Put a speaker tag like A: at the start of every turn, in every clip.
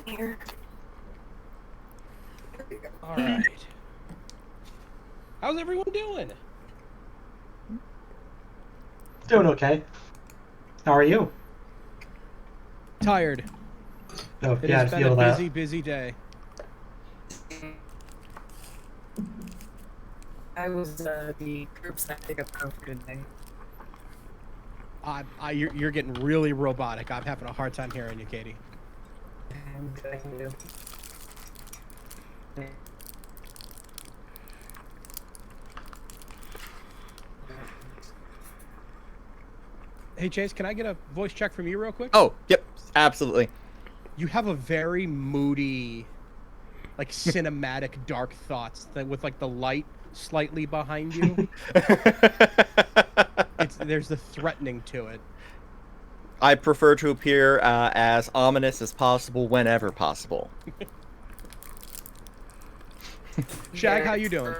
A: here.
B: All right. How's everyone doing?
C: Doing okay. How are you?
B: Tired.
C: Oh,
B: It
C: yeah,
B: has
C: I
B: been a
C: feel that.
B: busy, busy day.
A: I was the curbside pickup girl for today.
B: You're getting really robotic. I'm having a hard time hearing you, Katie.
A: And what I can do.
B: Hey, Chase, can I get a voice check from you real quick?
D: Oh, yep, absolutely.
B: You have a very moody, like cinematic, dark thoughts that with like the light slightly behind you. There's the threatening to it.
D: I prefer to appear as ominous as possible whenever possible.
B: Shag, how you doing?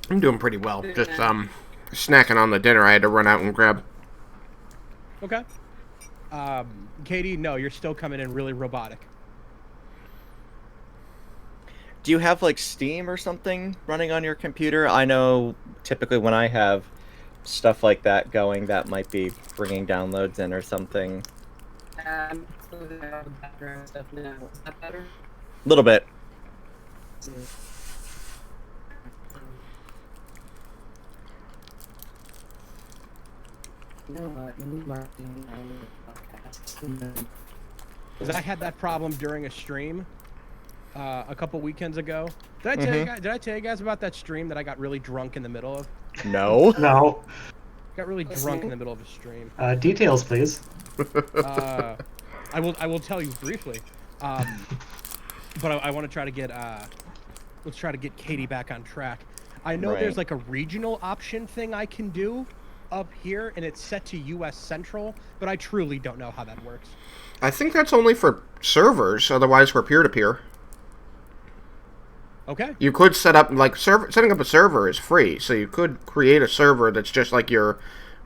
E: I'm doing pretty well. Just snacking on the dinner I had to run out and grab.
B: Okay. Katie, no, you're still coming in really robotic.
D: Do you have like Steam or something running on your computer? I know typically when I have stuff like that going, that might be bringing downloads in or something.
A: Closing out the background stuff now. Is that better?
D: A little bit.
A: You know what? You need marketing on the podcast.
B: Because I had that problem during a stream a couple weekends ago. Did I tell you guys about that stream that I got really drunk in the middle of?
D: No.
C: No.
B: Got really drunk in the middle of a stream.
C: Details, please.
B: I will tell you briefly. But I want to try to get let's try to get Katie back on track. I know there's like a regional option thing I can do up here, and it's set to U.S. Central, but I truly don't know how that works.
E: I think that's only for servers, otherwise for peer-to-peer.
B: Okay.
E: You could set up, like, setting up a server is free, so you could create a server that's just like your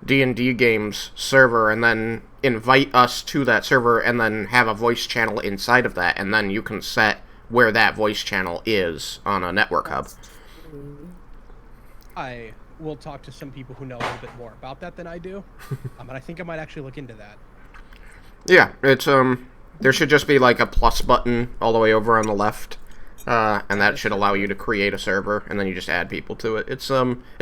E: D&D games server, and then invite us to that server, and then have a voice channel inside of that, and then you can set where that voice channel is on a network hub.
B: I will talk to some people who know a little bit more about that than I do, and I think I might actually look into that.
E: Yeah, it's, there should just be, like, a plus button all the way over on the left. And that should allow you to create a server, and then you just add people to it. It's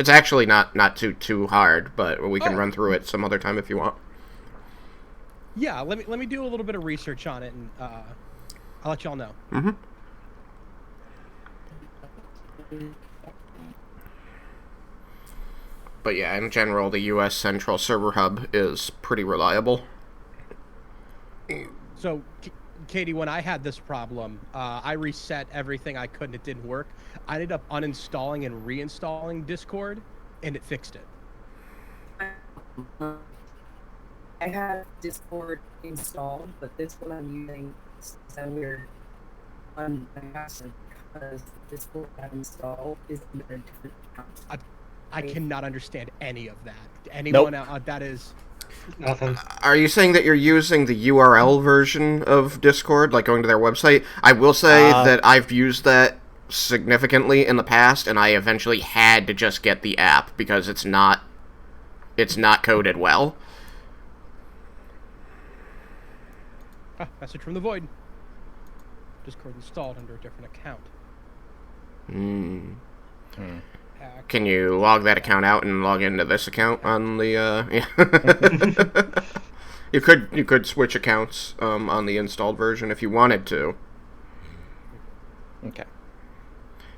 E: actually not too hard, but we can run through it some other time if you want.
B: Yeah, let me do a little bit of research on it, and I'll let y'all know.
E: Mm-hmm. But yeah, in general, the U.S. Central Server Hub is pretty reliable.
B: So, Katie, when I had this problem, I reset everything I could and it didn't work. I ended up uninstalling and reinstalling Discord, and it fixed it.
A: I have Discord installed, but this one I'm using is so weird on my password because Discord I have installed is under a different account.
B: I cannot understand any of that. Anyone out that is...
C: Nothing.
E: Are you saying that you're using the URL version of Discord, like going to their website? I will say that I've used that significantly in the past, and I eventually had to just get the app because it's not coded well.
B: Message from the void. Discord installed under a different account.
E: Can you log that account out and log into this account on the, You could switch accounts on the installed version if you wanted to.
D: Okay.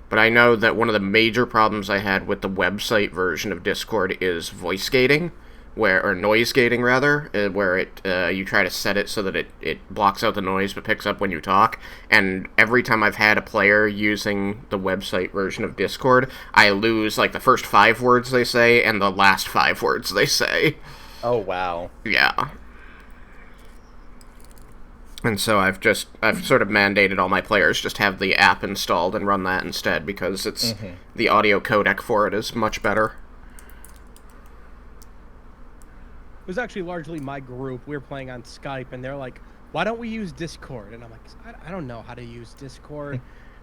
E: But I know that one of the major problems I had with the website version of Discord is voice gating, or noise gating rather, where you try to set it so that it blocks out the noise but picks up when you talk. And every time I've had a player using the website version of Discord, I lose like the first 5 words they say and the last 5 words they say.
D: Oh, wow.
E: Yeah. And so I've sort of mandated all my players just have the app installed and run that instead, because it's the audio codec for it is much better.
B: was actually largely my group. We were playing on Skype, and they're like, "Why don't we use Discord?" And I'm like, "I don't know how to use Discord."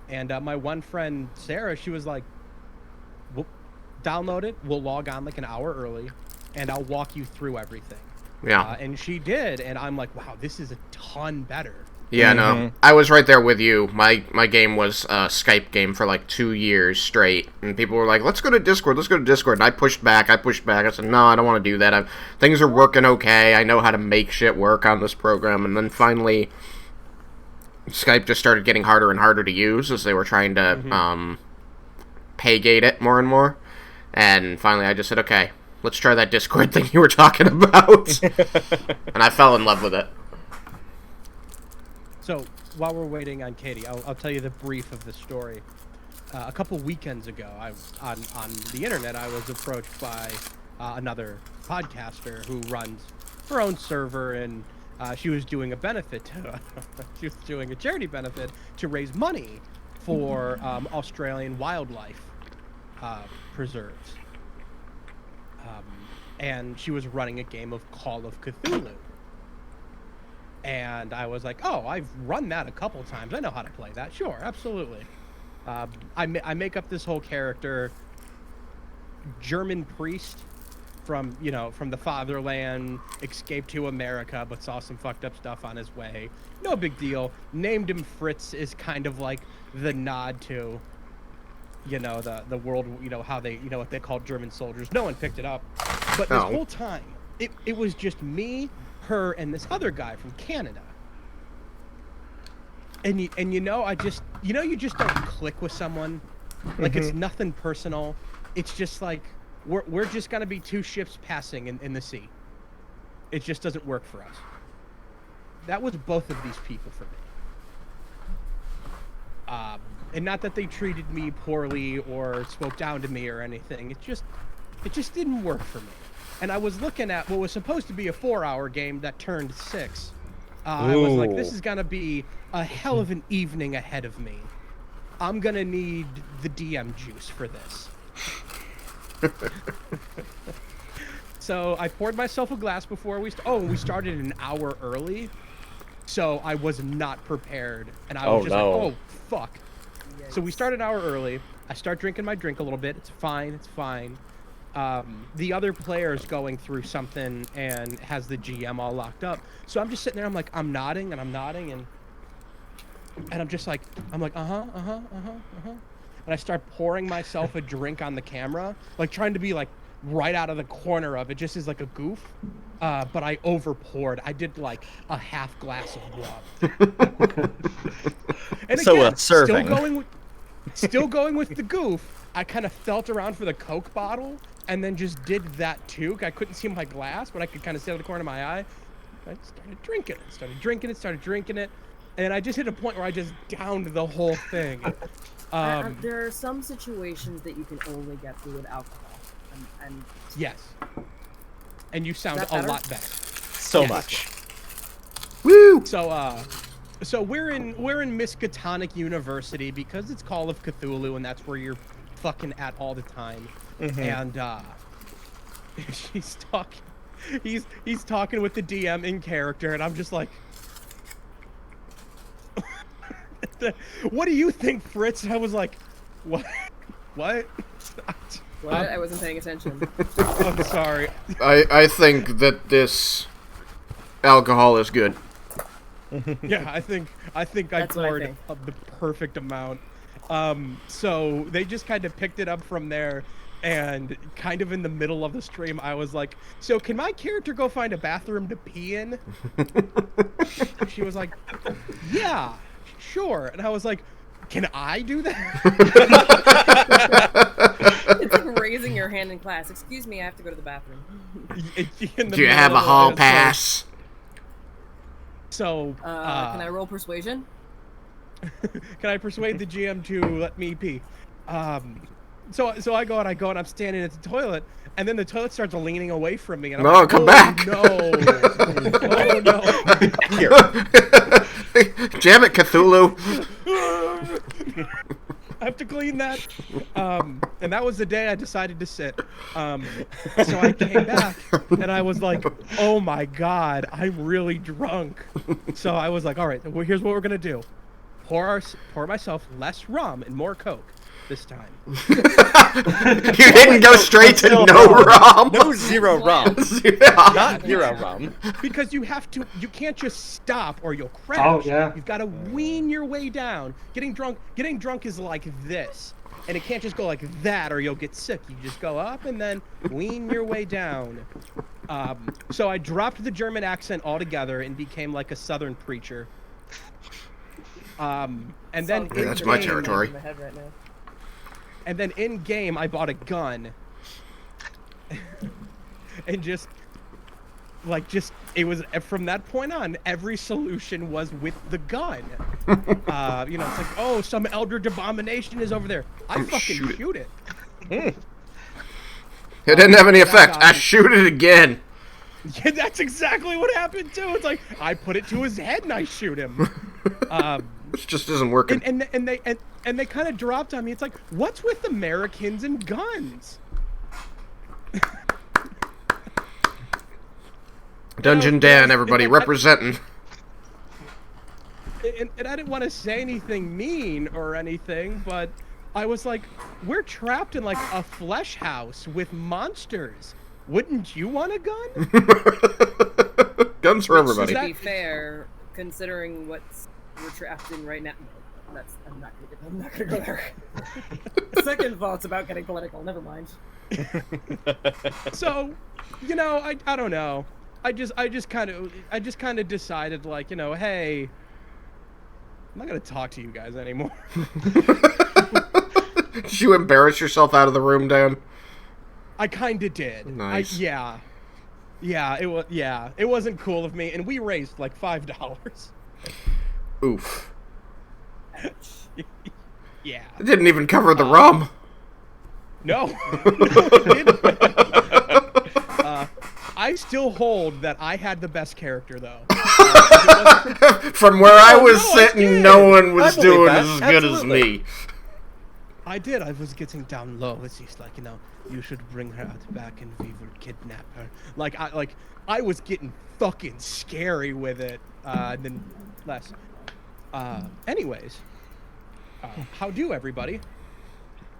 B: And my one friend Sarah, she was like, "We'll download it. We'll log on like an hour early, and I'll walk you through everything."
E: Yeah.
B: And she did, and I'm like, "Wow, this is a ton better."
E: Yeah, no, I was right there with you. My game was a Skype game for like 2 years straight, and people were like, "Let's go to Discord, let's go to Discord." And I pushed back. I said, "No, I don't want to do that. Things are working okay. I know how to make shit work on this program." And then finally, Skype just started getting harder and harder to use as they were trying to pay gate it more and more. And finally, I just said, "Okay, let's try that Discord thing you were talking about." And I fell in love with it.
B: So while we're waiting on Katie, I'll tell you the brief of the story. A couple weekends ago, on the internet, I was approached by another podcaster who runs her own server, and she was doing a benefit. She was doing a charity benefit to raise money for Australian wildlife preserves. And she was running a game of Call of Cthulhu. And I was like, "Oh, I've run that a couple times. I know how to play that. Sure, absolutely." I make up this whole character, German priest from the fatherland, escaped to America, but saw some fucked up stuff on his way. No big deal. Named him Fritz is kind of like the nod to, the world, how they, what they call German soldiers. No one picked it up, but this whole time, it was just me, her, and this other guy from Canada. And I just, you just don't click with someone. Like, it's nothing personal. It's just like, we're just gonna be two ships passing in the sea. It just doesn't work for us. That was both of these people for me. And not that they treated me poorly or spoke down to me or anything. It just didn't work for me. And I was looking at what was supposed to be a 4-hour game that turned 6. I was like, this is gonna be a hell of an evening ahead of me. I'm gonna need the DM juice for this. So I poured myself a glass before we started an hour early, so I was not prepared, and I was like, "Oh fuck!" Yes. So we started an hour early. I start drinking my drink a little bit. It's fine. The other player's going through something and has the GM all locked up. So I'm just sitting there. I'm nodding, and and I'm just like, and I start pouring myself a drink on the camera, like trying to be like right out of the corner of it, just as like a goof. But I over poured. I did like a half glass of blood. And
D: so
B: again,
D: serving.
B: Still going with the goof. I kind of felt around for the Coke bottle, and then just did that too. I couldn't see my glass, but I could kind of see out of the corner of my eye. I started drinking it. And I just hit a point where I just downed the whole thing.
A: There are some situations that you can only get through with alcohol. And
B: yes. And you sound a lot better.
D: So much.
E: Woo!
B: So we're in Miskatonic University because it's Call of Cthulhu, and that's where you're fucking at all the time. And he's talking with the DM in character, and I'm just like, "What do you think, Fritz?" And I was like, "What? What?
A: What? I wasn't paying attention.
B: I'm sorry."
E: I think that this alcohol is good.
B: Yeah, I think I poured the perfect amount. So they just kind of picked it up from there, and kind of in the middle of the stream, I was like, "So can my character go find a bathroom to pee in?" She was like, "Yeah, sure." And I was like, "Can I do that?"
A: It's like raising your hand in class. "Excuse me, I have to go to the bathroom."
E: Do you have a hall pass?
B: So,
A: can I roll persuasion?
B: Can I persuade the GM to let me pee? So I go and I'm standing at the toilet, and then the toilet starts leaning away from me, and I'm like,
E: come back!
B: No! Oh no!
D: Here.
E: Damn it, Cthulhu!
B: I have to clean that. And that was the day I decided to sit. So I came back and I was like, oh my God, I'm really drunk. So I was like, all right, well, here's what we're going to do. Pour myself less rum and more Coke this time.
E: You didn't go straight to no rum.
D: No zero rum.
E: Yeah.
D: Not zero rum.
B: Because you can't just stop or you'll crash.
C: Oh, yeah.
B: You've got to wean your way down. Getting drunk is like this. And it can't just go like that or you'll get sick. You just go up and then wean your way down. So I dropped the German accent altogether and became like a Southern preacher. And then
E: Yeah, that's my territory.
A: In my head right now.
B: And then in game, I bought a gun, and it was from that point on. Every solution was with the gun. It's like, oh, some Eldritch abomination is over there. I fucking shoot it.
E: It didn't have any effect. I shoot it again.
B: Yeah, that's exactly what happened too. It's like I put it to his head and I shoot him.
E: This just isn't working.
B: And they kind of dropped on me. It's like, what's with Americans and guns?
E: Dungeon Dan, everybody, representing.
B: And I didn't want to say anything mean or anything, but I was like, we're trapped in like a flesh house with monsters. Wouldn't you want a gun?
E: Guns for everybody.
A: To be fair, considering what we're trapped in right now, I'm not gonna go there. Second thought's about getting political. Never mind.
B: So, I don't know. I just kind of decided, like, hey, I'm not gonna talk to you guys anymore.
E: Did you embarrass yourself out of the room, Dan?
B: I kind of did.
E: Nice.
B: Yeah, it wasn't cool of me, and we raised like $5.
E: Oof.
B: Yeah.
E: It didn't even cover the rum.
B: No. It didn't. I still hold that I had the best character, though.
E: From where I was
B: no, I
E: sitting,
B: did.
E: no one was
D: I believe
E: doing
D: that.
E: as good as
D: Absolutely.
E: me.
B: I did. I was getting down low. It's just like, you should bring her out back and we will kidnap her. I was getting fucking scary with it. And then less. Anyways, how do everybody?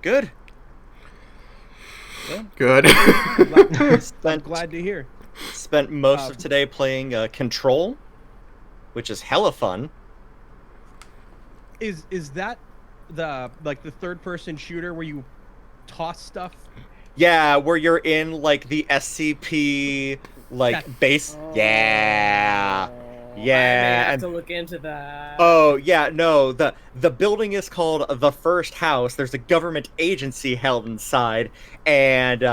D: Good.
E: Good.
B: I'm glad to hear.
D: Spent most of today playing Control, which is hella fun.
B: Is that the third person shooter where you toss stuff?
D: Yeah, where you're in like the SCP base. Yeah.
A: I may
D: Yeah.
A: have to look into that.
D: Oh yeah, no. The building is called the First House. There's a government agency held inside, and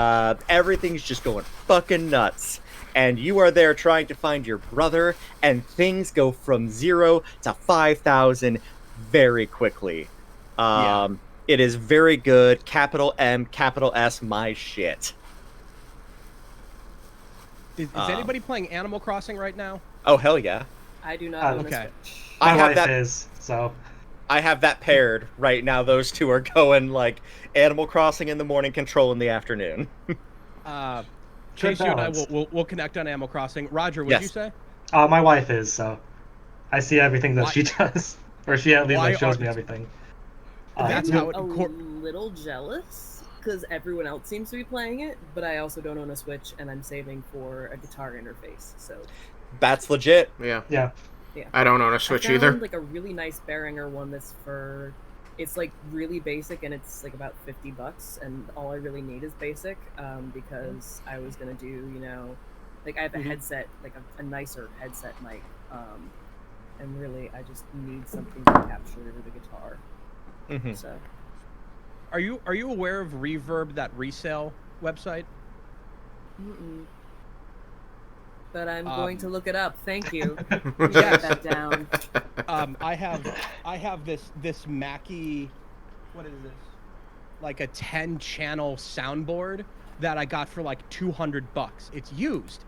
D: everything's just going fucking nuts. And you are there trying to find your brother, and things go from 0 to 5,000 very quickly. It is very good. Capital M, capital S, my shit.
B: Is anybody playing Animal Crossing right now?
D: Oh hell yeah!
A: I do not own
B: okay.
A: a Switch.
C: My
D: I have
C: wife
D: that.
C: is, so.
D: I have that paired right now. Those two are going like Animal Crossing in the morning, Control in the afternoon.
B: Chase, you and I
C: balance.
B: will connect on Animal Crossing. Roger, what'd you
D: Yes.
B: say?
C: My wife is, so. I see everything that
B: Why-
C: she does. Or she at least
B: Why
C: shows
B: are-
C: me everything.
B: That's
C: yeah.
B: how it.
A: A little jealous because everyone else seems to be playing it, but I also don't own a Switch, and I'm saving for a guitar interface. So
D: That's legit.
E: Yeah.
C: Yeah.
E: I don't own a Switch
A: I found,
E: either.
A: like a really nice Behringer one that's for. It's like really basic, and it's like about $50, and all I really need is basic. Because I was gonna do, like I have a headset, like a nicer headset mic. And really, I just need something to capture the guitar.
D: Mhm.
A: So.
B: Are you aware of Reverb, that resale website?
A: Mm-mm. But I'm going to look it up. Thank you.
B: Yes.
A: Write that down.
B: I have this Mackie, what is this? Like a 10-channel soundboard that I got for like $200. It's used.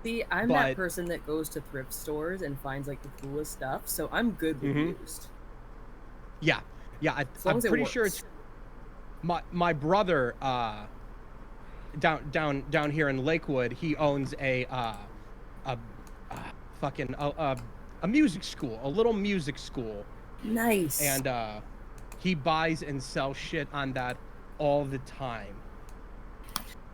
A: See, I'm
B: But-
A: that person that goes to thrift stores and finds like the coolest stuff, so I'm good with
B: Mhm.
A: used.
B: Yeah,
A: As long
B: I'm
A: as it
B: pretty sure
A: works.
B: my brother down here in Lakewood, he owns a fucking a music school, a little music school,
A: Nice.
B: and he buys and sells shit on that all the time.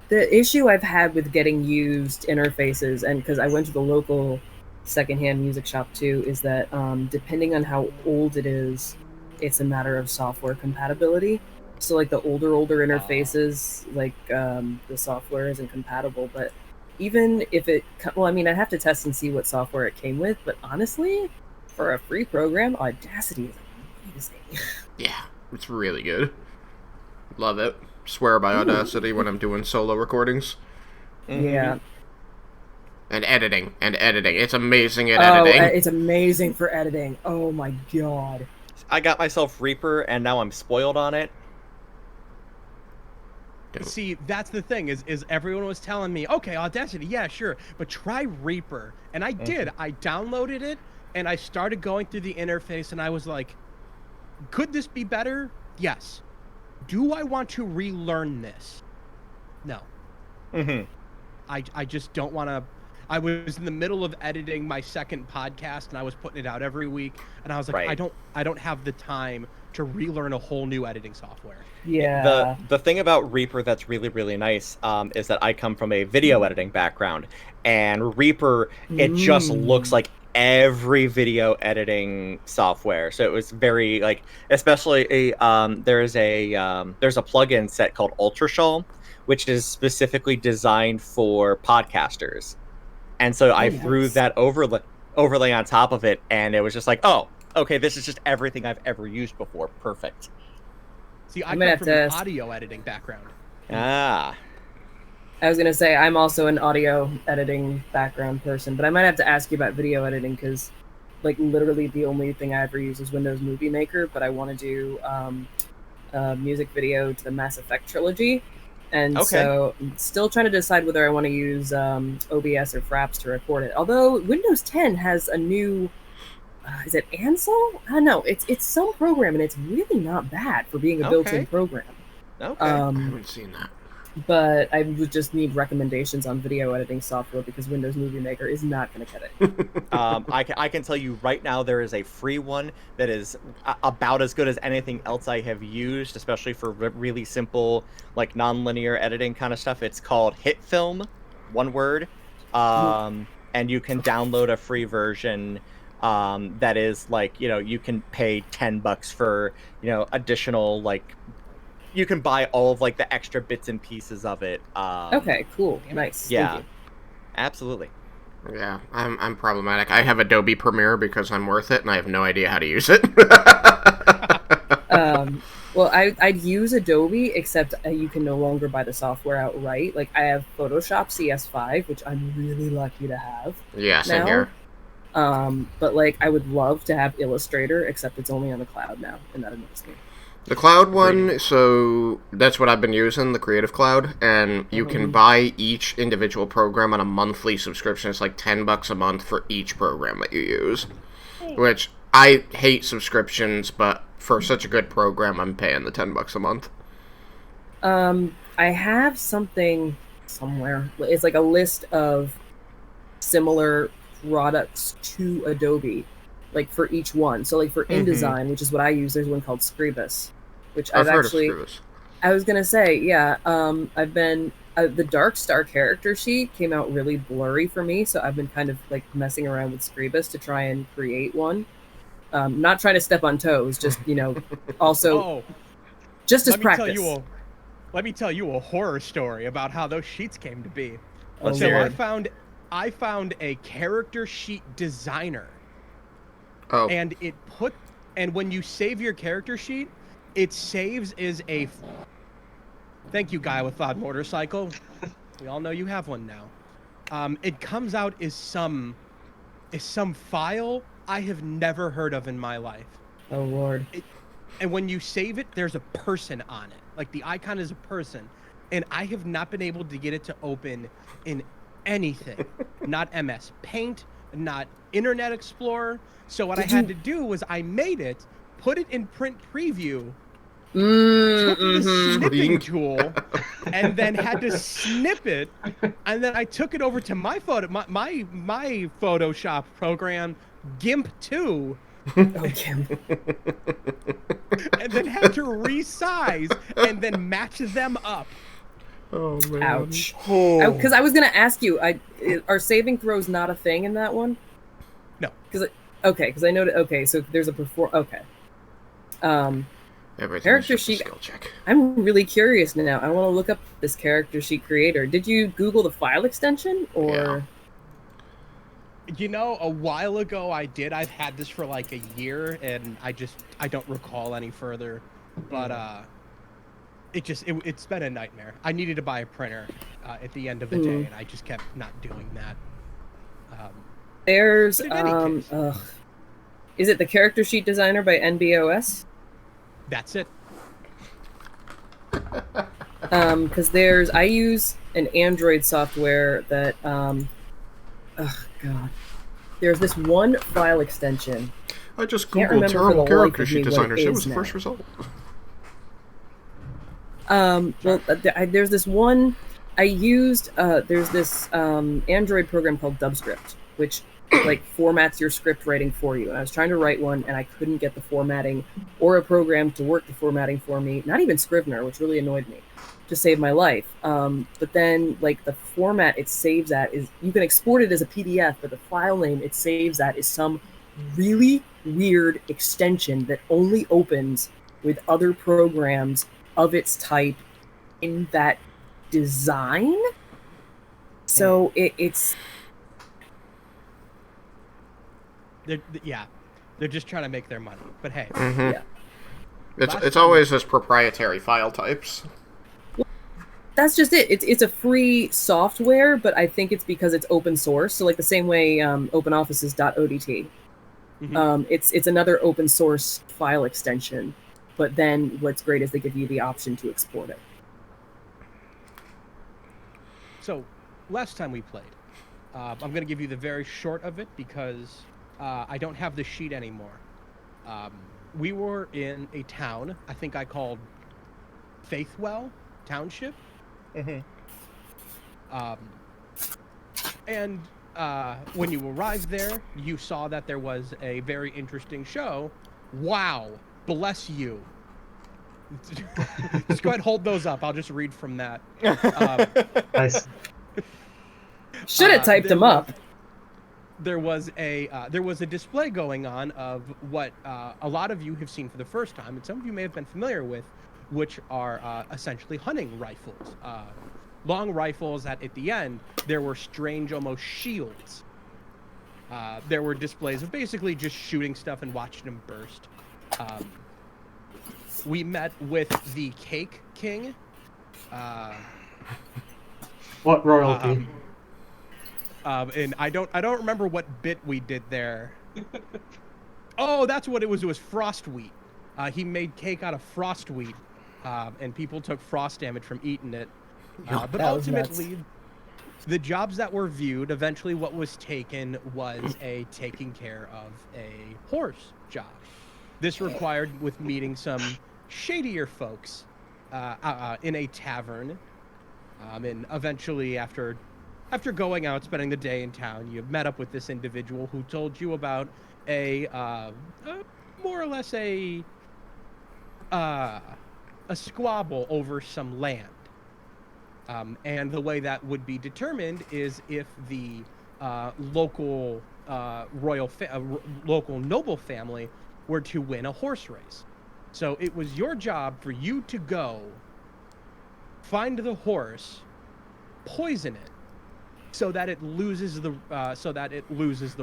A: The issue I've had with getting used interfaces, and because I went to the local secondhand music shop too, is that depending on how old it is, it's a matter of software compatibility. So like the older interfaces, like the software isn't compatible. But even if it, well, I mean, I'd have to test and see what software it came with. But honestly, for a free program, Audacity is amazing.
E: Yeah, it's really good. Love it. Swear by Audacity when I'm doing solo recordings.
A: Yeah.
E: And editing. It's amazing at editing.
A: It's amazing for editing. Oh my god.
D: I got myself Reaper, and now I'm spoiled on it.
B: See, that's the thing, is everyone was telling me, okay, Audacity, yeah, sure, but try Reaper. And I did. I downloaded it, and I started going through the interface, and I was like, could this be better? Yes. Do I want to relearn this? No. I just don't want to. I was in the middle of editing my second podcast, and I was putting it out every week, and I was like,
D: Right.
B: I don't have the time to relearn a whole new editing software.
A: Yeah.
D: The thing about Reaper that's really, really nice is that I come from a video editing background, and Reaper, it just looks like every video editing software. So it was very like, especially there's a plugin set called Ultrashall, which is specifically designed for podcasters. And so I threw that overlay on top of it, and it was just like, oh, okay, this is just everything I've ever used before. Perfect.
B: See, I
A: I'm gonna
B: come from an
A: have to-
B: audio editing background.
D: Ah.
A: I was gonna say I'm also an audio editing background person, but I might have to ask you about video editing because, like, literally the only thing I ever use is Windows Movie Maker. But I want to do a music video to the Mass Effect trilogy, and so I'm still trying to decide whether I want to use OBS or Fraps to record it. Although Windows 10 has a new, is it Ansel? I don't know. It's some program, and it's really not bad for being a built-in program.
D: Okay.
E: I haven't seen that.
A: But I would just need recommendations on video editing software because Windows Movie Maker is not going to cut it.
D: I can tell you right now there is a free one that is about as good as anything else I have used, especially for really simple, like non-linear editing kind of stuff. It's called HitFilm, one word, and you can download a free version that is like, you can pay $10 for, additional, like, you can buy all of like the extra bits and pieces of it.
A: Okay, cool, nice.
D: Yeah,
A: Thank you.
D: absolutely.
E: Yeah, I'm problematic. I have Adobe Premiere because I'm worth it, and I have no idea how to use it.
A: Well, I'd use Adobe, except you can no longer buy the software outright. Like, I have Photoshop CS5, which I'm really lucky to have.
E: Yeah, same
A: now.
E: here.
A: But like, I would love to have Illustrator, except it's only on the cloud now, and that annoys me.
E: The cloud one, so that's what I've been using, the Creative Cloud, and you can buy each individual program on a monthly subscription. It's like $10 a month for each program that you use, which I hate subscriptions, but for such a good program, I'm paying the $10 a month.
A: I have something somewhere. It's like a list of similar products to Adobe, like for each one. So like for InDesign, which is what I use, there's one called Scribus, which I've
E: heard
A: actually.
E: of Scribus.
A: I was gonna say, yeah. I've been the Dark Star character sheet came out really blurry for me, so I've been kind of like messing around with Scribus to try and create one. Not trying to step on toes, just also just as practice.
B: Let me tell you a horror story about how those sheets came to be.
D: Let's
B: So
D: hear
B: I
D: it.
B: found a character sheet designer.
E: Oh,
B: And and when you save your character sheet, it saves as a. Thank you, guy with loud motorcycle. We all know you have one now. It comes out as some file I have never heard of in my life.
A: Oh Lord.
B: And when you save it, there's a person on it. Like the icon is a person, and I have not been able to get it to open in anything. Not MS Paint, not Internet Explorer. So what I had to do was I made it, put it in print preview, took the
E: Screen.
B: snipping tool, and then had to snip it, and then I took it over to my my Photoshop program, GIMP 2,
A: Okay.
B: and then had to resize and then match them up.
E: Oh man.
A: Ouch.
D: Oh.
A: Because I was gonna ask you, are saving throws not a thing in that one?
B: No.
A: Because I know. Okay, so there's a Okay.
E: Everything
A: Character
E: is just a
A: sheet-
E: skill check.
A: I'm really curious now. I want to look up this character sheet creator. Did you Google the file extension or?
B: You know, a while ago I did. I've had this for like a year, and I don't recall any further. But it's been a nightmare. I needed to buy a printer at the end of the day, and I just kept not doing that.
A: There's
B: But in any case-
A: is it the character sheet designer by NBOS?
B: That's it.
A: Because I use an Android software that oh god, there's this one file extension.
E: I just
A: Can't
E: googled
A: remember for
E: terrible
A: the life
E: character
A: of
E: sheet
A: me what
E: designer.
A: it
E: Shit
A: is
E: was the
A: now.
E: first result.
A: There's this one I used. There's this Android program called Dubscript, which like formats your script writing for you. And I was trying to write one, and I couldn't get the formatting or a program to work the formatting for me. Not even Scrivener, which really annoyed me, to save my life. But then, like the format it saves at is you can export it as a PDF, but the file name it saves at is some really weird extension that only opens with other programs of its type in that design. So it's
B: they're just trying to make their money. But hey,
A: yeah.
E: It's
B: Last
E: always just proprietary file types.
A: That's just it. It's a free software, but I think it's because it's open source. So like the same way OpenOffice is .odt.
B: Mhm.
A: It's another open source file extension. But then what's great is they give you the option to export it.
B: So, last time we played, I'm going to give you the very short of it because I don't have the sheet anymore. We were in a town, I think I called Faithwell Township. And when you arrived there, you saw that there was a very interesting show. Wow, bless you. Just go ahead and hold those up. I'll just read from that.
C: Nice.
A: Should have typed them up.
B: There was a display going on of what a lot of you have seen for the first time, and some of you may have been familiar with, which are essentially hunting rifles. Long rifles that at the end, there were strange almost shields. There were displays of basically just shooting stuff and watching them burst. We met with the Cake King.
C: What royalty?
B: And I don't remember what bit we did there. Oh, that's what it was. It was frost wheat. He made cake out of frost wheat, and people took frost damage from eating it. But
A: That was nuts.
B: ultimately, the jobs that were viewed, eventually what was taken was a taking care of a horse job. This required with meeting some shadier folks in a tavern. And eventually, after going out, spending the day in town, you met up with this individual who told you about a more or less a squabble over some land. And the way that would be determined is if the local local noble family were to win a horse race. So it was your job for you to go find the horse, poison it, so that it loses the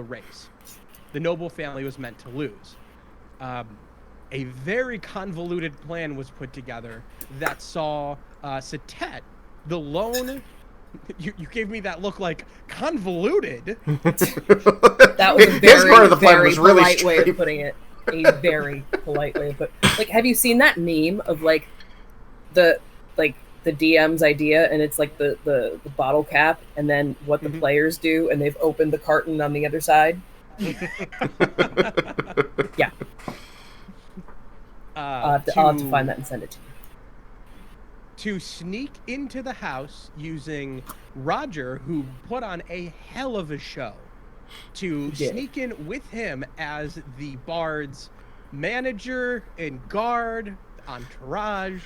B: race. The noble family was meant to lose. A very convoluted plan was put together that saw Satet, the lone. You gave me that look like convoluted.
A: That was a
E: His part
A: very,
E: of the plan
A: very
E: was really
A: polite way
E: straight.
A: of putting it. A very polite way of putting it. Like, have you seen that meme of like the DM's idea, and it's like the bottle cap, and then what the players do, and they've opened the carton on the other side? Yeah. I'll have to find that and send it to you.
B: To sneak into the house using Roger, who put on a hell of a show, to sneak in with him as the bard's manager and guard, entourage.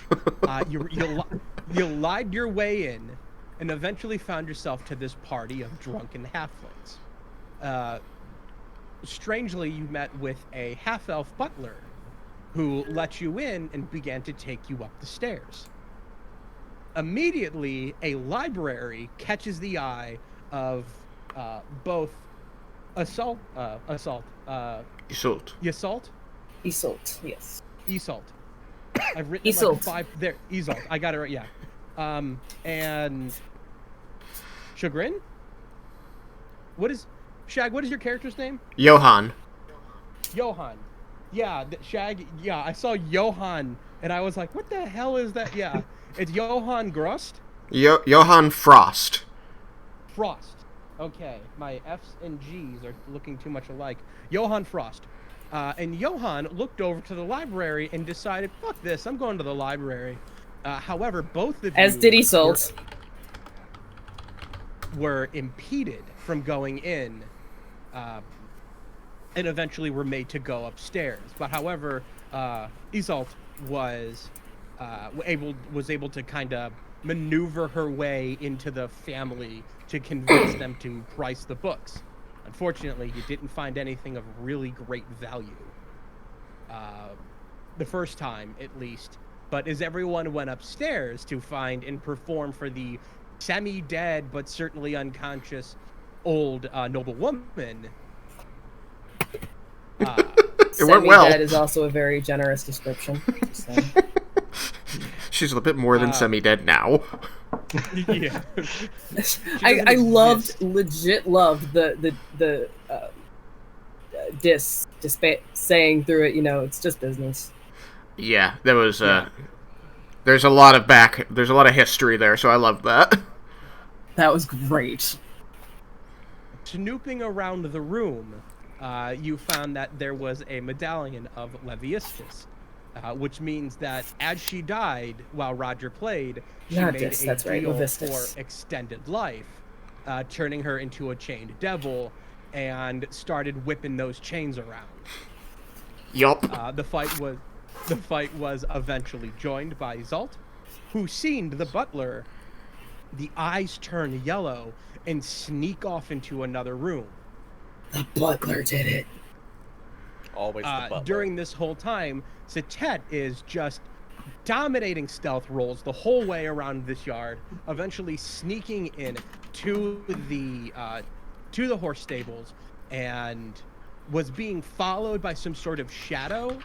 B: You lied your way in and eventually found yourself to this party of drunken halflings. Strangely, you met with a half-elf butler who let you in and began to take you up the stairs. Immediately, a library catches the eye of both Isolt.
A: Isolt, yes.
B: Isolt. I've written
A: Isolt.
B: like 5 there. Isolt. I got it right. Yeah. And Chagrin. What is Shag? What is your character's name?
E: Johan.
B: Johan. Yeah, Shag. Yeah, I saw Johan, and I was like, "What the hell is that?" Yeah, it's Johan Grost.
E: Johan Frost.
B: Frost. Okay, my F's and G's are looking too much alike. Johan Frost. And Johan looked over to the library and decided, "Fuck this! I'm going to the library." However, both of you,
A: As did Isolt,
B: were impeded from going in. And eventually were made to go upstairs. But however, Isolt was able to kind of maneuver her way into the family to convince them to price the books. Unfortunately, you didn't find anything of really great value. The first time, at least. But as everyone went upstairs to find and perform for the semi-dead but certainly unconscious old noble woman,
E: It went well.
A: Semi-dead is also a very generous description. Just saying.
E: She's a bit more than semi-dead now.
B: yeah,
A: I legit loved the saying through it. You know, it's just business.
E: Yeah, there was there's a lot of history there, so I love that.
A: That was great.
B: Snooping around the room, you found that there was a medallion of Leviistus, which means that as she died while Roger played, she made a deal for extended life, turning her into a chained devil, and started whipping those chains around.
E: Yup.
B: The fight was eventually joined by Zalt, who seen the butler, the eyes turn yellow, and sneak off into another room.
A: The butler did it.
D: Always the butler.
B: During this whole time, Satet is just dominating stealth rolls the whole way around this yard, eventually sneaking in to the horse stables, and was being followed by some sort of shadow,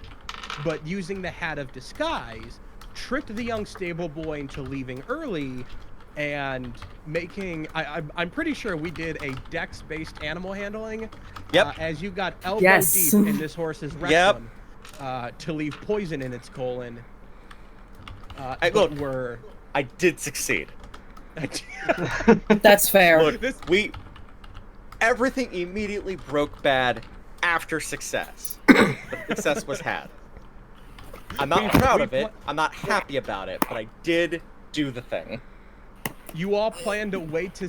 B: but using the hat of disguise, tricked the young stable boy into leaving early, and making I'm pretty sure we did a dex-based animal handling.
D: Yep.
B: As you got elbow deep in this horse's rectum, to leave poison in its colon.
D: I did succeed.
A: That's fair.
D: Look, everything immediately broke bad after success. But success was had. I'm not proud of it. I'm not happy about it, but I did do the thing.
B: You all planned a way to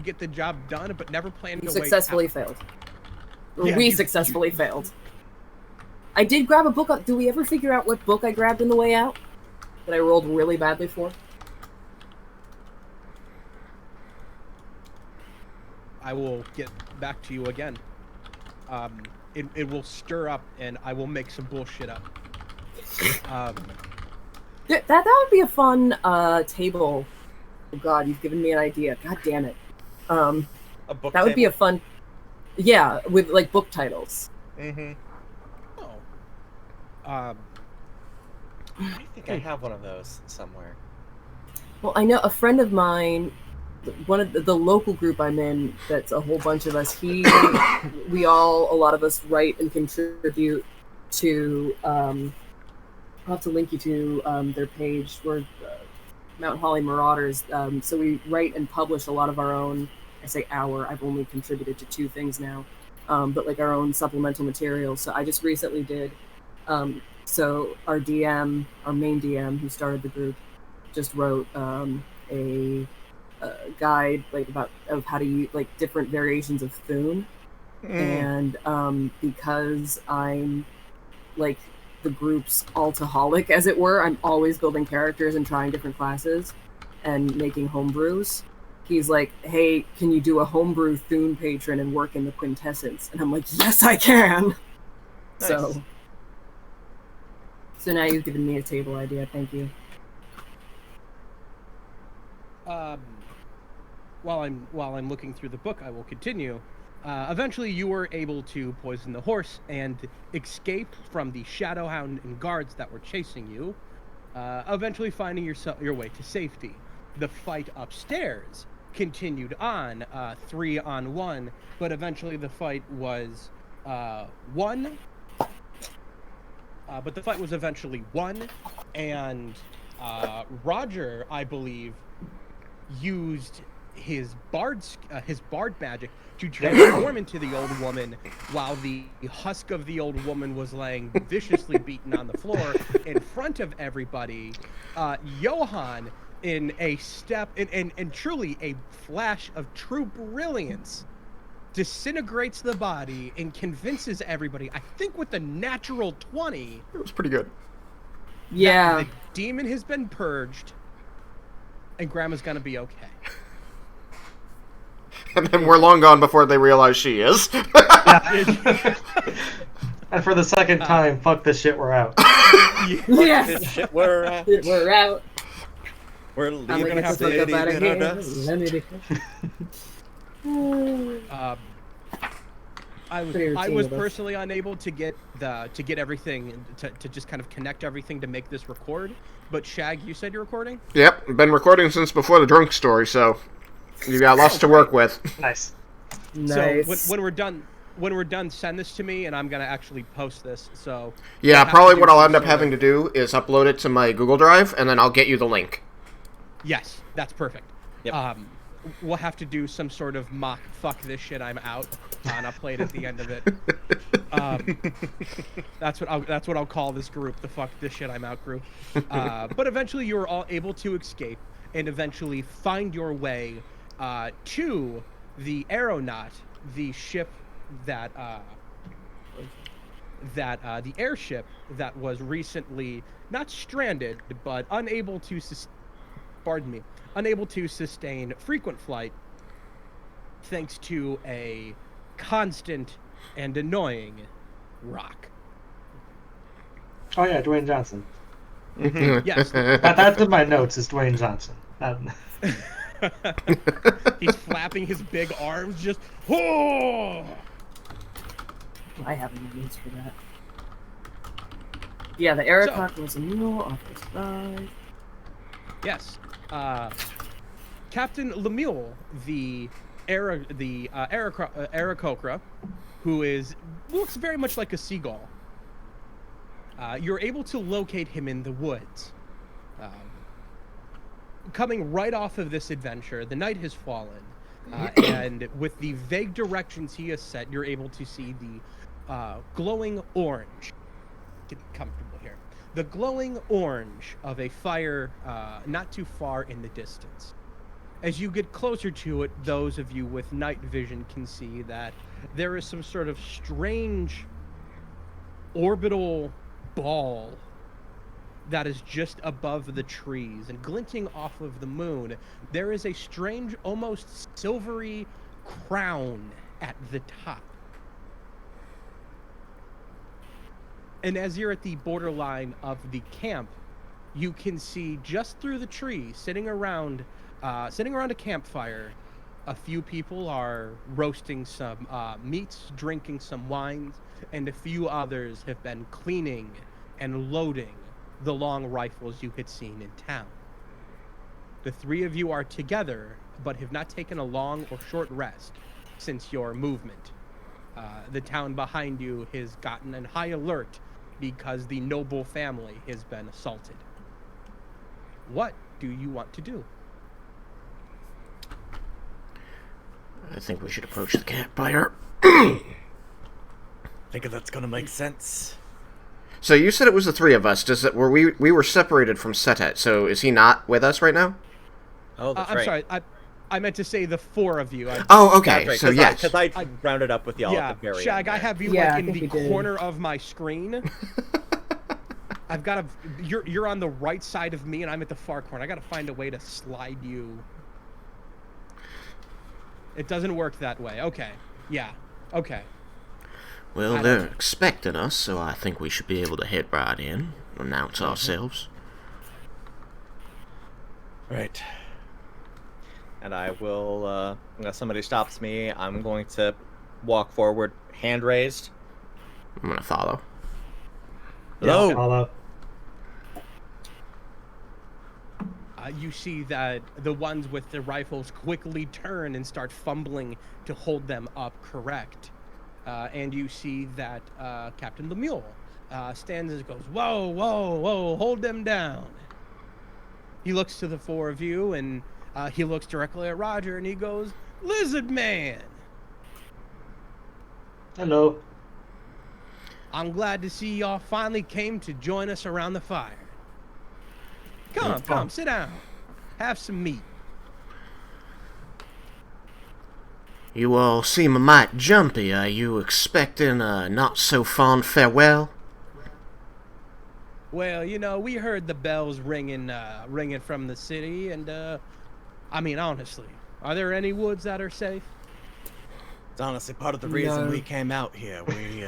B: get the job done, but never planned a way
A: Successfully
B: out.
A: failed.
B: Yeah,
A: We successfully failed. I did grab a book. Do we ever figure out what book I grabbed on the way out? That I rolled really badly for?
B: I will get back to you again. It will stir up, and I will make some bullshit up.
A: That would be a fun table. Oh god, you've given me an idea. God damn it.
D: A book
A: that would be
D: table?
A: a fun... Yeah, with like book titles.
D: Mm-hmm.
B: Oh.
D: I think I have one of those somewhere.
A: Well, I know a friend of mine, one of the local group I'm in, that's a whole bunch of us, a lot of us write and contribute to, I'll have to link you to their page. We're Mount Holly Marauders. So we write and publish a lot of our own, I say I've only contributed to 2 things now, but like our own supplemental materials. So I just recently did So our DM, our main DM, who started the group, just wrote a guide like about of how to use like different variations of Thune, and because I'm like the group's alcoholic, as it were, I'm always building characters and trying different classes and making homebrews. He's like, hey, can you do a homebrew Thune patron and work in the quintessence? And I'm like, yes, I can.
D: Nice.
A: So now you've given me a table idea. Thank you.
B: While I'm looking through the book, I will continue. Eventually, you were able to poison the horse and escape from the Shadowhound and guards that were chasing you. Eventually, finding your way to safety. The fight upstairs continued on, 3-on-1, but eventually the fight was won. But the fight was eventually won, and Roger, I believe, used his bard magic to transform into the old woman, while the husk of the old woman was laying viciously beaten on the floor in front of everybody. Johan, in a step and truly a flash of true brilliance, disintegrates the body and convinces everybody, I think with the natural 20,
E: It was pretty good.
A: Yeah.
B: the demon has been purged and Grandma's gonna be okay.
E: And then we're long gone before they realize she is.
C: And for the second time, fuck this shit, we're out.
D: This
A: Yes.
D: shit, we're
A: We're out.
D: we're
A: I'm
D: leaving
A: gonna have
D: the
A: to look
D: city
A: up out of
D: in our
A: here.
D: dust.
A: Let me
B: I was personally unable to get everything to just kind of connect everything to make this record. But Shag, you said you're recording?
E: Yep, been recording since before the drunk story, so you got lots to work with.
C: Nice.
A: Nice.
B: So when we're done, send this to me, and I'm gonna actually post this. So
E: Yeah,
B: I'll have
E: probably
B: to do
E: what I'll
B: some
E: end up
B: sort
E: having to do is upload it to my Google Drive, and then I'll get you the link.
B: Yes, that's perfect.
D: Yep.
B: We'll have to do some sort of mock fuck this shit I'm out, and I'll play it at the end of it. That's what I'll call this group, the fuck this shit I'm out group. But eventually you were all able to escape and eventually find your way to the Aeronaut, the ship that the airship that was recently not stranded but unable to sustain frequent flight thanks to a constant and annoying rock.
C: Oh yeah, Dwayne Johnson.
B: Yes.
C: That's in my notes. Is Dwayne Johnson.
B: He's flapping his big arms just, oh!
A: I have any news for that. Yeah, the Aeroclock was a mule off the side.
B: Yes. Captain Lemuel, the Aarakocra, who looks very much like a seagull. You're able to locate him in the woods. Coming right off of this adventure, the night has fallen, and with the vague directions he has set, you're able to see the glowing orange. Get comfortable here. The glowing orange of a fire not too far in the distance. As you get closer to it, those of you with night vision can see that there is some sort of strange orbital ball that is just above the trees, and glinting off of the moon, there is a strange, almost silvery crown at the top. And as you're at the borderline of the camp, you can see just through the trees, sitting around a campfire, a few people are roasting some meats, drinking some wines, and a few others have been cleaning and loading the long rifles you had seen in town. The three of you are together, but have not taken a long or short rest since your movement. The town behind you has gotten on high alert because the noble family has been assaulted. What do you want to do?
E: I think we should approach the campfire.
D: Think that's gonna make sense.
E: So you said it was the three of us. Does it? We were separated from Setet? So is he not with us right now?
D: Oh, that's
B: I'm
D: right.
B: sorry. I meant to say the four of you.
E: Oh, okay.
D: That's
E: So
D: right,
E: yes.
D: because I rounded up with y'all
B: Yeah,
D: at the very
B: Shag,
D: end.
B: I have you
A: Yeah, I
B: like in
A: think
B: the
A: we did.
B: corner of my screen. I've got to. You're on the right side of me, and I'm at the far corner. I got to find a way to slide you. It doesn't work that way. Okay. Yeah. Okay.
E: Well,
B: I
E: they're
B: don't know.
E: expecting us, so I think we should be able to head right in, announce ourselves.
D: Right. And I will, unless somebody stops me, I'm going to walk forward, hand raised.
E: I'm gonna follow.
D: Hello.
C: Yeah, I'll,
B: You see that the ones with the rifles quickly turn and start fumbling to hold them up correct. And you see that Captain Lemuel stands and goes, "Whoa, whoa, whoa, hold them down." He looks to the four of you, and he looks directly at Roger, and he goes, "Lizard Man,
C: hello.
B: I'm glad to see y'all finally came to join us around the fire. Come, sit down. Have some meat."
E: You all seem a mite jumpy. Are you expecting a not-so-fond farewell?
B: Well, you know, we heard the bells ringing from the city, and I mean, honestly, are there any woods that are safe?
F: It's honestly part of the reason
A: No.
F: we came out here. We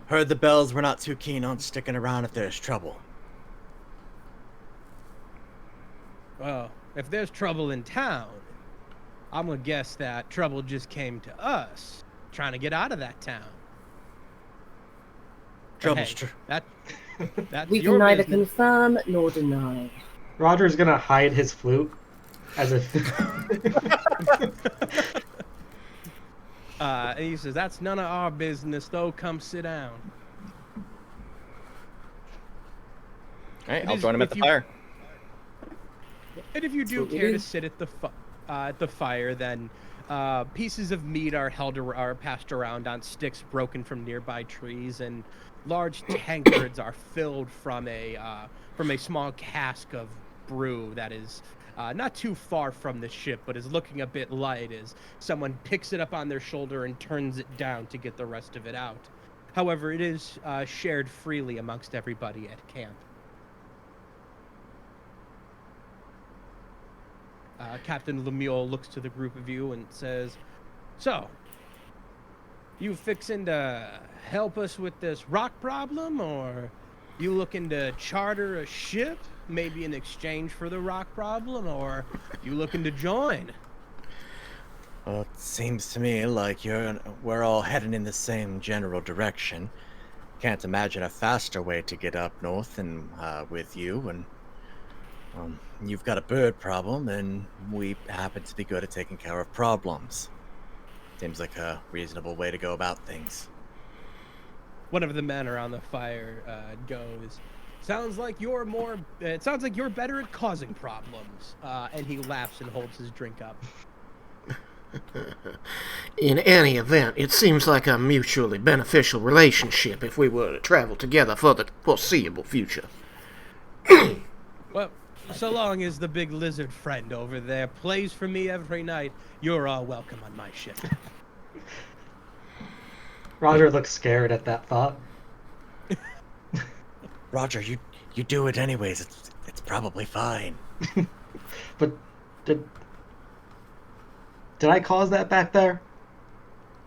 F: heard the bells were not too keen on sticking around if there's trouble.
B: Well, if there's trouble in town, I'm gonna guess that trouble just came to us, trying to get out of that town. But
F: Trouble's
B: hey,
F: true.
B: That's
A: We
B: your
A: can neither
B: business.
A: confirm nor deny.
C: Roger's gonna hide his flute as if.
B: And he says, "That's none of our business, though. Come sit down."
D: All right,
B: It
D: I'll
B: is-
D: join him at
B: if
D: the
B: you-
D: fire.
B: And if you do
A: what we
B: care
A: do.
B: to sit at the fire, then pieces of meat are are passed around on sticks broken from nearby trees, and large tankards are filled from a small cask of brew that is not too far from the ship, but is looking a bit light as someone picks it up on their shoulder and turns it down to get the rest of it out. However, it is shared freely amongst everybody at camp. Captain Lemuel looks to the group of you and says, "So, you fixing to help us with this rock problem, or you looking to charter a ship, maybe in exchange for the rock problem, or you looking to join?"
F: Well, it seems to me like we're all heading in the same general direction. Can't imagine a faster way to get up north than with you, and you've got a bird problem, and we happen to be good at taking care of problems. Seems like a reasonable way to go about things.
B: One of the men around the fire goes, It sounds like you're better at causing problems." And he laughs and holds his drink up.
E: In any event, it seems like a mutually beneficial relationship if we were to travel together for the foreseeable future.
B: Well, so long as the big lizard friend over there plays for me every night, you're all welcome on my ship.
C: Roger looks scared at that thought.
F: Roger, you do it anyways. It's probably fine.
C: But did I cause that back there?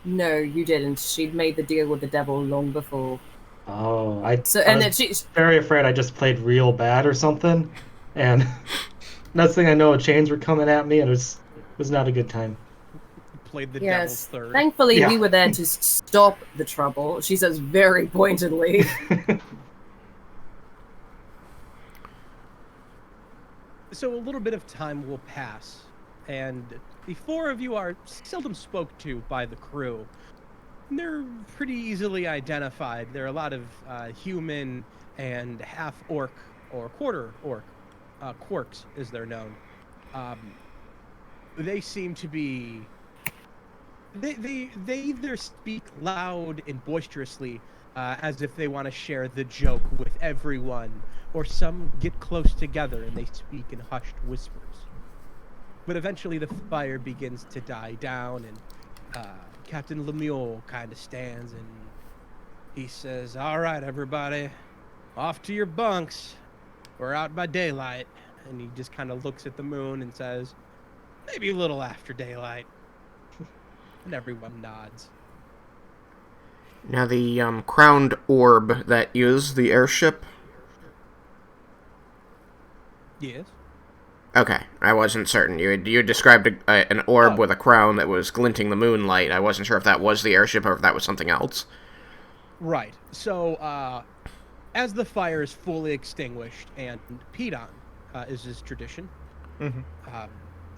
A: No, you didn't. She'd made the deal with the devil long before.
C: Oh,
A: So,
C: I
A: and
C: was
A: then she's
C: very afraid I just played real bad or something, and next thing I know, chains were coming at me, and it was not a good time.
B: Played the devil's
A: yes.
B: third.
A: Thankfully,
C: Yeah.
A: we were there to stop the trouble. She says very pointedly.
B: So a little bit of time will pass, and the four of you are seldom spoke to by the crew. They're pretty easily identified. There are a lot of human and half-orc or quarter-orc, quarks as they're known. They seem to be... They either speak loud and boisterously, as if they want to share the joke with everyone, or some get close together and they speak in hushed whispers. But eventually the fire begins to die down, and Captain Lemuel kind of stands and he says, "All right, everybody, off to your bunks. We're out by daylight." And he just kind of looks at the moon and says, "Maybe a little after daylight." And everyone nods.
E: Now, the crowned orb that is the airship.
B: Yes.
E: Okay, I wasn't certain. You described an orb with a crown that was glinting the moonlight. I wasn't sure if that was the airship or if that was something else.
B: Right. So, as the fire is fully extinguished and peed on, is this tradition,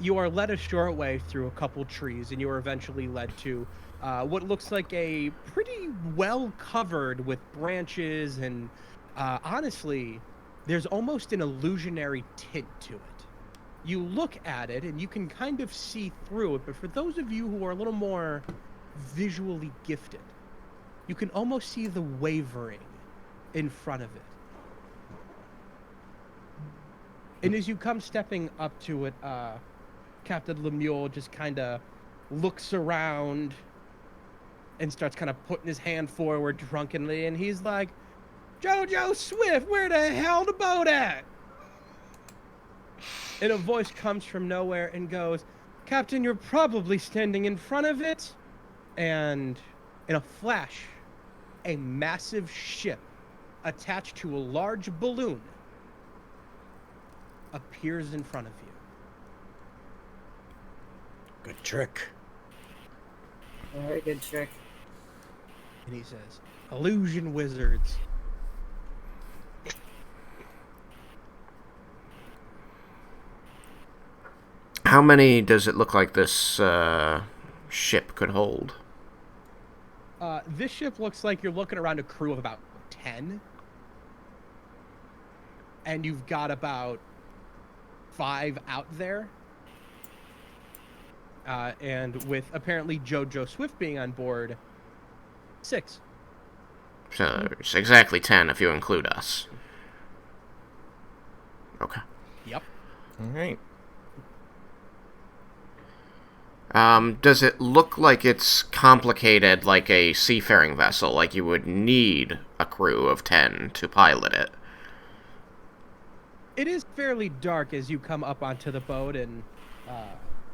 B: you are led a short way through a couple trees, and you are eventually led to what looks like a pretty well covered with branches, and honestly, there's almost an illusionary tint to it. You look at it, and you can kind of see through it, but for those of you who are a little more visually gifted, you can almost see the wavering in front of it. And as you come stepping up to it, Captain Lemuel just kind of looks around and starts kind of putting his hand forward drunkenly, and he's like, "Jojo Swift, where the hell the boat at?" And a voice comes from nowhere and goes, "Captain, you're probably standing in front of it." And in a flash, a massive ship attached to a large balloon appears in front of you.
F: Good trick.
A: Very good trick.
B: And he says, "Illusion wizards."
E: How many does it look like this ship could hold?
B: This ship looks like you're looking around a crew of about 10. And you've got about 5 out there. And with apparently JoJo Swift being on board, 6.
E: So it's exactly 10 if you include us. Okay.
B: Yep.
F: All right.
E: Does it look like it's complicated like a seafaring vessel, like you would need a crew of 10 to pilot it?
B: It is fairly dark as you come up onto the boat, and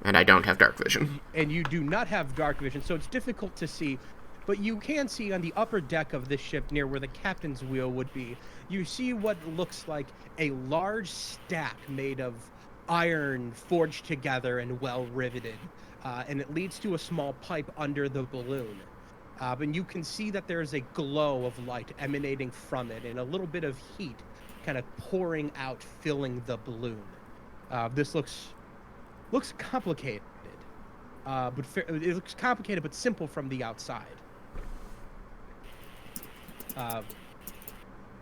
E: I don't have dark vision.
B: and you do not have dark vision, so it's difficult to see. But you can see on the upper deck of this ship, near where the captain's wheel would be, you see what looks like a large stack made of iron forged together and well riveted. And it leads to a small pipe under the balloon. And you can see that there's a glow of light emanating from it, and a little bit of heat kind of pouring out, filling the balloon. This looks complicated, but it looks complicated but simple from the outside.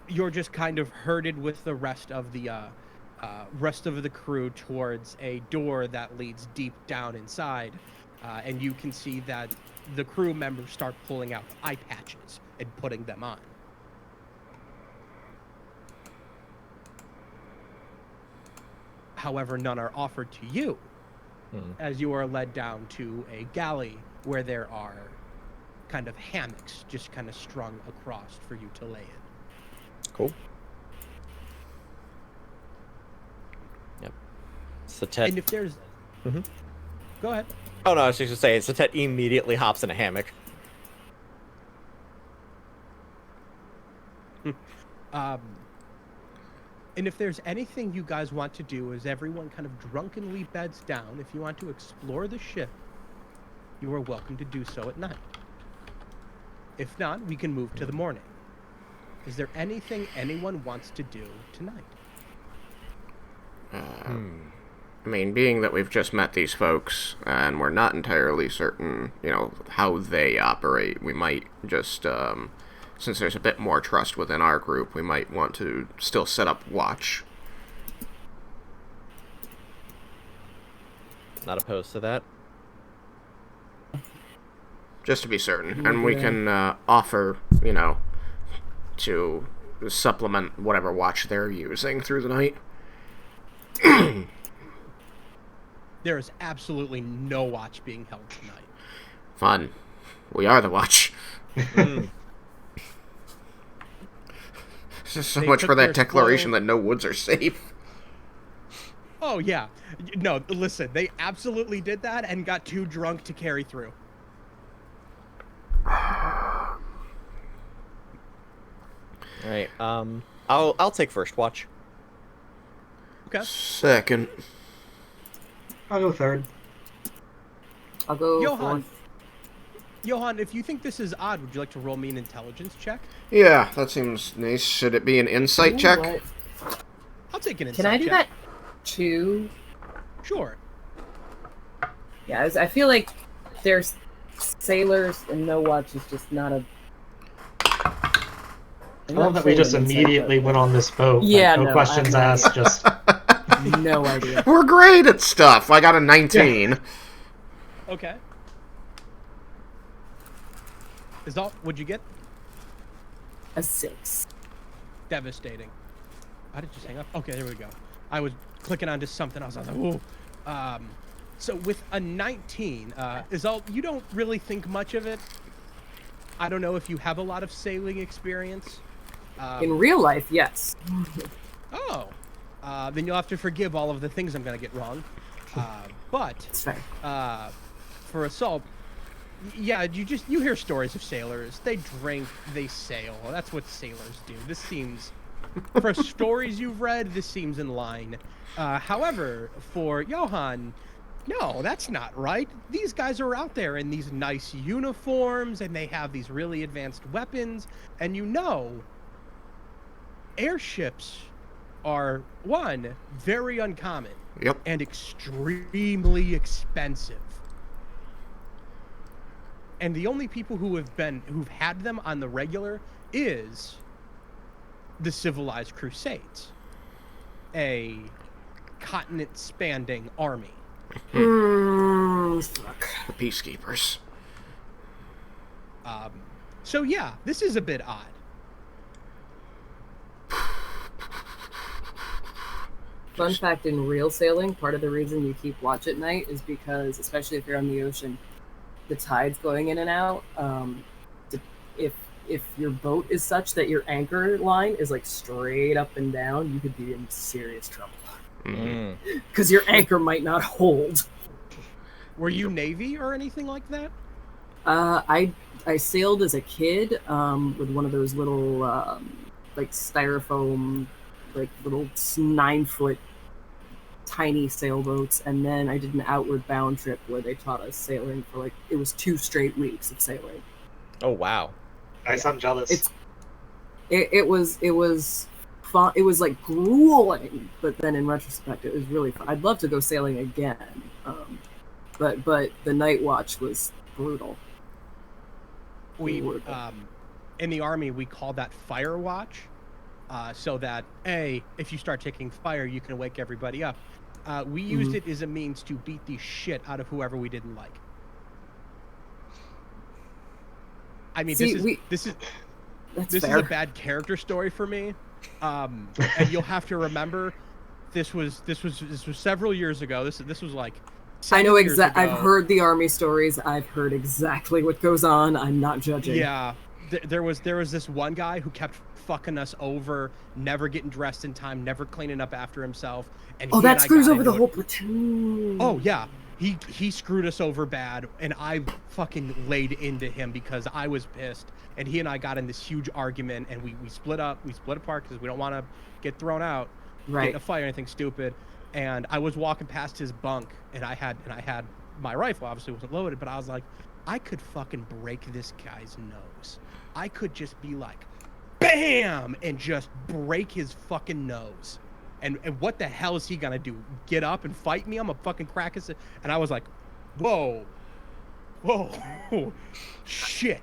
B: You're just kind of herded with the rest of the crew towards a door that leads deep down inside, and you can see that the crew members start pulling out eye patches and putting them on. However, none are offered to you, as you are led down to a galley where there are kind of hammocks just kind of strung across for you to lay in.
F: Cool. Yep. Satet.
B: And if there's... Go ahead.
D: Oh no, I was just gonna say, Satet immediately hops in a hammock.
B: And if there's anything you guys want to do, as everyone kind of drunkenly beds down, if you want to explore the ship, you are welcome to do so at night. If not, we can move to the morning. Is there anything anyone wants to do tonight?
E: I mean, being that we've just met these folks, and we're not entirely certain, how they operate, we might just, since there's a bit more trust within our group, we might want to still set up watch.
D: Not opposed to that.
E: Just to be certain. And we can offer, to supplement whatever watch they're using through the night.
B: There is absolutely no watch being held tonight.
E: Fun. We are the watch. So
B: They
E: much
B: took
E: for
B: their
E: that declaration
B: spoil-
E: that no woods are safe.
B: Oh, yeah. No, listen, they absolutely did that and got too drunk to carry through.
D: All right. I'll take first watch.
B: Okay.
E: Second.
C: I'll go third.
A: I'll go
B: Johan.
A: fourth.
B: Johan, if you think this is odd, would you like to roll me an intelligence check?
E: Yeah, that seems nice. Should it be an insight
A: Ooh,
E: check?
A: what?
B: I'll take an insight
A: Can I do
B: check.
A: that too?
B: Sure.
A: Yeah, I feel like there's sailors and no watch is just not a.
C: I love that we just immediately went on this boat. like,
A: Yeah,
C: no
A: no,
C: questions
A: I have
C: asked. Just
A: No idea.
E: We're great at stuff. I got a 19.
B: Okay. Is all? What'd you get?
A: A 6.
B: Devastating. How did you just hang up? Okay, there we go. I was clicking onto something. I was like, ooh. So with a 19, Izal, you don't really think much of it. I don't know if you have a lot of sailing experience.
A: In real life, yes.
B: Oh. Then you'll have to forgive all of the things I'm going to get wrong. But
A: It's fair.
B: for assault, yeah, you hear stories of sailors. They drink, they sail. That's what sailors do. This seems, for stories you've read, this seems in line. However, for Johan, no, that's not right. These guys are out there in these nice uniforms, and they have these really advanced weapons, and airships are, one, very uncommon,
E: Yep.
B: and extremely expensive. And the only people who've had them on the regular is the Civilized Crusades, a continent-spanning army.
A: Fuck.
E: The Peacekeepers.
B: So yeah, this is a bit odd.
A: Fun fact, in real sailing, part of the reason you keep watch at night is because, especially if you're on the ocean, the tide's going in and out. If your boat is such that your anchor line is like straight up and down, you could be in serious trouble. Because your anchor might not hold.
B: Were you Navy or anything like that?
A: I sailed as a kid with one of those little like styrofoam, like little 9-foot tiny sailboats, and then I did an outward bound trip where they taught us sailing for like it was 2 straight weeks of sailing.
D: Oh wow.
C: nice. I'm jealous.
A: It was fun. It was like grueling, but then in retrospect, it was really fun. I'd love to go sailing again, but the night watch was brutal.
B: We in the army we call that fire watch, so that if you start taking fire, you can wake everybody up. We used it as a means to beat the shit out of whoever we didn't like. I mean,
A: See,
B: this is
A: fair.
B: a bad character story for me, and you'll have to remember, this was several years ago. This was like.
A: I know
B: 7 years
A: exactly. I've
B: ago.
A: heard the army stories. I've heard exactly what goes on. I'm not judging.
B: Yeah, there was this one guy who kept fucking us over, never getting dressed in time, never cleaning up after himself. And
A: Oh,
B: he
A: that
B: and I
A: screws
B: got
A: over the
B: into
A: whole
B: it.
A: platoon.
B: Oh yeah, he screwed us over bad, and I fucking laid into him because I was pissed. And he and I got in this huge argument, and we split up. We split apart because we don't want to get thrown out, get
A: Right.
B: in a fight or anything stupid. And I was walking past his bunk, and I had my rifle. Obviously wasn't loaded, but I was like, I could fucking break this guy's nose. I could just be like, bam, and just break his fucking nose. And what the hell is he gonna do? Get up and fight me? I'm a fucking crack his. And I was like, whoa, shit.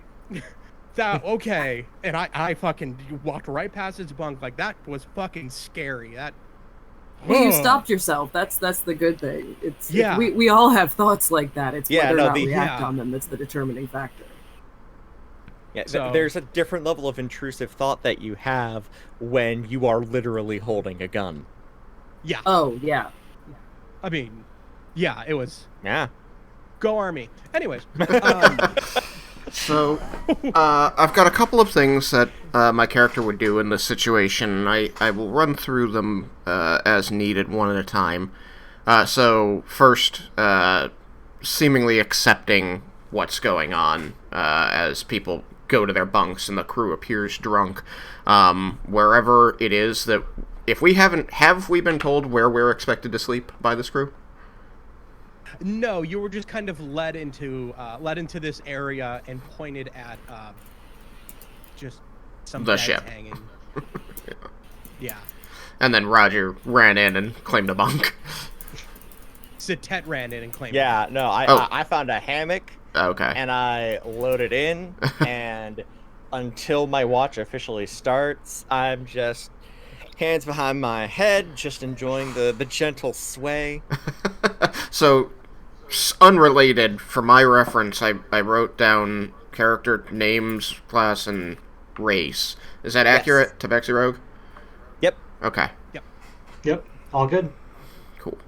B: That okay. And I fucking walked right past his bunk. Like, that was fucking scary.
A: Well, you stopped yourself. That's the good thing.
B: Yeah.
A: We all have thoughts like that. It's
D: Yeah,
A: whether
D: no,
A: or not we
B: the-
A: act
B: yeah.
A: on them that's the determining factor.
D: Yeah,
B: So-
D: there's a different level of intrusive thought that you have when you are literally holding a gun.
B: Yeah.
A: Oh, yeah.
B: I mean, yeah, it was
D: Yeah.
B: go Army. Anyways,
E: So, I've got a couple of things that my character would do in this situation. I will run through them as needed, one at a time. So, first, seemingly accepting what's going on as people go to their bunks and the crew appears drunk. Wherever it is that... If we have we been told where we're expected to sleep by this crew?
B: no, you were just kind of led into this area and pointed at just some
E: The
B: beds
E: ship.
B: hanging. Yeah.
E: And then Roger ran in and claimed a bunk.
B: Sitet ran in and claimed.
D: Yeah, no,
E: Oh.
D: I found a hammock
E: Okay.
D: and I loaded in, and until my watch officially starts, I'm just hands behind my head, just enjoying the gentle sway.
E: So, unrelated, for my reference, I wrote down character names, class, and race. Is that
D: Yes.
E: accurate, Tabaxi Rogue?
D: Yep.
E: Okay,
C: Yep, all good.
E: cool.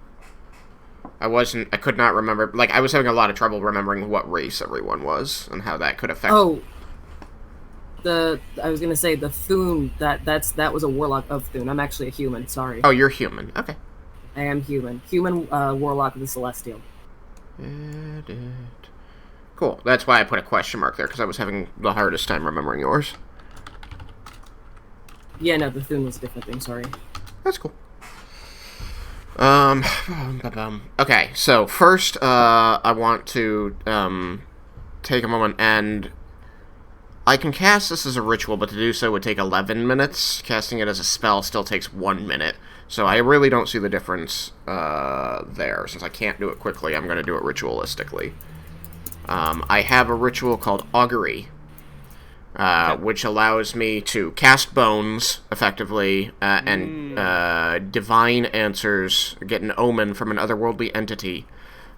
E: I could not remember, like, I was having a lot of trouble remembering what race everyone was, and how that could affect...
A: Oh. I was gonna say the Thune, that was a warlock of Thune. I'm actually a human, sorry.
E: Oh, you're human. Okay.
A: I am human. Human warlock of the Celestial.
E: Cool. That's why I put a question mark there, because I was having the hardest time remembering yours.
A: Yeah, no, the Thune was a different thing, sorry.
E: That's cool. Okay, so first, I want to, take a moment and... I can cast this as a ritual, but to do so would take 11 minutes. Casting it as a spell still takes 1 minute. So I really don't see the difference, there. Since I can't do it quickly, I'm going to do it ritualistically. I have a ritual called Augury, which allows me to cast bones, effectively, and divine answers, get an omen from an otherworldly entity,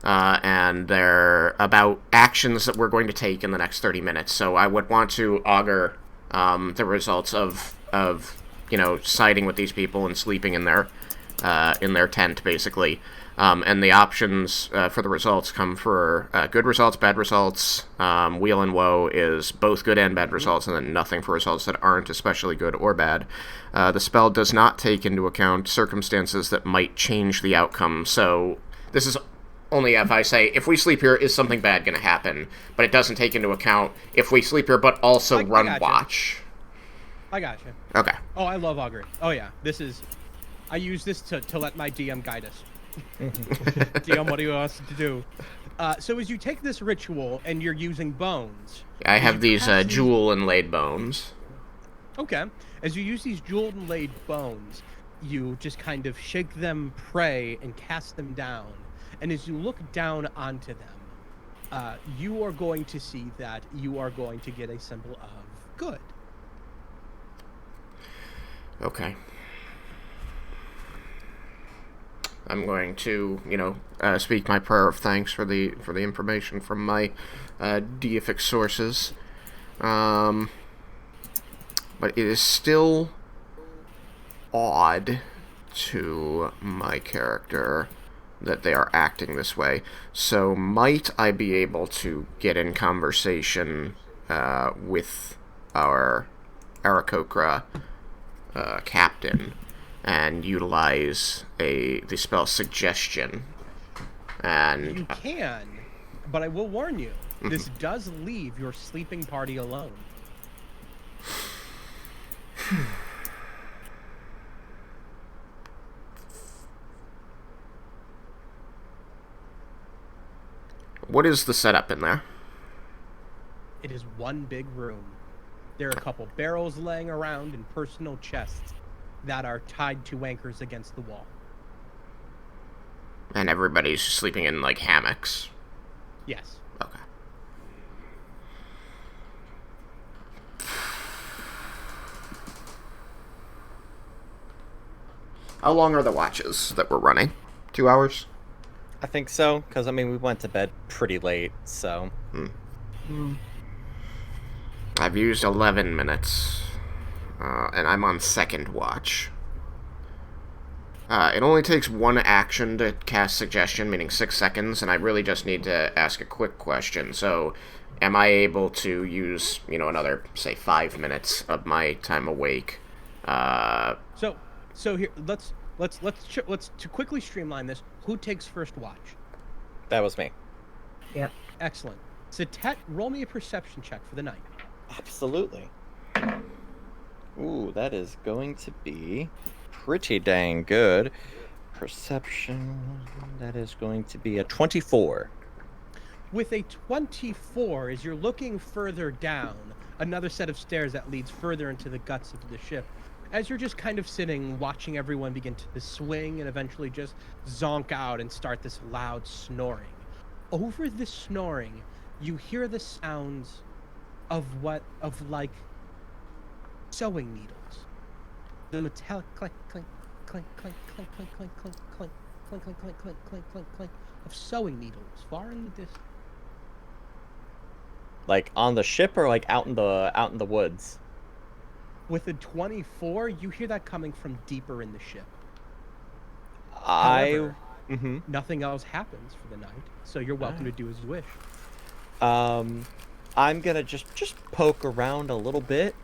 E: and they're about actions that we're going to take in the next 30 minutes. So I would want to augur the results of siding with these people and sleeping in their tent, basically. And the options for the results come for good results, bad results. Wheel and Woe is both good and bad results, and then nothing for results that aren't especially good or bad. The spell does not take into account circumstances that might change the outcome. So this is only if I say, if we sleep here, is something bad going to happen? But it doesn't take into account if we sleep here, but also
B: I
E: run
B: gotcha.
E: watch.
B: I gotcha.
E: Okay.
B: Oh, I love Augury. Oh yeah, I use this to let my DM guide us. DM, what do you want us to do? So as you take this ritual and you're using bones.
E: I have these
B: cast these-
E: jewel inlaid bones.
B: Okay. As you use these jeweled and laid bones, you just kind of shake them, pray, and cast them down. And as you look down onto them, you are going to see that you are going to get a symbol of good.
E: Okay. I'm going to, speak my prayer of thanks for the information from my deific sources. But it is still odd to my character that they are acting this way. So might I be able to get in conversation with our Aarakocra captain and utilize the spell Suggestion? And
B: You can, but I will warn you, this does leave your sleeping party alone.
E: what is the setup in there?
B: It is one big room. There are a couple barrels laying around and personal chests that are tied to anchors against the wall.
E: And everybody's sleeping in, like, hammocks.
B: Yes.
E: Okay. How long are the watches that we're running? 2 hours?
D: I think so, because we went to bed pretty late, so.
E: I've used 11 minutes, and I'm on second watch. It only takes one action to cast suggestion, meaning 6 seconds, and I really just need to ask a quick question. So, am I able to use, another, say, 5 minutes of my time awake?
B: So here, let's to quickly streamline this. Who takes first watch?
F: That was me.
A: Yep.
B: Excellent. Satet, roll me a perception check for the night.
F: Absolutely. Ooh, that is going to be pretty dang good. Perception, that is going to be a 24.
B: With a 24, as you're looking further down, another set of stairs that leads further into the guts of the ship, as you're just kind of sitting, watching everyone begin to swing and eventually just zonk out and start this loud snoring. Over the snoring, you hear the sounds of like sewing needles. The metallic clink, clink, clink, clink, clink, clink, clink, clink, clink, clink, clink, clink, clink, clink, clink, clink of sewing needles far in the distance.
F: Like on the ship or like out in the woods?
B: With a 24, you hear that coming from deeper in the ship.
F: However,
B: nothing else happens for the night, so you're welcome to do as you wish.
F: I'm gonna just poke around a little bit,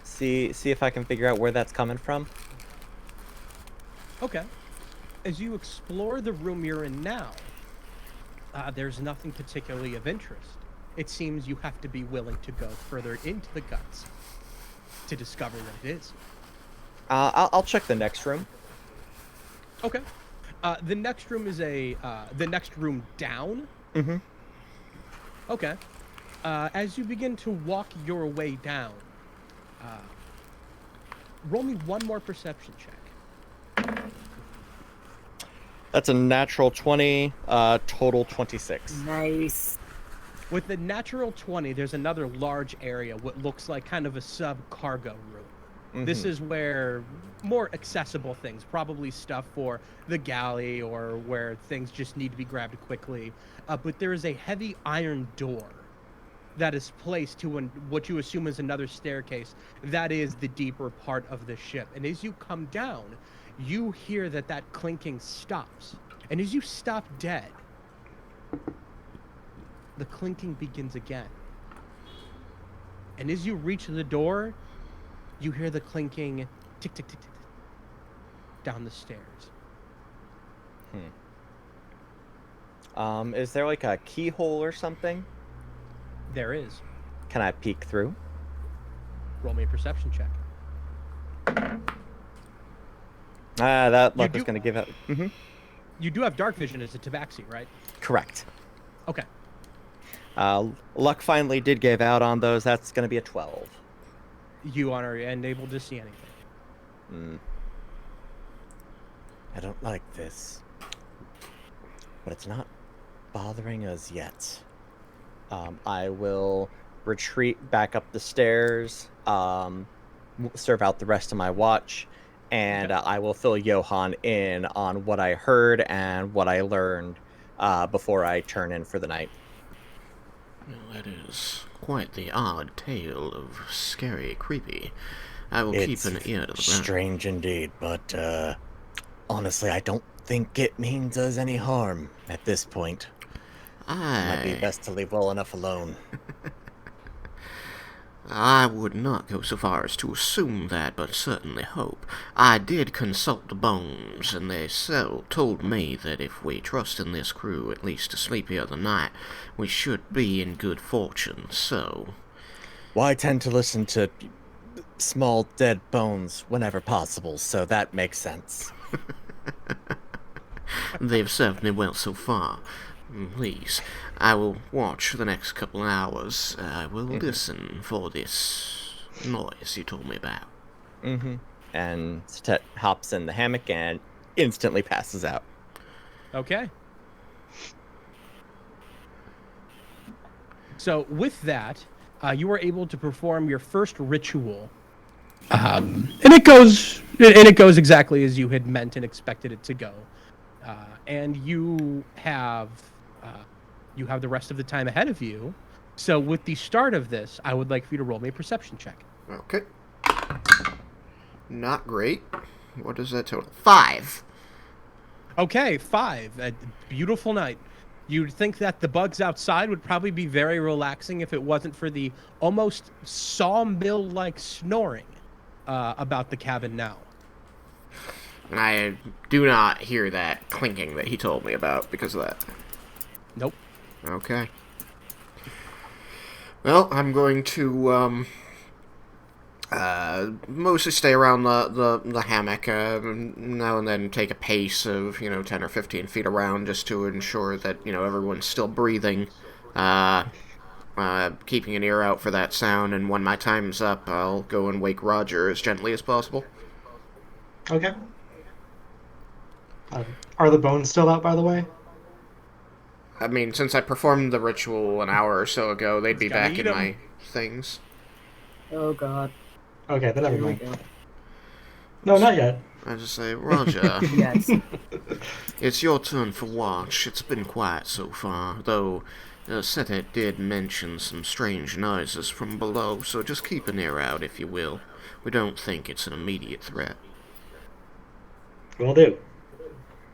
F: see if I can figure out where that's coming from.
B: Okay. As you explore the room you're in now, there's nothing particularly of interest. It seems you have to be willing to go further into the guts to discover what it is.
F: I'll check the next room.
B: Okay. The next room is the next room down.
F: Mm-hmm.
B: Okay. As you begin to walk your way down, roll me one more perception check.
F: That's a natural 20, total 26.
A: Nice.
B: With the natural 20, there's another large area, what looks like kind of a sub-cargo room. This is where more accessible things, probably stuff for the galley or where things just need to be grabbed quickly. But there is a heavy iron door that is placed to what you assume is another staircase. That is the deeper part of the ship. And as you come down, you hear that clinking stops. And as you stop dead, the clinking begins again. And as you reach the door, you hear the clinking tick, tick, tick, tick, down the stairs.
F: Is there like a keyhole or something?
B: There is.
F: Can I peek through?
B: Roll me a perception check.
F: That luck was going to give out.
B: You do have dark vision as a tabaxi, right?
F: Correct.
B: Okay.
F: Luck finally did give out on those. That's going to be a 12.
B: You are unable to see anything.
F: I don't like this. But it's not bothering us yet. I will retreat back up the stairs, serve out the rest of my watch, and I will fill Johan in on what I heard and what I learned before I turn in for the night.
E: Well, that is quite the odd tale of scary, creepy. I will keep an ear to the ground.
F: Strange indeed, but honestly, I don't think it means us any harm at this point. Might be best to leave well enough alone.
E: I would not go so far as to assume that, but certainly hope. I did consult the bones, and they told me that if we trust in this crew at least to sleep here the night, we should be in good fortune, so...
F: Well, I tend to listen to small dead bones whenever possible, so that makes sense.
E: They've served me well so far. Please, I will watch the next couple hours. I will listen for this noise you told me about.
F: And Satet hops in the hammock and instantly passes out.
B: Okay. So with that, you are able to perform your first ritual, and it goes exactly as you had meant and expected it to go. And you have the rest of the time ahead of you So with the start of this, I would like for you to roll me a perception check.
E: Okay. Not great. What is that total? 5.
B: Okay, 5. A beautiful night. You'd think that the bugs outside would probably be very relaxing if it wasn't for the almost sawmill-like snoring about the cabin now.
E: And I do not hear that clinking that he told me about because of that.
B: Nope.
E: Okay. Well, I'm going to mostly stay around the hammock, now and then take a pace of 10 or 15 feet around just to ensure that everyone's still breathing, keeping an ear out for that sound. And when my time's up, I'll go and wake Roger as gently as possible.
C: Okay. Are the bones still out, by the way?
E: I mean, since I performed the ritual an hour or so ago, they'd be
B: Gotta
E: back
B: eat
E: in
B: 'em.
E: my things.
A: Oh God.
C: Okay, then never
A: Here we
C: mind.
A: go.
C: No, not yet.
E: I just say, Roger,
A: Yes.
E: it's your turn for watch. It's been quiet so far, though Sete did mention some strange noises from below, so just keep an ear out, if you will. We don't think it's an immediate threat.
C: Will do.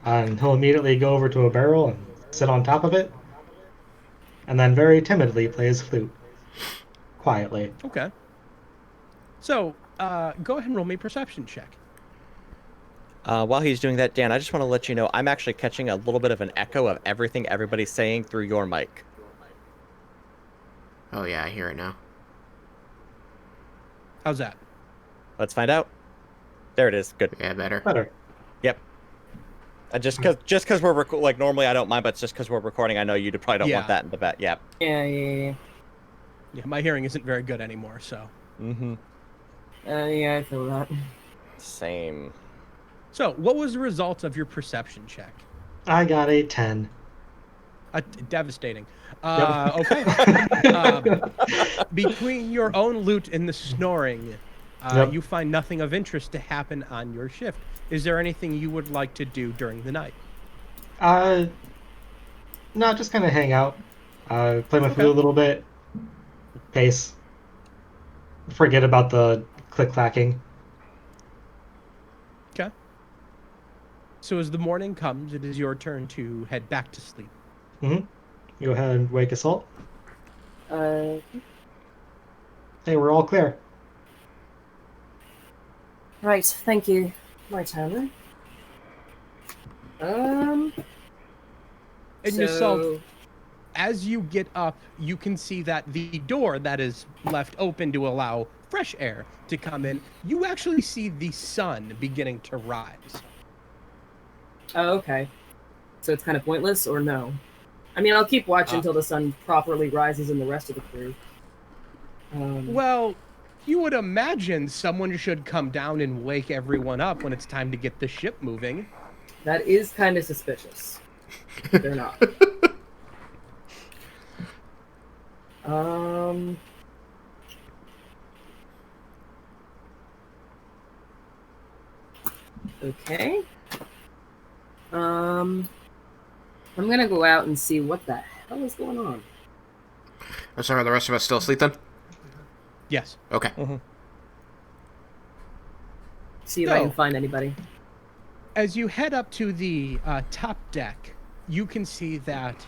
C: And he'll immediately go over to a barrel and sit on top of it, and then very timidly play his flute. Quietly.
B: Okay. So, go ahead and roll me a perception check.
F: While he's doing that, Dan, I just want to let you know I'm actually catching a little bit of an echo of everything everybody's saying through your mic.
E: Oh yeah, I hear it now.
B: How's that?
F: Let's find out. There it is. Good.
E: Yeah, better.
C: Better.
F: Yep. Just because we're like normally I don't mind, but just because we're recording, I know you probably don't
B: Yeah.
F: want that in the back. Yep.
A: Yeah.
B: Yeah, my hearing isn't very good anymore, so.
F: Mm-hmm.
A: Yeah, I feel that.
F: Same.
B: So, what was the result of your perception check?
C: I got a 10.
B: Devastating.
C: Yep.
B: Okay. Between your own loot and the snoring,
C: Yep.
B: you find nothing of interest to happen on your shift. Is there anything you would like to do during the night?
C: No, just kind of hang out. Play my
B: Okay.
C: flute a little bit. Pace. Forget about the click-clacking.
B: Okay. So as the morning comes, it is your turn to head back to sleep.
C: Go ahead and wake Assault.
A: Uh,
C: Hey, we're all clear.
A: right. Thank you. My turn.
B: And
A: So,
B: yourself, as you get up, you can see that the door that is left open to allow fresh air to come in, you actually see the sun beginning to rise.
A: oh, okay. So it's kind of pointless, or no? I mean, I'll keep watching until the sun properly rises in the rest of the crew.
B: Well, you would imagine someone should come down and wake everyone up when it's time to get the ship moving.
A: That is kind of suspicious. They're not. Okay. I'm gonna go out and see what the hell is going on.
E: I'm sorry, are the rest of us still asleep then?
B: Yes.
E: Okay.
A: See if I can
B: So-
A: find anybody.
B: As you head up to the top deck, you can see that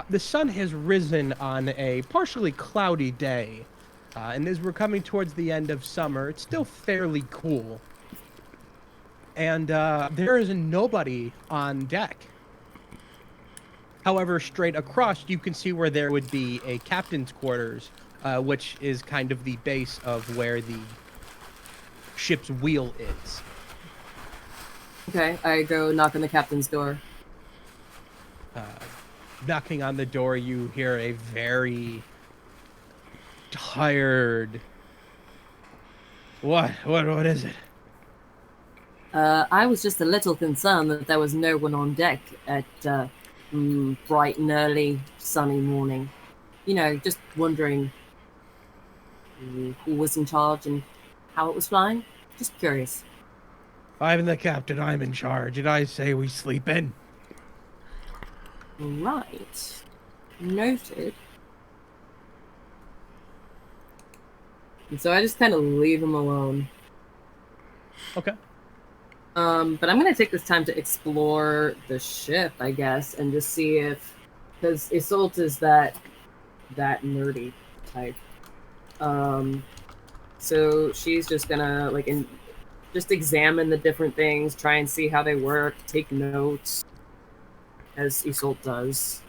B: the sun has risen on a partially cloudy day. And as we're coming towards the end of summer, it's still fairly cool. And there is nobody on deck. However, straight across, you can see where there would be a captain's quarters, which is kind of the base of where the ship's wheel is.
A: Okay, I go knock on the captain's door.
B: Knocking on the door, you hear a very tired. What is it?
A: I was just a little concerned that there was no one on deck at bright and early sunny morning. You know, just wondering who was in charge and how it was flying. Just curious.
B: I'm the captain. I'm in charge, and I say we sleep in.
A: Right. Noted. And so I just kind of leave him alone.
B: Okay.
A: But I'm gonna take this time to explore the ship, I guess, and just see if, because Isolt is that nerdy type. So she's just gonna just examine the different things, try and see how they work, take notes, as Isolt does.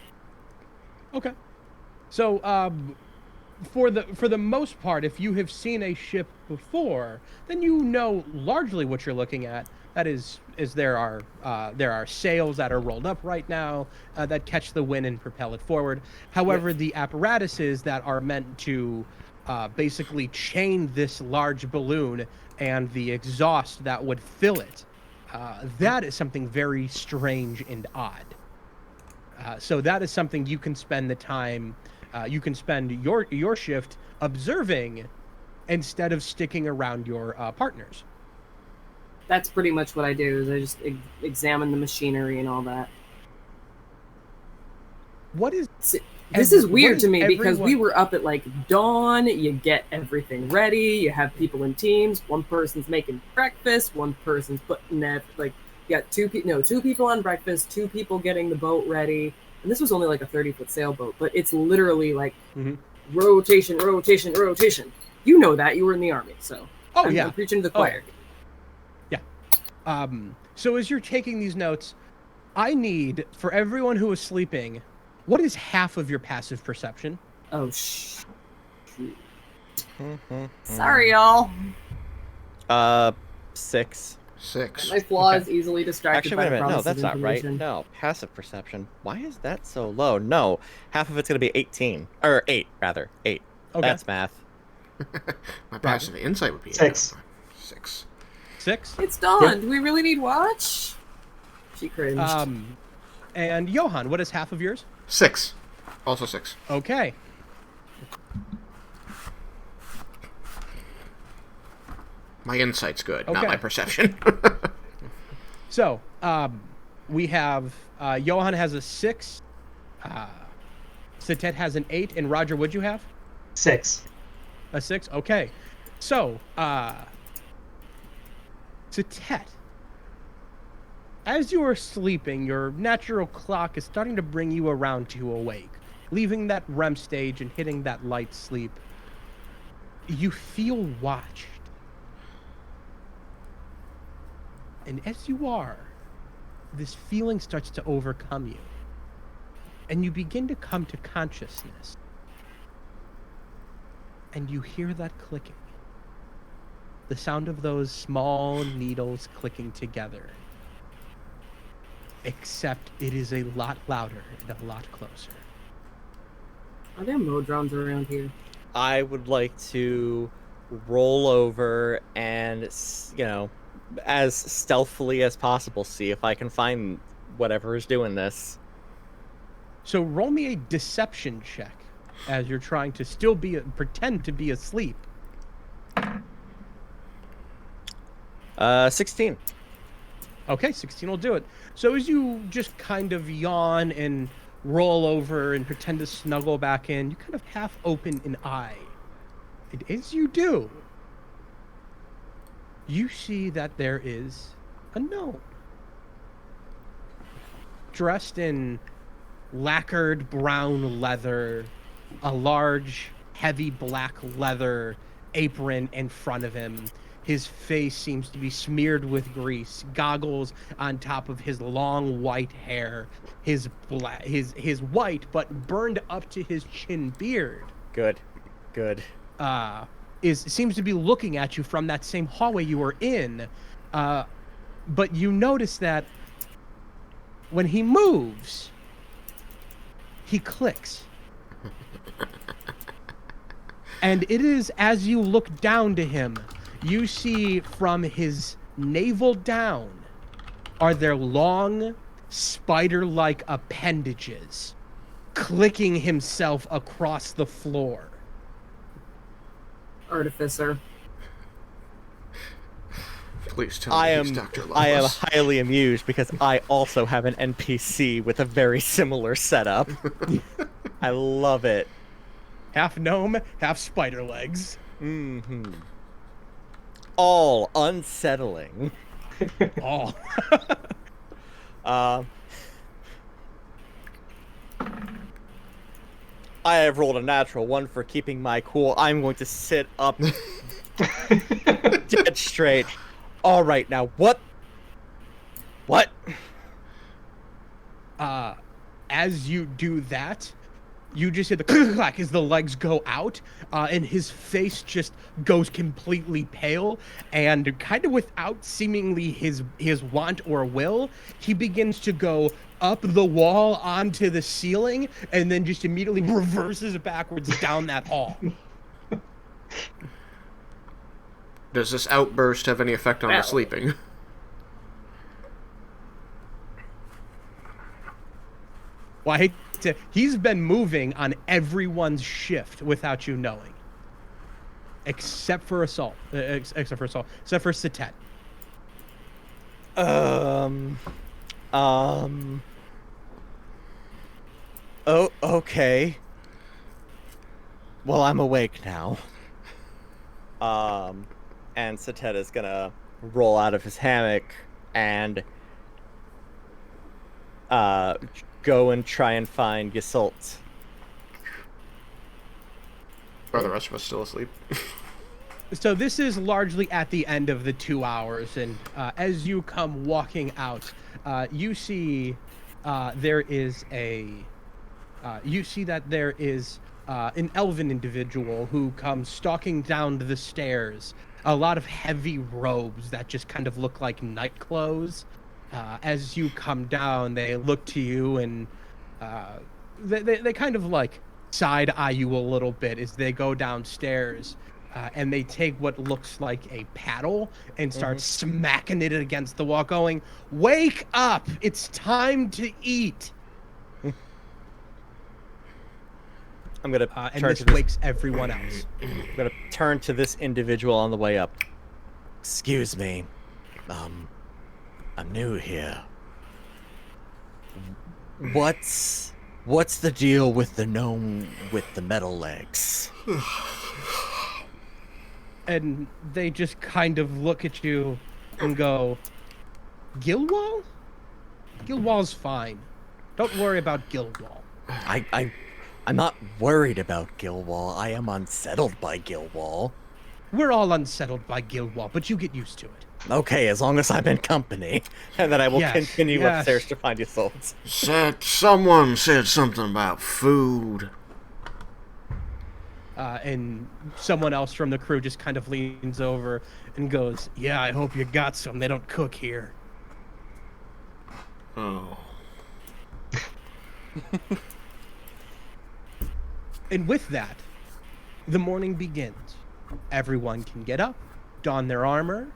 B: Okay. So, for the most part, if you have seen a ship before, then you know largely what you're looking at. That is there are sails that are rolled up right now that catch the wind and propel it forward. However, the apparatuses that are meant to basically chain this large balloon and the exhaust that would fill it, that is something very strange and odd. So that is something you can spend the time, you can spend your shift observing instead of sticking around your partners.
A: That's pretty much what I do. Is I just examine the machinery and all that.
B: What is
A: This is weird to me because
B: everyone-
A: we were up at like dawn. You get everything ready. You have people in teams. One person's making breakfast. One person's putting that you got two people on breakfast. 2 people getting the boat ready. And this was only like a 30-foot sailboat, but it's literally like rotation. You know that, you were in the army, so I'm preaching to the choir.
B: So as you're taking these notes, I need, for everyone who is sleeping, what is half of your passive perception?
A: Oh, sorry, y'all.
F: 6.
E: 6.
A: My flaw is easily distracted
F: Actually,
A: by
F: wait a minute. No,
A: promise
F: that's
A: of
F: not right.
A: information.
F: No, passive perception. Why is that so low? No, half of it's gonna be 18 or 8 rather. 8.
B: Okay.
F: That's math.
E: My passive insight would be
C: 6.
E: 6.
B: 6?
A: It's dawn. Do we really need watch? She cringed.
B: And Johan, what is half of yours?
E: 6. Also 6.
B: Okay.
E: My insight's good, not
B: Okay.
E: my perception.
B: So, we have Johan has a 6, Satet has an 8, and Roger, what'd you have?
C: 6.
B: A 6? Okay. So, Satet, as you are sleeping, your natural clock is starting to bring you around to awake, leaving that REM stage and hitting that light sleep. You feel watched. And as you are, this feeling starts to overcome you. And you begin to come to consciousness. And you hear that clicking. The sound of those small needles clicking together. Except it is a lot louder and a lot closer.
A: Are there modrons around here?
F: I would like to roll over and, as stealthily as possible, see if I can find whatever is doing this.
B: So roll me a deception check as you're trying to still pretend to be asleep.
F: 16.
B: Okay, 16 will do it. So as you just kind of yawn and roll over and pretend to snuggle back in, you kind of half open an eye. And as you do, you see that there is a gnome. Dressed in lacquered brown leather, a large, heavy black leather apron in front of him. His face seems to be smeared with grease, goggles on top of his long white hair, his white but burned up to his chin beard.
F: Good.
B: Seems to be looking at you from that same hallway you were in. But you notice that when he moves, he clicks. And it is as you look down to him, you see from his navel down are there long, spider-like appendages clicking himself across the floor.
A: Artificer.
E: Please tell me
F: I
E: he's
F: am
E: Dr.
F: I am
E: Lovelace.
F: highly amused because I also have an NPC with a very similar setup. I love it.
B: Half gnome, half spider legs.
F: Mm-hmm. All unsettling.
B: Oh.
F: I have rolled a natural 1 for keeping my cool. I'm going to sit up dead straight. All right, now what? What?
B: As you do that, you just hear the clack as the legs go out, and his face just goes completely pale, and kind of without seemingly his want or will, he begins to go up the wall onto the ceiling, and then just immediately reverses backwards down that hall.
E: Does this outburst have any effect on the
D: Well.
E: sleeping?
B: Well, I hate to, he's been moving on everyone's shift without you knowing. Except for Assault. Except for Satet.
F: Oh, okay. Well, I'm awake now. And Satet is gonna roll out of his hammock and go and try and find Yasult.
E: Are the rest of us still asleep?
B: So this is largely at the end of the 2 hours, and as you come walking out, you see there is an elven individual who comes stalking down the stairs. A lot of heavy robes that just kind of look like night clothes. As you come down, they look to you and they kind of like side eye you a little bit as they go downstairs, and they take what looks like a paddle and start smacking it against the wall, going, "Wake up! It's time to eat!"
F: I'm gonna
B: And
F: turn
B: this
F: to this.
B: wakes everyone else.
F: I'm gonna turn to this individual on the way up. Excuse me. I'm new here. What's the deal with the gnome with the metal legs?
B: And they just kind of look at you and go, "Gilwall? Gilwall's fine. Don't worry about Gilwall."
F: I'm not worried about Gilwall. I am unsettled by Gilwall.
B: We're all unsettled by Gilwall, but you get used to it.
F: Okay, as long as I'm in company. And then I will
B: Yes,
F: continue
B: yes.
F: upstairs to find Yasult.
E: Someone said something about food.
B: And someone else from the crew just kind of leans over and goes, "Yeah, I hope you got some. They don't cook here."
E: Oh.
B: And with that, the morning begins. Everyone can get up, don their armor.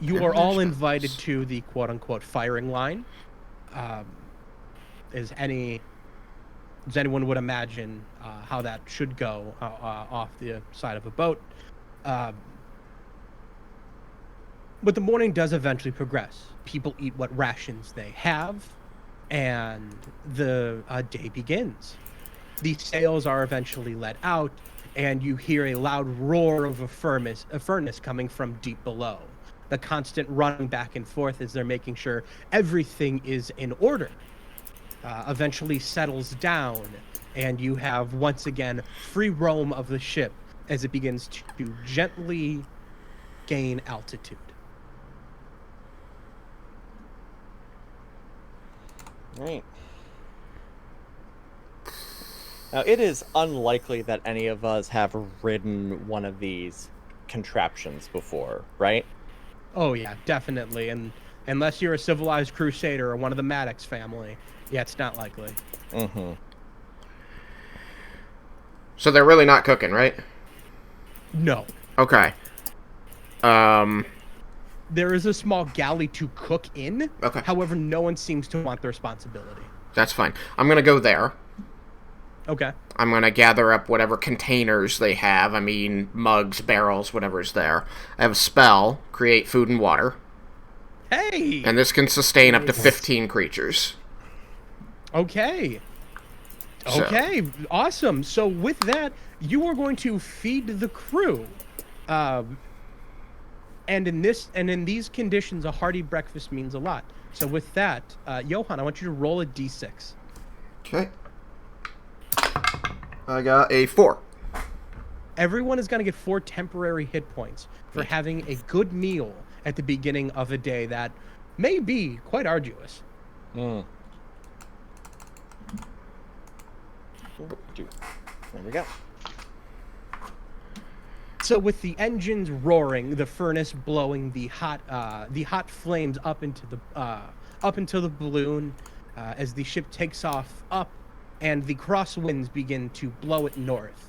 B: You are all invited to the quote-unquote firing line. As anyone would imagine how that should go off the side of a boat. But the morning does eventually progress. People eat what rations they have, and the day begins. The sails are eventually let out, and you hear a loud roar of a furnace coming from deep below. The constant running back and forth as they're making sure everything is in order. Eventually settles down, and you have once again free roam of the ship as it begins to gently gain altitude.
F: Right. Now, it is unlikely that any of us have ridden one of these contraptions before, right?
B: Oh yeah, definitely. And unless you're a civilized crusader or one of the Maddox family, yeah, it's not likely.
F: Mm-hmm.
E: So they're really not cooking, right?
B: No.
E: Okay.
B: There is a small galley to cook in.
E: Okay.
B: However, no one seems to want the responsibility.
E: That's fine. I'm gonna go there.
B: Okay.
E: I'm gonna gather up whatever containers they have. I mean, mugs, barrels, whatever's there. I have a spell, create food and water.
B: Hey!
E: And this can sustain up to 15 creatures.
B: Okay.
E: So-
B: Okay, awesome. So with that, you are going to feed the crew. And in these conditions, a hearty breakfast means a lot. So with that, Johan, I want you to roll a d6.
E: Okay. I got a 4.
B: Everyone is going to get 4 temporary hit points for having a good meal at the beginning of a day that may be quite arduous.
F: There we go.
B: So with the engines roaring, the furnace blowing, the hot flames up into the balloon, as the ship takes off up, and the crosswinds begin to blow it north.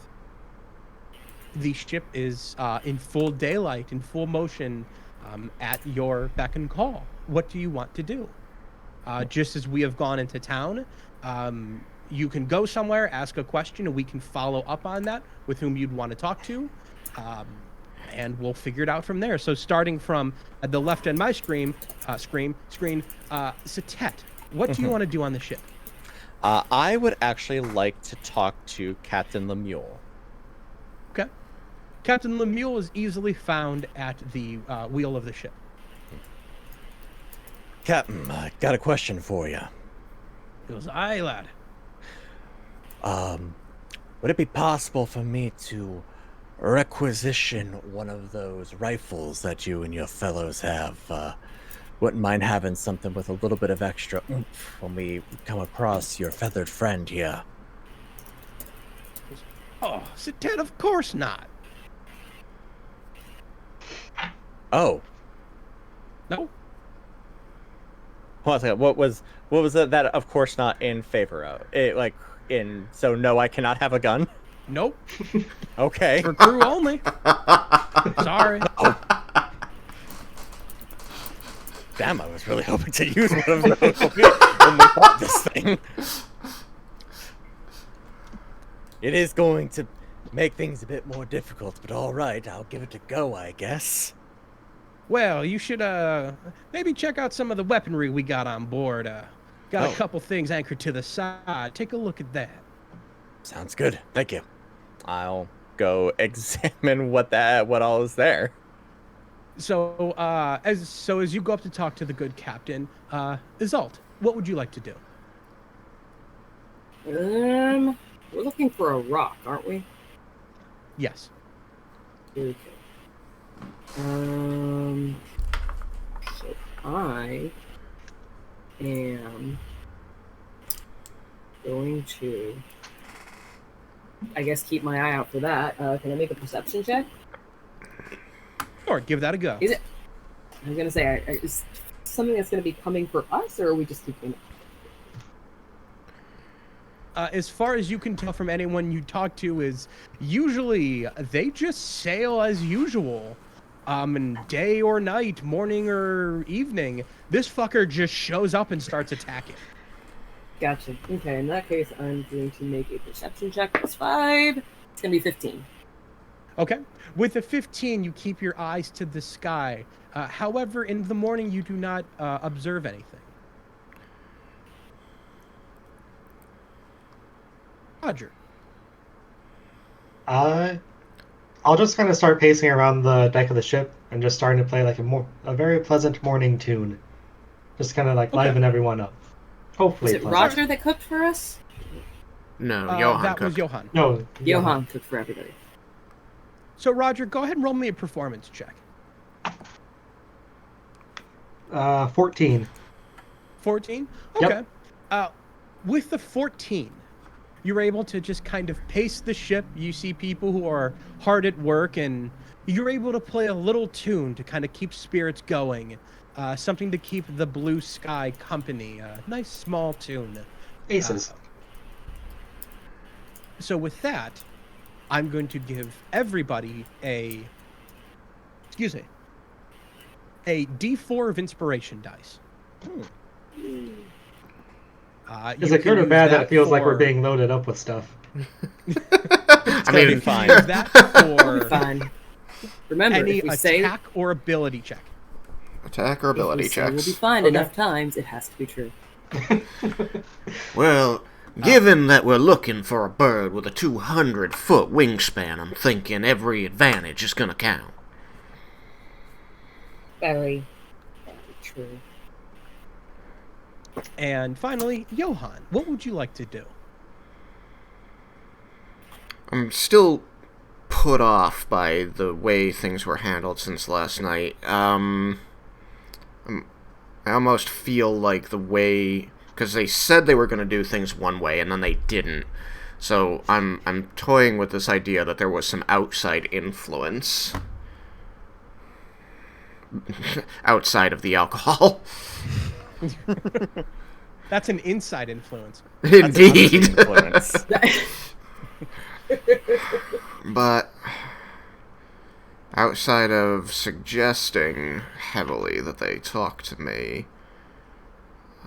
B: The ship is in full daylight, in full motion, at your beck and call. What do you want to do? Just as we have gone into town, you can go somewhere, ask a question, and we can follow up on that with whom you'd want to talk to. And we'll figure it out from there. So starting from the left end my screen, Satet, what do you want to do on the ship?
F: I would actually like to talk to Captain Lemuel.
B: Okay. Captain Lemuel is easily found at the wheel of the ship.
F: Captain, I got a question for you.
B: He goes, aye, lad.
F: Would it be possible for me to requisition one of those rifles that you and your fellows have? Wouldn't mind having something with a little bit of extra oomph when we come across your feathered friend here.
B: Oh, Satet, of course not.
F: Oh,
B: No?
F: hold on a second. What was that? Of course not in favor of it. So no, I cannot have a gun.
B: Nope.
F: Okay.
B: For crew only. Sorry.
F: Damn, I was really hoping to use one of those when we bought this thing. It is going to make things a bit more difficult, but all right, I'll give it a go, I guess.
B: Well, you should maybe check out some of the weaponry we got on board. Got
F: Oh.
B: a couple things anchored to the side. Take a look at that.
F: Sounds good. Thank you. I'll go examine what all is there.
B: So, as you go up to talk to the good captain, Isolt, what would you like to do?
A: We're looking for a rock, aren't we?
B: Yes.
A: Okay. So I am going to, I guess, keep my eye out for that. Can I make a perception check?
B: Sure, give that a go.
A: Is it? I'm gonna say, is something that's gonna be coming for us, or are we just keeping it?
B: As far as you can tell from anyone you talk to, is usually they just sail as usual. And day or night, morning or evening, this fucker just shows up and starts attacking.
A: Gotcha. Okay, in that case, I'm going to make a perception check. That's 5. It's gonna be 15.
B: Okay. With a 15, you keep your eyes to the sky. However, in the morning, you do not observe anything. Roger.
C: I'll just kind of start pacing around the deck of the ship and just starting to play like a very pleasant morning tune. Just kind of like liven everyone up. Hopefully.
A: Is it
C: pleasant.
A: Roger that cooked for us?
E: No, Johan
B: that
E: cooked.
B: was Johan.
C: No,
A: Johan cooked for everybody.
B: So, Roger, go ahead and roll me a performance check.
C: 14.
B: 14?
C: Yep.
B: Okay. With the 14, you're able to just kind of pace the ship. You see people who are hard at work, and you're able to play a little tune to kind of keep spirits going. Something to keep the blue sky company. A nice small tune.
C: Aces.
B: So with that, I'm going to give everybody a D4 of inspiration dice.
C: Is
B: you
C: it good
B: can
C: or
B: use
C: bad that it feels like we're
B: for-
C: being loaded up with stuff?
E: I mean,
F: be fine.
B: Use that for
A: Fine. Remember,
B: any
A: if we
B: attack
A: say
B: or ability check.
E: attack or ability
A: if we say
E: checks.
A: we'll be fine
C: Okay.
A: enough times, it has to be true.
E: Well, Given that we're looking for a bird with a 200-foot wingspan, I'm thinking every advantage is gonna count.
A: Very, very true.
B: And finally, Johan, what would you like to do?
E: I'm still put off by the way things were handled since last night. I almost feel like the way, because they said they were going to do things one way and then they didn't. So I'm toying with this idea that there was some outside influence outside of the alcohol.
B: That's an inside influence.
E: Indeed.
F: Influence.
E: But outside of suggesting heavily that they talk to me,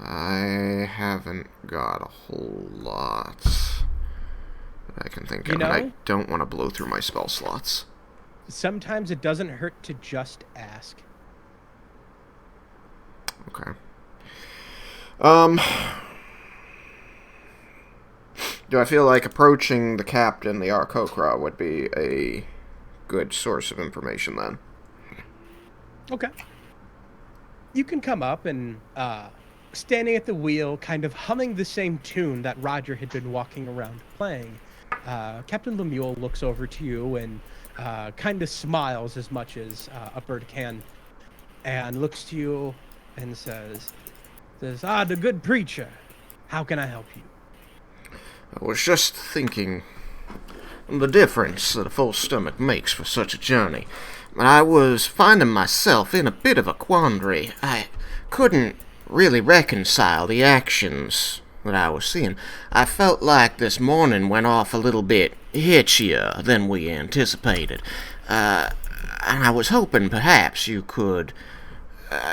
E: I haven't got a whole lot that I can think of, and I don't want to blow through my spell slots.
B: Sometimes it doesn't hurt to just ask.
E: Okay. Do I feel like approaching the captain, the Arkokra, would be a good source of information then?
B: Okay. You can come up and, standing at the wheel, kind of humming the same tune that Roger had been walking around playing, Captain Lemuel looks over to you and kind of smiles as much as a bird can, and looks to you and says, the good preacher, how can I help you?
E: I was just thinking the difference that a full stomach makes for such a journey. I was finding myself in a bit of a quandary. I couldn't really reconcile the actions that I was seeing. I felt like this morning went off a little bit hitchier than we anticipated. And I was hoping perhaps you could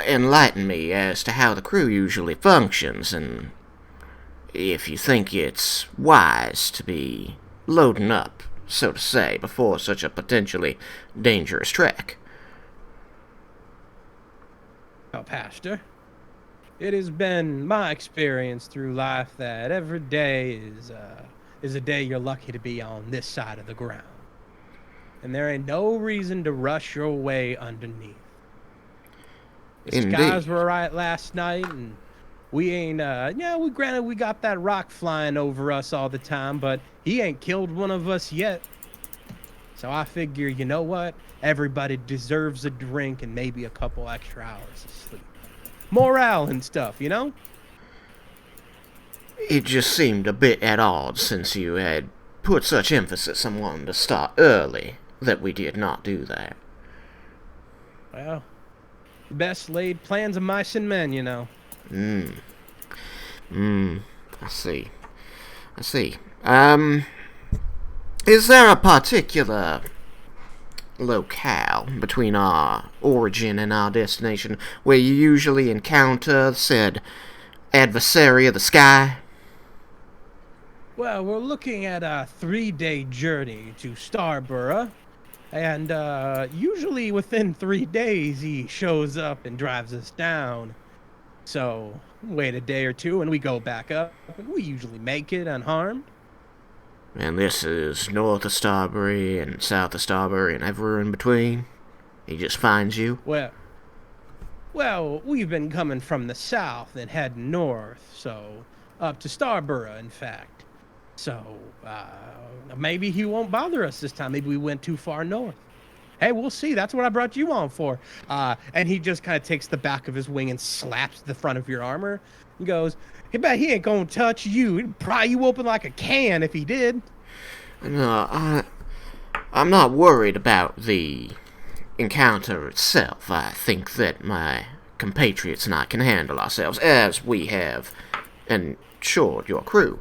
E: enlighten me as to how the crew usually functions, and if you think it's wise to be loading up, so to say, before such a potentially dangerous trek.
B: Well, Pastor, it has been my experience through life that every day is a day you're lucky to be on this side of the ground. And there ain't no reason to rush your way underneath. The skies were right last night, and we ain't, granted we got that rock flying over us all the time, but he ain't killed one of us yet. So I figure, you know what? Everybody deserves a drink and maybe a couple extra hours of sleep. Morale and stuff, you know?
E: It just seemed a bit at odds since you had put such emphasis on wanting to start early that we did not do that.
B: Well, the best laid plans of mice and men, you know.
E: I see. Is there a particular locale between our origin and our destination where you usually encounter said adversary of the sky?
B: Well, we're looking at a 3-day journey to Starborough, and usually within 3 days he shows up and drives us down. So, wait a day or two and we go back up, and we usually make it unharmed.
E: And this is north of Starbury and south of Starbury and everywhere in between? He just finds you?
B: Well, we've been coming from the south and heading north, so up to Starborough, in fact. So, maybe he won't bother us this time. Maybe we went too far north. Hey, we'll see. That's what I brought you on for. And he just kind of takes the back of his wing and slaps the front of your armor. He goes, "Hey, bet he ain't gonna touch you. He'd pry you open like a can if he did."
E: No, I'm not worried about the encounter itself. I think that my compatriots and I can handle ourselves, as we have ensured your crew.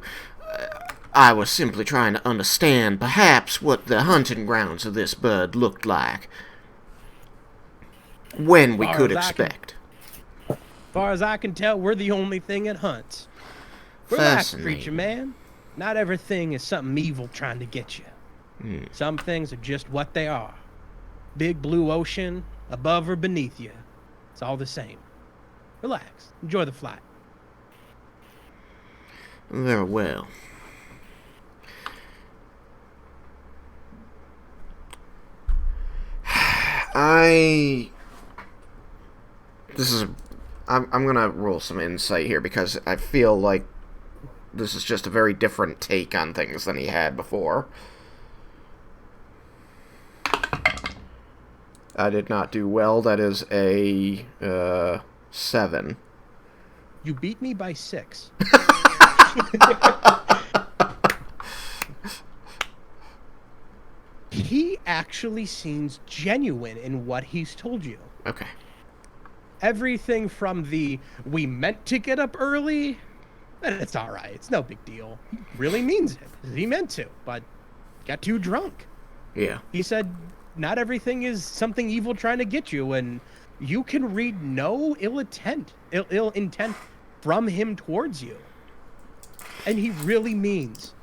E: I was simply trying to understand, perhaps, what the hunting grounds of this bird looked like. When we could expect.
B: As far as I can tell, we're the only thing it hunts. Relax, preacher man. Not everything is something evil trying to get you. Some things are just what they are. Big blue ocean, above or beneath you. It's all the same. Relax. Enjoy the flight.
E: Very well. I'm gonna roll some insight here because I feel like this is just a very different take on things than he had before. I did not do well. That is a 7.
B: You beat me by 6. He actually seems genuine in what he's told you.
E: Okay.
B: Everything from we meant to get up early, and it's all right. It's no big deal. He really means it. He meant to, but got too drunk.
E: Yeah.
B: He said not everything is something evil trying to get you, and you can read no ill intent from him towards you. And he really means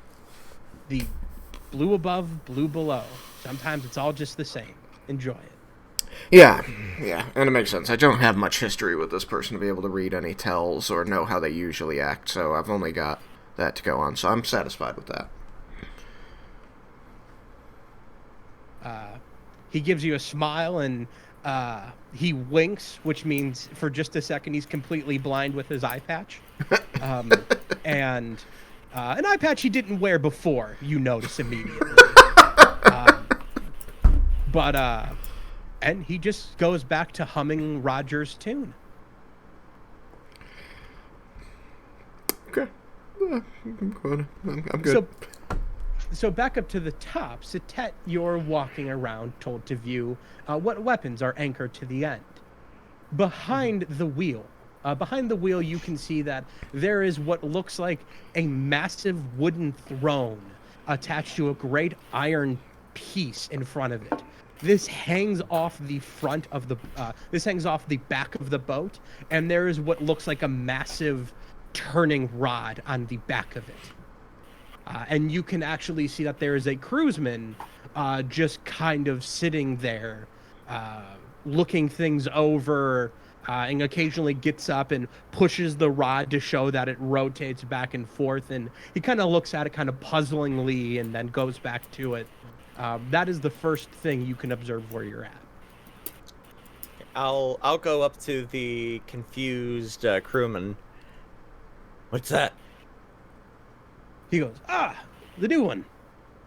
B: the blue above, blue below. Sometimes it's all just the same. Enjoy it.
E: Yeah, and it makes sense. I don't have much history with this person to be able to read any tells or know how they usually act, so I've only got that to go on, so I'm satisfied with that.
B: He gives you a smile, and he winks, which means for just a second he's completely blind with his eye patch. And an eye patch he didn't wear before, you notice immediately. And he just goes back to humming Roger's tune.
E: Okay. I'm good. I'm good.
B: So back up to the top, Satet, you're walking around, told to view what weapons are anchored to the end. Behind the wheel, you can see that there is what looks like a massive wooden throne attached to a great iron piece in front of it. This hangs off the back of the boat, and there is what looks like a massive turning rod on the back of it. And you can actually see that there is a crewsman just kind of sitting there, looking things over, and occasionally gets up and pushes the rod to show that it rotates back and forth. And he kind of looks at it kind of puzzlingly and then goes back to it. That is the first thing you can observe where you're at.
F: I'll go up to the confused crewman. What's that?
B: He goes, the new one.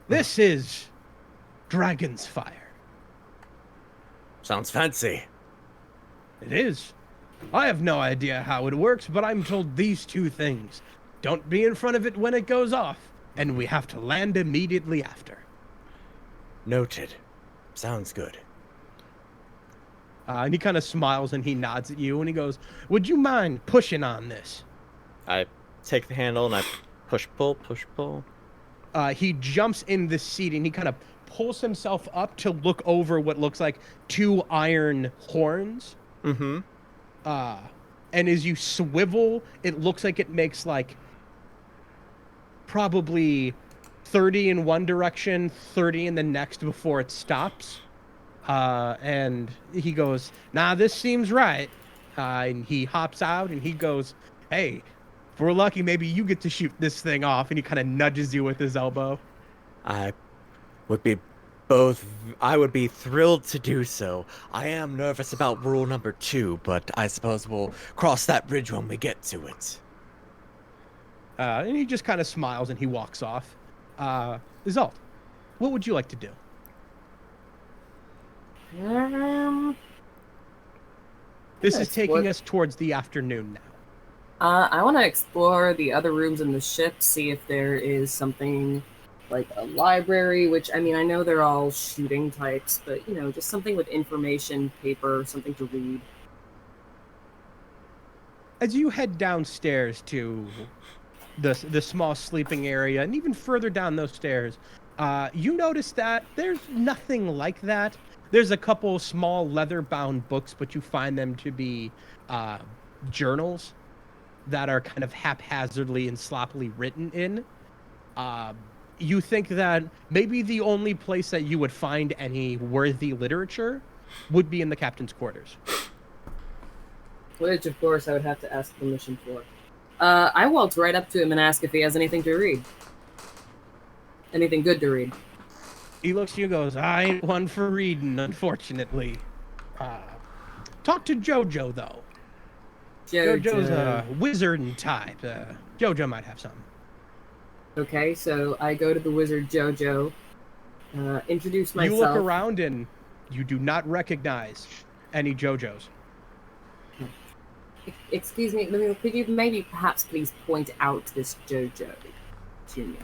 B: This is Dragon's Fire.
F: Sounds fancy.
B: It is. I have no idea how it works, but I'm told these two things. Don't be in front of it when it goes off, and we have to land immediately after.
F: Noted. Sounds good.
B: And he kind of smiles and he nods at you and he goes, would you mind pushing on this?
F: I take the handle and I push, pull.
B: He jumps in the seat and he kind of pulls himself up to look over what looks like 2 iron horns.
F: Mm-hmm.
B: And as you swivel, it looks like it makes like probably 30 in one direction, 30 in the next before it stops. And he goes, nah, this seems right. And he hops out and he goes, hey, if we're lucky, maybe you get to shoot this thing off. And he kind of nudges you with his elbow.
F: I would be thrilled to do so. I am nervous about rule number 2, but I suppose we'll cross that bridge when we get to it.
B: And he just kind of smiles and he walks off. Isolde, what would you like to do? This is taking us towards the afternoon now.
A: I want to explore the other rooms in the ship, see if there is something like a library, which, I mean, I know they're all shooting types, but, you know, just something with information, paper, something to read.
B: As you head downstairs to the small sleeping area, and even further down those stairs, you notice that there's nothing like that. There's a couple small leather-bound books, but you find them to be journals that are kind of haphazardly and sloppily written in. You think that maybe the only place that you would find any worthy literature would be in the captain's quarters.
A: Which, of course, I would have to ask permission for. I walked right up to him and asked if he has anything to read. Anything good to read.
B: He looks at you and goes, I ain't one for reading, unfortunately. Talk to Jojo, though. Jojo's a wizard and type. Jojo might have something.
A: Okay, so I go to the wizard Jojo, introduce myself.
B: You look around and you do not recognize any Jojos.
A: Excuse me, could you maybe perhaps please point out this Jojo to me?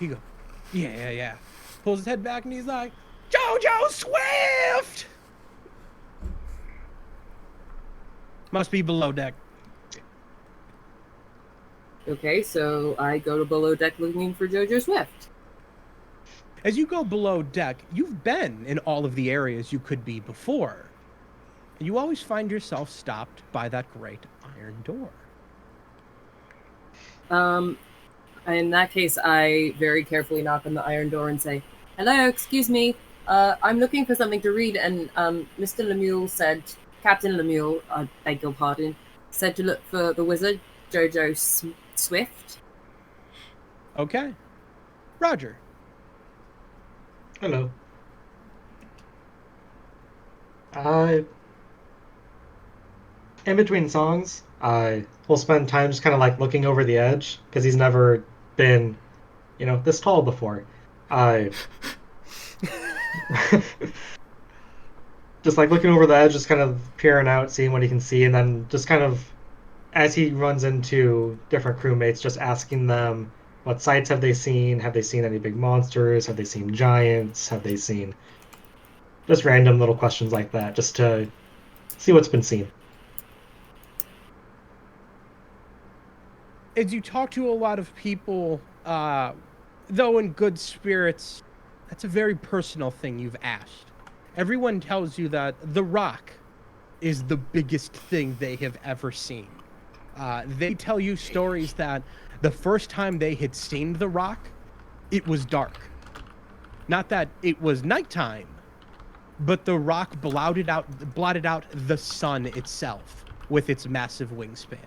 B: He goes, yeah. Pulls his head back and he's like, Jojo Swift! Must be below deck.
A: Okay, so I go to below deck looking for Jojo Swift.
B: As you go below deck, you've been in all of the areas you could be before. And you always find yourself stopped by that great iron door.
A: In that case, I very carefully knock on the iron door and say, "Hello, excuse me. I'm looking for something to read, and Mr. Lemuel said, Captain Lemuel, I beg your pardon, said to look for the wizard, Jojo Swift."
B: Okay. Roger.
C: Hello. In between songs, I will spend time just kind of like looking over the edge because he's never been, this tall before. I just like looking over the edge, just kind of peering out, seeing what he can see, and then just kind of as he runs into different crewmates, just asking them what sights have they seen? Have they seen any big monsters? Have they seen giants? Have they seen just random little questions like that, just to see what's been seen.
B: As you talk to a lot of people, though in good spirits, that's a very personal thing you've asked. Everyone tells you that the Rock is the biggest thing they have ever seen. They tell you stories that the first time they had seen the Rock, it was dark. Not that it was nighttime, but the Rock blotted out the sun itself with its massive wingspan.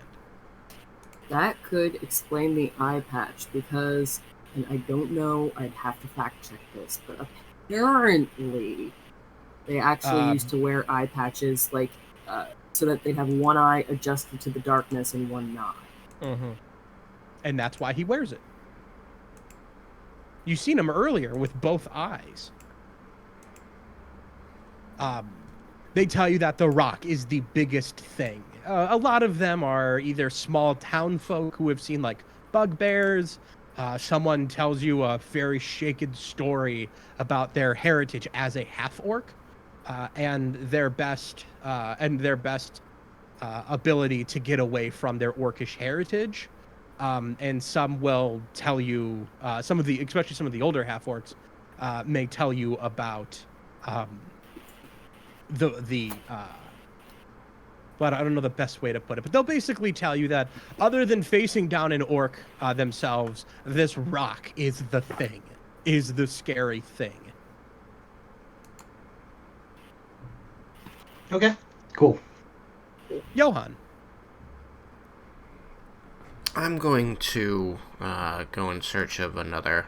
A: That could explain the eye patch because, and I don't know, I'd have to fact check this, but apparently they actually used to wear eye patches like so that they'd have one eye adjusted to the darkness and one not.
B: Mm-hmm. And that's why he wears it. You've seen him earlier with both eyes. They tell you that the Rock is the biggest thing. A lot of them are either small town folk who have seen like bugbears. Someone tells you a very shaken story about their heritage as a half-orc, and their best ability to get away from their orcish heritage. And some will tell you, especially some of the older half-orcs, may tell you about but I don't know the best way to put it. But they'll basically tell you that other than facing down an orc themselves, this Rock is the thing, is the scary thing.
C: Okay, cool.
B: Johan.
E: I'm going to go in search of another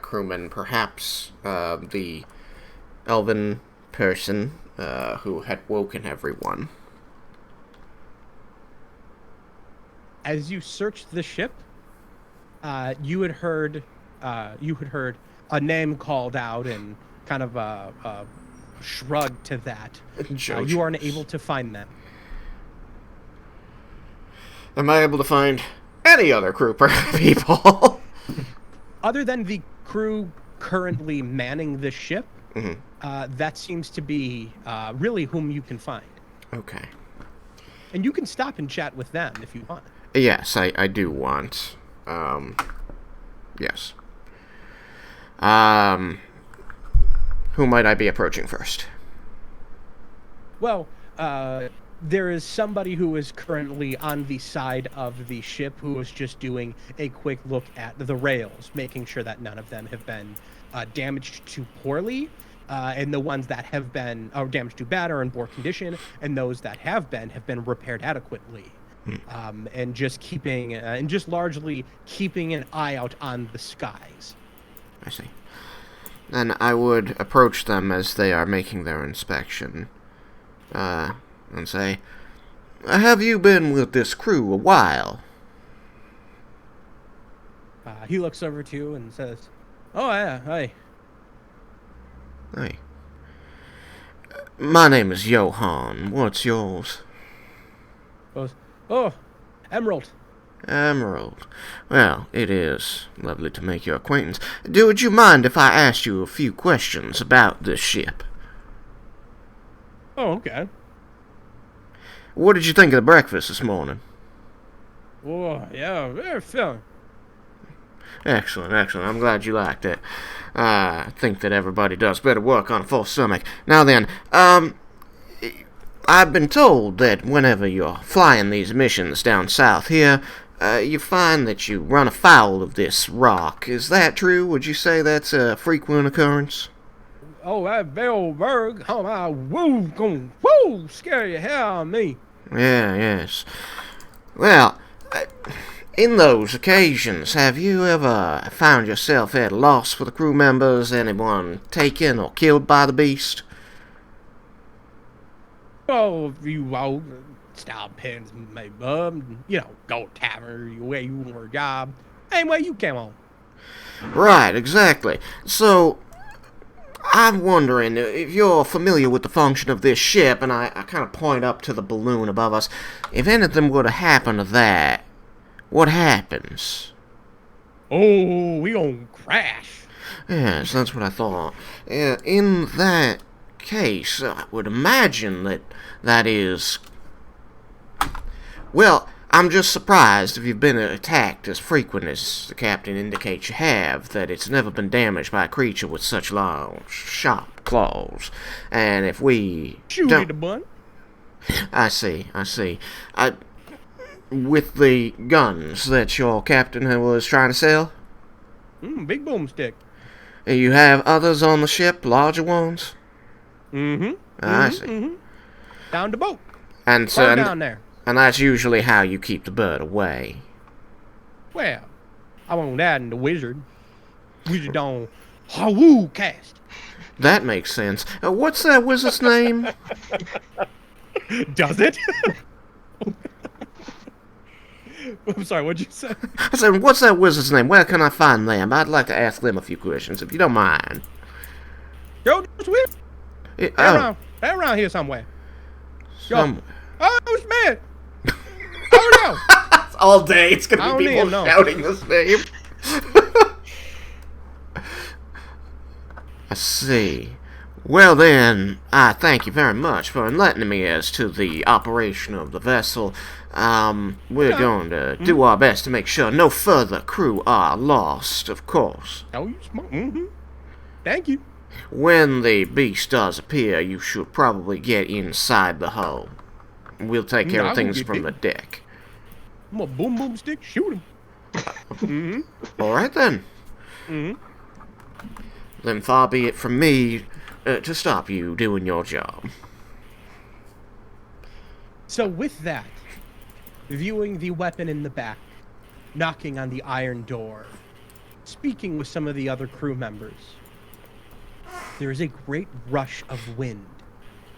E: crewman, perhaps the elven person who had woken everyone.
B: As you searched the ship, you had heard a name called out and kind of a shrug to that. You aren't able to find them.
E: Am I able to find any other crew people?
B: Other than the crew currently manning the ship,
E: mm-hmm.
B: That seems to be really whom you can find.
E: Okay.
B: And you can stop and chat with them if you want.
E: Yes, I do want. Yes. Who might I be approaching first?
B: Well, there is somebody who is currently on the side of the ship who is just doing a quick look at the rails, making sure that none of them have been damaged too poorly, and the ones that have been damaged too bad are in poor condition, and those that have been repaired adequately. and just largely keeping an eye out on the skies.
E: I see. Then I would approach them as they are making their inspection, and say, "Have you been with this crew a while?"
B: He looks over to you and says, "Oh yeah, hey."
E: Hey. My name is Johann. What's yours?
B: Goes, "Oh, Emerald."
E: Emerald. Well, it is lovely to make your acquaintance. Would you mind if I asked you a few questions about this ship?
B: Oh, okay.
E: What did you think of the breakfast this morning?
B: Oh, yeah, very filling.
E: Excellent, excellent. I'm glad you liked it. I think that everybody does better work on a full stomach. Now then, I've been told that whenever you're flying these missions down south here, you find that you run afoul of this rock. Is that true? Would you say that's a frequent occurrence?
B: Oh, that Velberg, oh my, woo, scare your hair on me.
E: Yeah, yes. Well, in those occasions, have you ever found yourself at a loss for the crew members? Anyone taken or killed by the beast?
B: Oh, if you stop pins, my bum, go tavern, where you want a job. Anyway, you came on.
E: Right, exactly. So, I'm wondering if you're familiar with the function of this ship, and I kind of point up to the balloon above us. If anything were to happen to that, what happens?
B: Oh, we gonna crash.
E: Yes, that's what I thought. In that case, I would imagine that is... Well, I'm just surprised if you've been attacked as frequent as the captain indicates you have, that it's never been damaged by a creature with such long, sharp claws. And if we
B: Shoot
E: don't...
B: the bun.
E: I see. With the guns that your captain was trying to sell?
B: Big boomstick.
E: You have others on the ship, larger ones? I see.
B: Down the boat.
E: And so,
B: down there.
E: And that's usually how you keep the bird away.
B: Well, I want that in the wizard. Wizard don't Hawoo cast.
E: That makes sense. What's that wizard's name?
B: Does it? I'm sorry, what'd you say?
E: I said, what's that wizard's name? Where can I find them? I'd like to ask them a few questions, if you don't mind.
B: Yo, Swift. They're around here somewhere. Yo.
E: Somewhere.
B: Oh, Smith. Oh, no.
E: All day it's going to be people shouting this name. I see. Well then, I thank you very much for enlightening me as to the operation of the vessel. We're going to do our best to make sure no further crew are lost, of course.
B: Oh, you smart. Thank you.
E: When the beast does appear, you should probably get inside the hull. We'll take care of things from the deck.
B: I'm a boom stick, shoot him.
E: Alright then. Then far be it from me to stop you doing your job.
B: So with that, viewing the weapon in the back, knocking on the iron door, speaking with some of the other crew members, there is a great rush of wind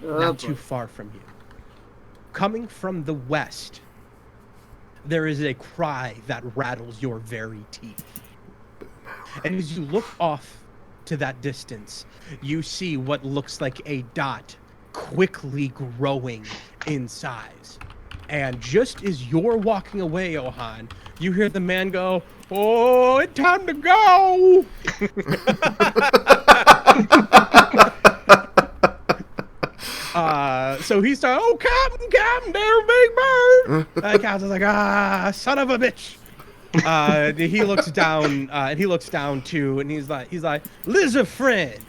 B: not too far from you. Coming from the west, there is a cry that rattles your very teeth. And as you look off to that distance, you see what looks like a dot quickly growing in size. And just as you're walking away, Johan, you hear the man go, "Oh, it's time to go!" So he started, "Oh, Captain, there, Big Bird." Captain's like, son of a bitch. He looks down, too, and he's like, "Lizard friend,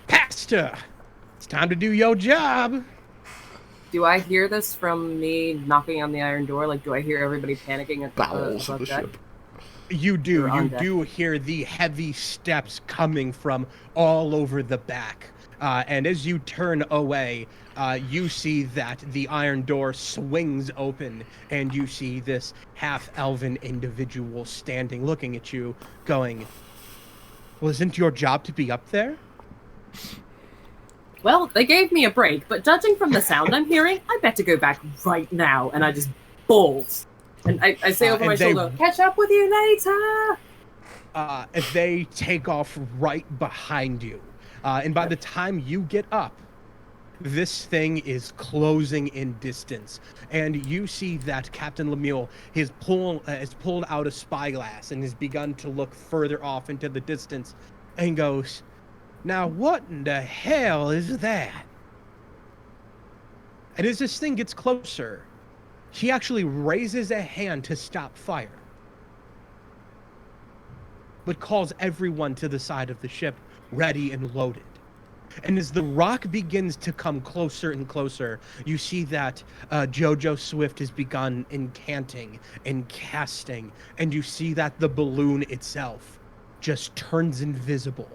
B: Pastor, it's time to do your job."
A: Do I hear this from me knocking on the iron door? Like, do I hear everybody panicking at
E: Bowels of the
A: deck?
E: ship.
B: You do.
A: Or on
B: You
A: deck.
B: do hear the heavy steps coming from all over the back. And as you turn away, you see that the iron door swings open, and you see this half-elven individual standing, looking at you, going, "Well, isn't your job to be up there?"
G: Well, they gave me a break, but judging from the sound I'm hearing, I better go back right now. And I just balls. And I say over my shoulder, catch up with you later!
B: They take off right behind you. And by the time you get up, this thing is closing in distance. And you see that Captain Lemuel has pulled out a spyglass and has begun to look further off into the distance and goes, "Now what in the hell is that?" And as this thing gets closer, he actually raises a hand to stop fire, but calls everyone to the side of the ship, ready and loaded. And as the rock begins to come closer and closer, you see that Jojo Swift has begun incanting and casting, and you see that the balloon itself just turns invisible.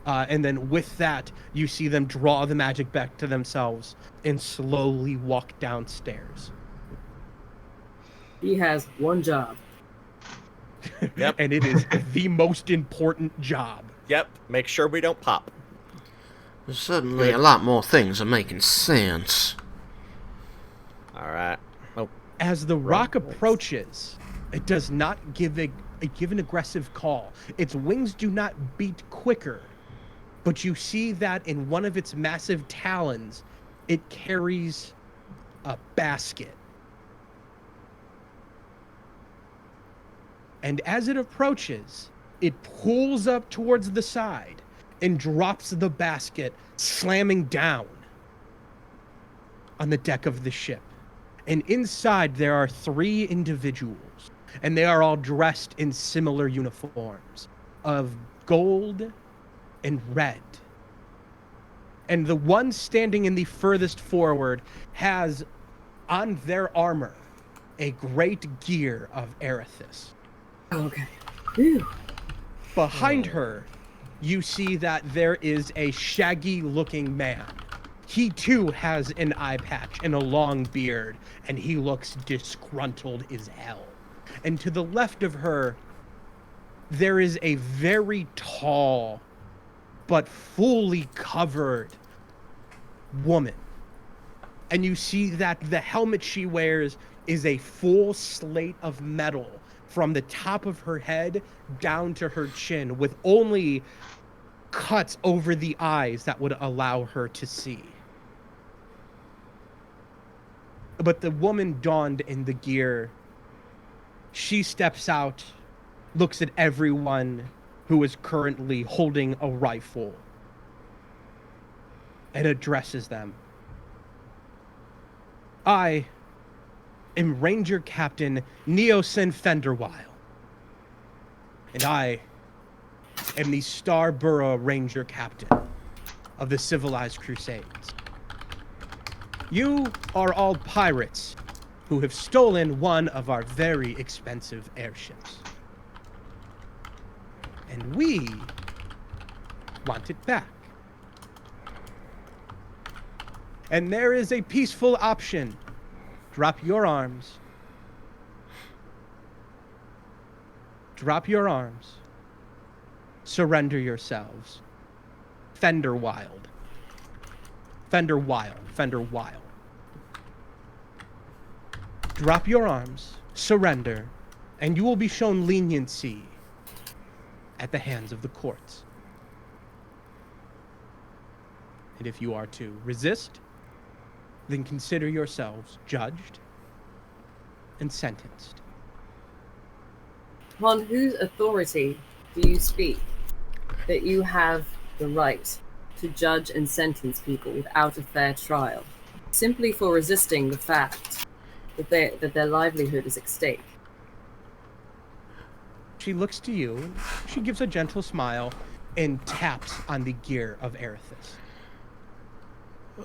B: And then with that, you see them draw the magic back to themselves and slowly walk downstairs.
G: He has one job.
D: Yep.
B: And it is the most important job.
D: Yep, make sure we don't pop.
E: There's certainly a lot more things are making sense.
D: Alright. Oh,
B: As the rock approaches, it does not give an aggressive call. Its wings do not beat quicker, but you see that in one of its massive talons, it carries a basket. And as it approaches, it pulls up towards the side and drops the basket, slamming down on the deck of the ship. And inside there are 3 individuals, and they are all dressed in similar uniforms of gold and red. And the one standing in the furthest forward has on their armor a great gear of Erithus.
G: Okay. Whew.
B: Behind her, you see that there is a shaggy-looking man. He too has an eye patch and a long beard, and he looks disgruntled as hell. And to the left of her, there is a very tall but fully covered woman. And you see that the helmet she wears is a full slate of metal from the top of her head down to her chin, with only cuts over the eyes that would allow her to see. But the woman donned in the gear, she steps out, looks at everyone who is currently holding a rifle, and addresses them. "I am Ranger Captain Neosin Fenderwile, and I am the Starborough Ranger Captain of the Civilized Crusades. You are all pirates who have stolen one of our very expensive airships. And we want it back. And there is a peaceful option. Drop your arms. Drop your arms. Surrender yourselves. Fenderwile. Drop your arms, surrender, and you will be shown leniency at the hands of the courts. And if you are to resist, then consider yourselves judged and sentenced."
G: On whose authority do you speak that you have the right to judge and sentence people without a fair trial, simply for resisting the fact that their livelihood is at stake?
B: She looks to you, and she gives a gentle smile and taps on the gear of Erithus.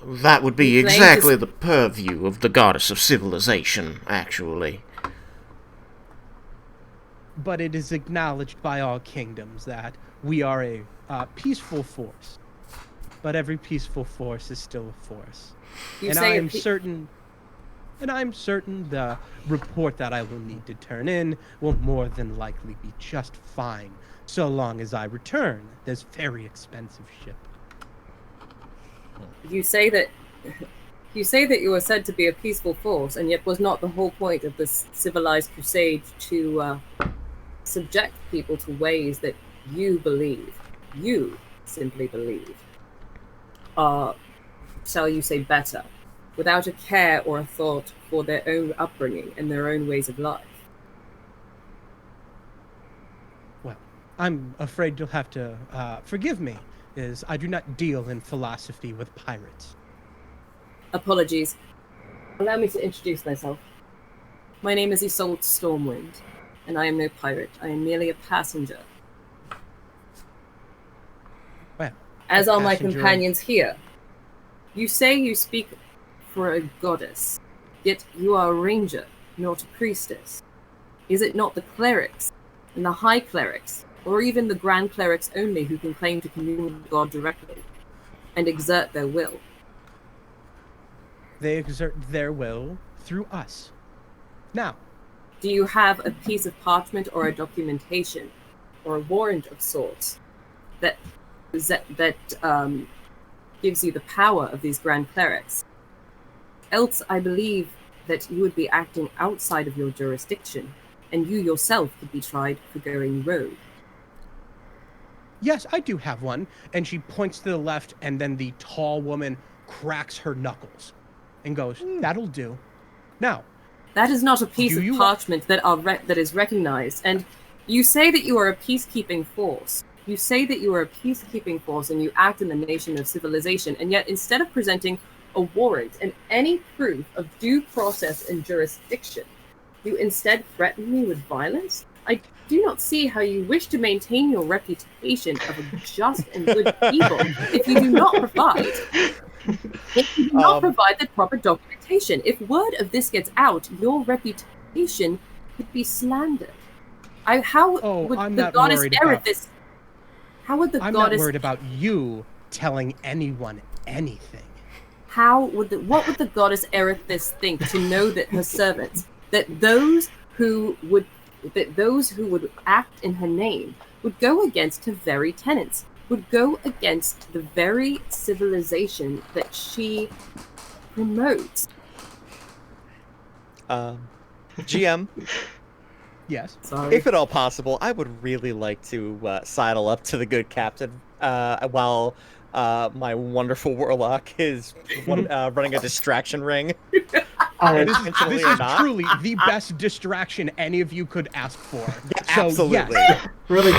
E: That would be
G: You claim
E: exactly
G: to-
E: the purview of the goddess of civilization, actually.
B: but it is acknowledged by all kingdoms that we are a peaceful force. But every peaceful force is still a force. And I am certain the report that I will need to turn in will more than likely be just fine, so long as I return this very expensive ship.
G: You say that you are said to be a peaceful force, and yet was not the whole point of this civilized crusade to subject people to ways that you simply believe, are, shall you say, better, without a care or a thought for their own upbringing and their own ways of life?
B: Well, I'm afraid you'll have to forgive me, as I do not deal in philosophy with pirates.
G: Apologies. Allow me to introduce myself. My name is Isolde Stormwind, and I am no pirate. I am merely a passenger.
B: Well,
G: as are my
B: passenger.
G: companions here. You say you speak for a goddess, yet you are a ranger, not a priestess. Is it not the clerics, and the high clerics, or even the grand clerics only who can claim to commune with God directly, and exert their will?
B: They exert their will through us. Now,
G: do you have a piece of parchment or a documentation, or a warrant of sorts, that gives you the power of these grand clerics? Else, I believe that you would be acting outside of your jurisdiction, and you yourself could be tried for going rogue.
B: Yes, I do have one. And she points to the left, and then the tall woman cracks her knuckles and goes, "That'll do." Now,
G: that is not a piece of parchment that is recognized. And you say that you are a peacekeeping force. You say that you are a peacekeeping force and you act in the nation of civilization, and yet instead of presenting a warrant and any proof of due process and jurisdiction, you instead threaten me with violence? I do not see how you wish to maintain your reputation of a just and good people if you do not provide the proper documentation. If word of this gets out, your reputation could be slandered. How would the goddess Erithis? How would the goddess?
B: I'm not worried about you telling anyone anything.
G: What would the goddess Erithis think to know that her servants, that those who would act in her name, would go against her very tenets, would go against the very civilization that she promotes?
D: GM.
B: Yes.
G: Sorry.
D: If at all possible, I would really like to sidle up to the good captain while my wonderful warlock is running a distraction ring.
B: This is truly the best distraction any of you could ask for. So,
D: absolutely.
B: Yes.
C: Really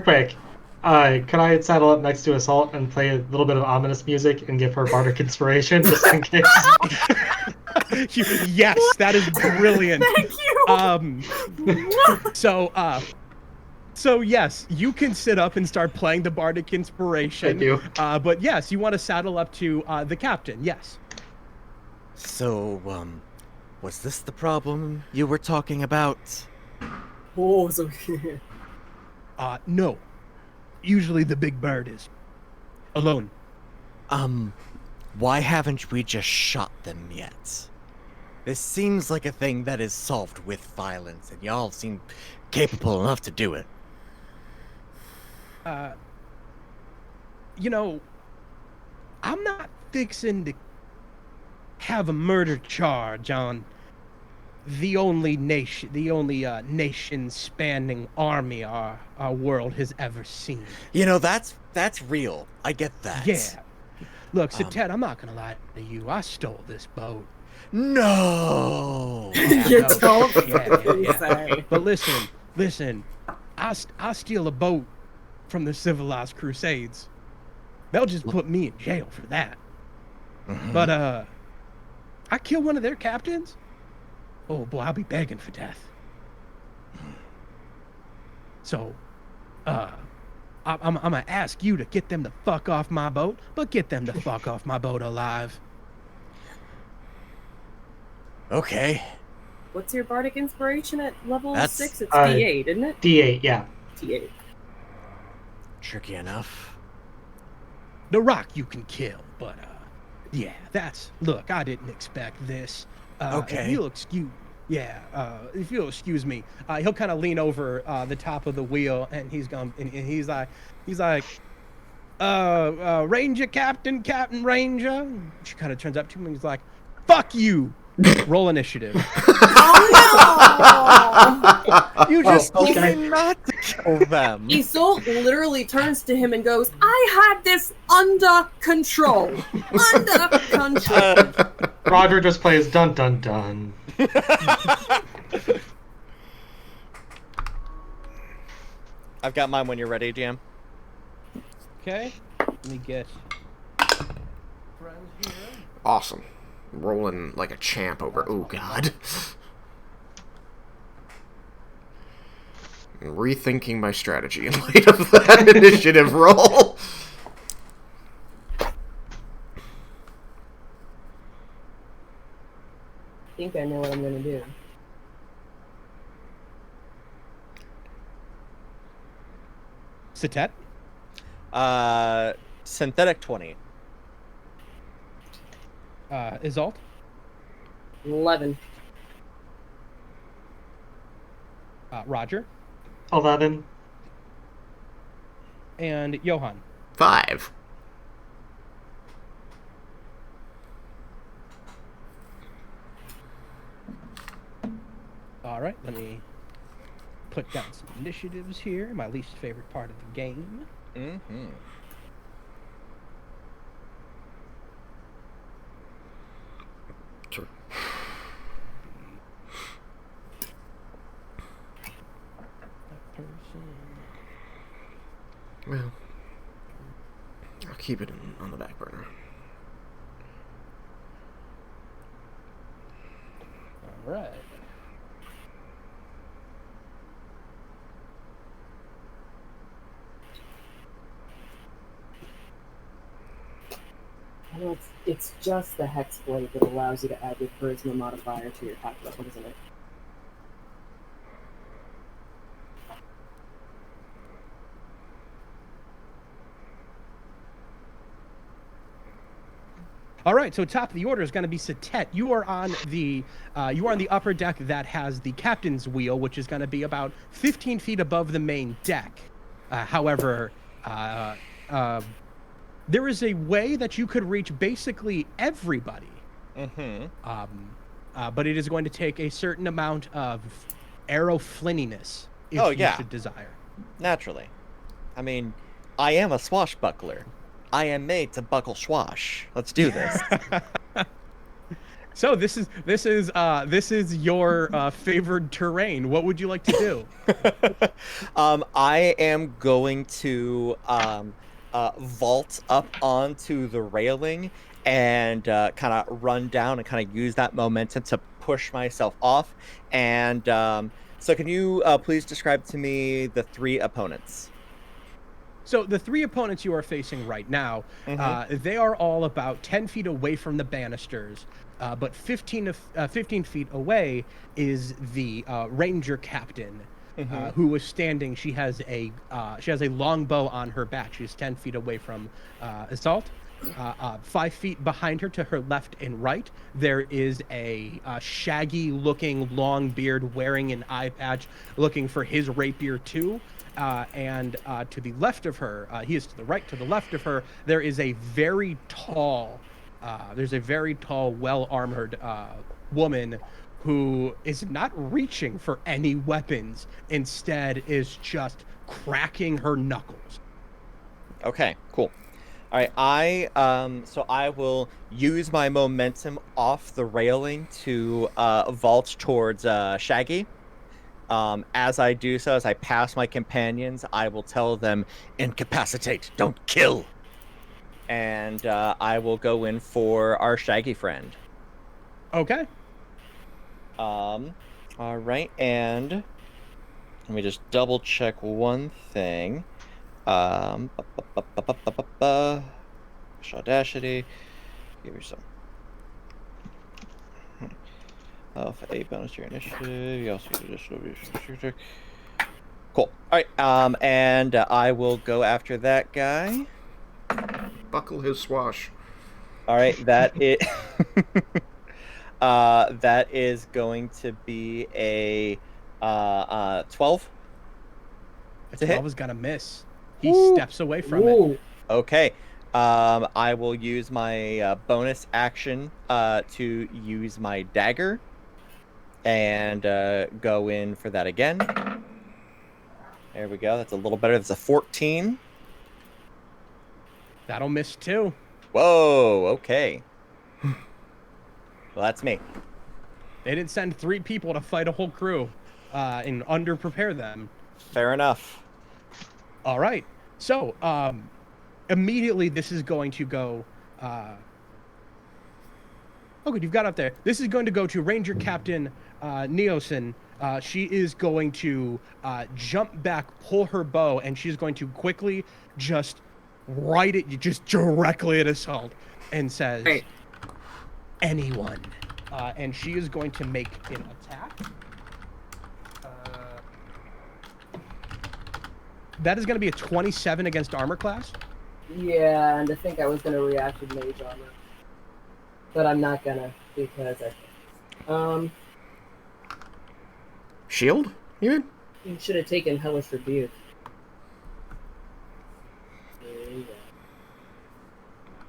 C: quick. Could I saddle up next to Assault and play a little bit of ominous music and give her bardic inspiration just in case?
B: Yes, that is brilliant.
G: Thank you.
B: So yes, you can sit up and start playing the bardic inspiration.
C: Thank you.
B: But yes, you want to saddle up to the captain. Yes.
F: So, was this the problem you were talking about?
G: Oh, so
B: no. Usually the big bird is alone.
F: Why haven't we just shot them yet? This seems like a thing that is solved with violence, and y'all seem capable enough to do it.
B: I'm not fixing to have a murder charge on the only nation-spanning army our world has ever seen.
F: That's real. I get that.
B: Yeah. Look, Ted, I'm not gonna lie to you. I stole this boat.
F: No.
G: You don't
B: say. But listen. I steal a boat from the civilized crusades. They'll just put me in jail for that.
F: Mm-hmm.
B: But I kill one of their captains. Oh boy, I'll be begging for death. So, I'm gonna ask you to get them the fuck off my boat, but get them the fuck off my boat alive.
F: Okay.
G: What's your bardic inspiration at level
F: That's-
G: 6? It's D8, isn't it?
C: D8, yeah.
G: D8.
F: Tricky enough.
B: The Rock you can kill, but yeah, look, I didn't expect this.
F: Okay.
B: If you'll excuse me, he'll kind of lean over the top of the wheel, and he's like, Ranger Captain Ranger. She kind of turns up to him and he's like, fuck you. Roll initiative.
F: You just
C: Oh,
F: told
C: okay.
F: me not to kill them.
G: Isolde literally turns to him and goes, I had this under control. Under control.
C: Roger just plays dun dun dun.
D: I've got mine when you're ready, GM.
B: Okay, let me get friends here.
E: Awesome. Rolling like a champ over. Oh, God. I'm rethinking my strategy in light of that initiative roll.
G: I think I know what I'm going to do.
B: Satet?
D: Synthetic 20.
B: Isolde?
G: 11.
B: Roger?
C: 11.
B: And Johan?
E: 5.
B: All right, let me put down some initiatives here. My least favorite part of the game.
D: Mm-hmm.
E: Sure.
B: That person.
E: Well, I'll keep it on the back burner.
B: All right.
G: I know it's just the hex blade that allows you to add your charisma modifier to your attack weapon, isn't it?
B: All right, so top of the order is going to be Satet. You are on the upper deck that has the captain's wheel, which is going to be about 15 feet above the main deck. However, there is a way that you could reach basically everybody.
D: Mm-hmm.
B: But it is going to take a certain amount of arrow flinniness if
D: Oh,
B: you
D: yeah.
B: should desire.
D: Naturally. I mean, I am a swashbuckler. I am made to buckle swash. Let's do this.
B: So this is your favored terrain. What would you like to do?
D: I am going to vault up onto the railing and kind of run down and kind of use that momentum to push myself off. And so can you please describe to me the 3 opponents?
B: So the 3 opponents you are facing right now, they are all about 10 feet away from the banisters, but 15 feet away is the ranger captain, who is standing. She has a longbow on her back. She's 10 feet away from Assault. 5 feet behind her, to her left and right, there is a shaggy-looking, long beard, wearing an eye patch, looking for his rapier too. And to the left of her, he is to the right. To the left of her, there is a very tall, well-armored woman who is not reaching for any weapons. Instead, is just cracking her knuckles.
D: Okay, cool. All right, so I will use my momentum off the railing to vault towards Shaggy. As I do so, as I pass my companions, I will tell them, incapacitate, don't kill. And I will go in for our Shaggy friend.
B: Okay.
D: All right, and let me just double check one thing. Audacity. Give me some. of a bonus to your initiative. You also get additional check. Cool. All right. And I will go after that guy.
E: Buckle his swash.
D: All right. That is going to be a 12.
B: A
D: To hit?
B: 12 is gonna miss. He
G: Ooh.
B: steps away from it.
G: Ooh.
D: Okay. I will use my bonus action to use my dagger and go in for that again. There we go. That's a little better. That's a 14.
B: That'll miss too.
D: Whoa. Okay. Well, that's me.
B: They didn't send 3 people to fight a whole crew and under-prepare them.
D: Fair enough.
B: All right. So, immediately this is going to go... Oh, good, you've got up there. This is going to go to Ranger Captain Neosin. She is going to jump back, pull her bow, and she's going to quickly just right at you, just directly at Assault, and says,
G: Right.
B: anyone. And she is going to make an attack. That is going to be a 27 against armor class.
G: Yeah, and I think I was gonna react with mage armor, but I'm not gonna because I.
E: Shield? You mean?
G: You should have taken Hellish Rebuke. There you go.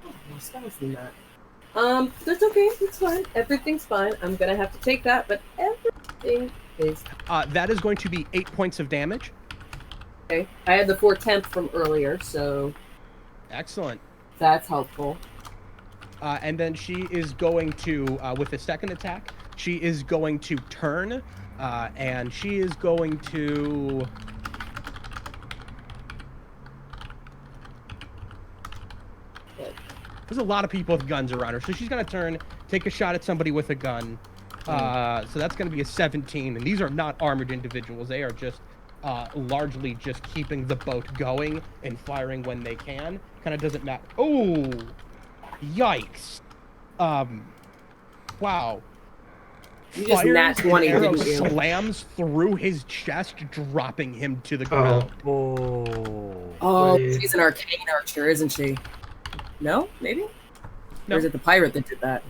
G: Oh, more spells than that. That's okay. It's fine. Everything's fine. I'm gonna have to take that, but everything is
B: That is going to be 8 points of damage.
G: okay. I had the 4 temp from earlier, so
B: Excellent.
G: that's helpful.
B: And then she is going to, with a second attack, she is going to turn, and she is going to... There's a lot of people with guns around her, so she's going to turn, take a shot at somebody with a gun. So that's going to be a 17, and these are not armored individuals. They are just largely just keeping the boat going and firing when they can. Kind of doesn't matter. Oh, yikes. Wow.
G: You just
B: Fires
G: nat 20,
B: an arrow
G: didn't you?
B: slams through his chest, dropping him to the ground.
G: Oh,
C: Wait.
G: she's an arcane archer, isn't she? No, maybe.
B: No.
G: Or is it the pirate that did that?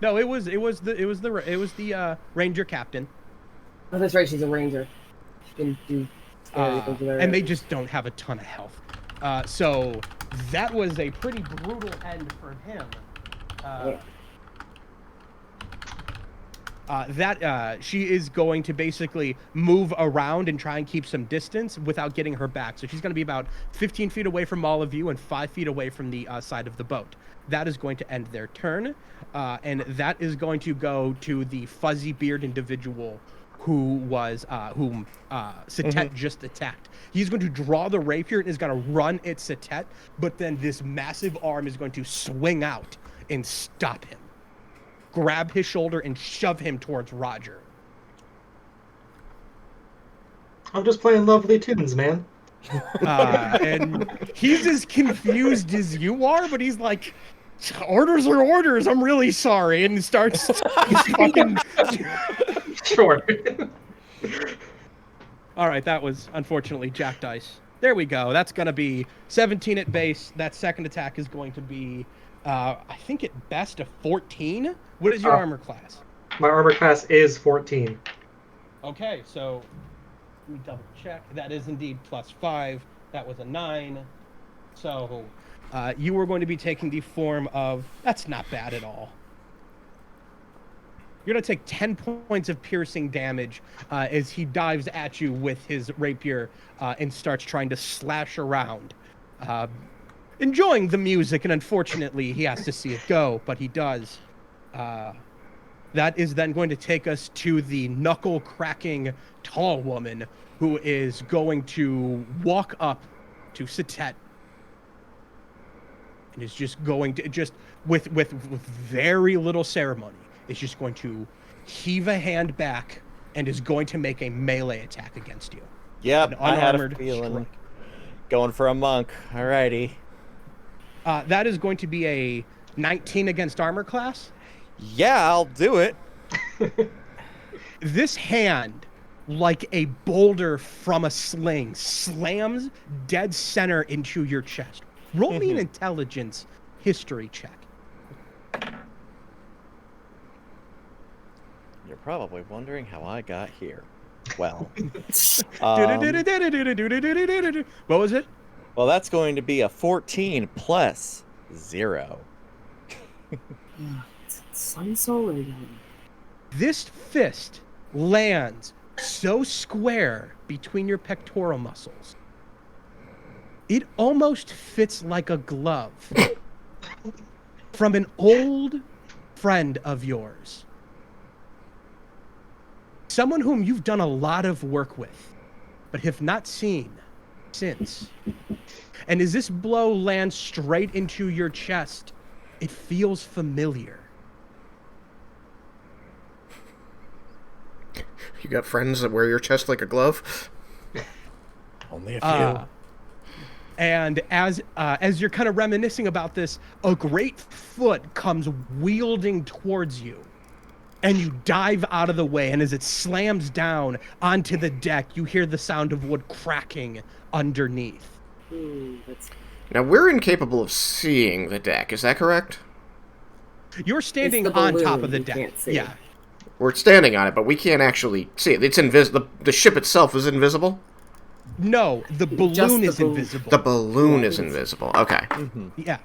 B: No, it was the ranger captain.
G: Oh, that's right. She's a ranger. She can do scary things with her.
B: And they just don't have a ton of health. So that was a pretty brutal end for him. She is going to basically move around and try and keep some distance without getting her back. So she's going to be about 15 feet away from all of you and 5 feet away from the side of the boat. That is going to end their turn. And that is going to go to the fuzzy beard individual whom Satet just attacked. He's going to draw the rapier and is going to run at Satet, but then this massive arm is going to swing out and stop him. Grab his shoulder and shove him towards Roger.
C: I'm just playing lovely tunes, man.
B: And he's as confused as you are, but he's like, orders are orders, I'm really sorry, and starts fucking...
C: Sure.
B: All right, that was unfortunately Jack Dice. There we go. That's going to be 17 at base. That second attack is going to be, I think at best, a 14. What is your armor class?
C: My armor class is 14.
B: Okay, so let me double check. That is indeed +5. That was a 9. So you were going to be taking the form of... That's not bad at all. You're going to take 10 points of piercing damage as he dives at you with his rapier and starts trying to slash around. Enjoying the music, and unfortunately he has to see it go, but he does. That is then going to take us to the knuckle-cracking tall woman who is going to walk up to Satet and is just going to, just with very little ceremony, is just going to heave a hand back and is going to make a melee attack against you.
D: Yep,
B: An
D: I had a
B: unarmored
D: feeling.
B: strike.
D: Going for a monk. Alrighty.
B: That is going to be a 19 against armor class.
D: Yeah, I'll do it.
B: This hand, like a boulder from a sling, slams dead center into your chest. Roll me an intelligence history check.
F: You're probably wondering how I got here. Well,
B: What was it?
F: well, that's going to be a 14 plus 0.
G: It's Sun Solar again.
B: This fist lands so square between your pectoral muscles. It almost fits like a glove from an old friend of yours. Someone whom you've done a lot of work with, but have not seen since. And as this blow lands straight into your chest, it feels familiar.
E: You got friends that wear your chest like a glove?
F: Only a few.
B: And as you're kind of reminiscing about this, a great foot comes wielding towards you. And you dive out of the way, and as it slams down onto the deck, you hear the sound of wood cracking underneath.
G: That's
E: Now, we're incapable of seeing the deck, is that correct?
B: You're standing
G: the
B: on top
G: balloon
B: of the
G: you
B: deck.
G: can't see.
B: Yeah.
E: We're standing on it, but we can't actually see it. It's invisible. The ship itself is invisible?
B: No, the balloon
G: the
B: is
G: balloon.
B: invisible.
E: The balloon is invisible. Okay.
B: Yeah.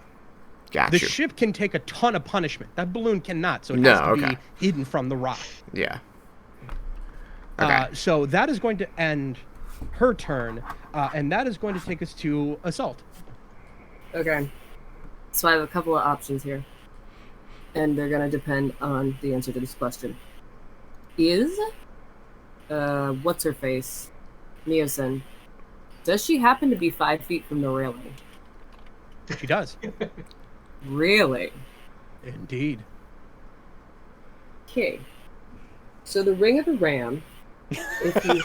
E: Got
B: The
E: you.
B: ship can take a ton of punishment. That balloon cannot, so it
E: No,
B: has to
E: okay.
B: be hidden from the rock.
E: Yeah. Okay.
B: So that is going to end her turn, and that is going to take us to Assault.
G: Okay. So I have a couple of options here. And they're going to depend on the answer to this question. Is, what's her face? Neosin. Does she happen to be 5 feet from the railing?
B: She does.
G: Really?
B: Indeed.
G: Okay. So the Ring of the Ram. If you...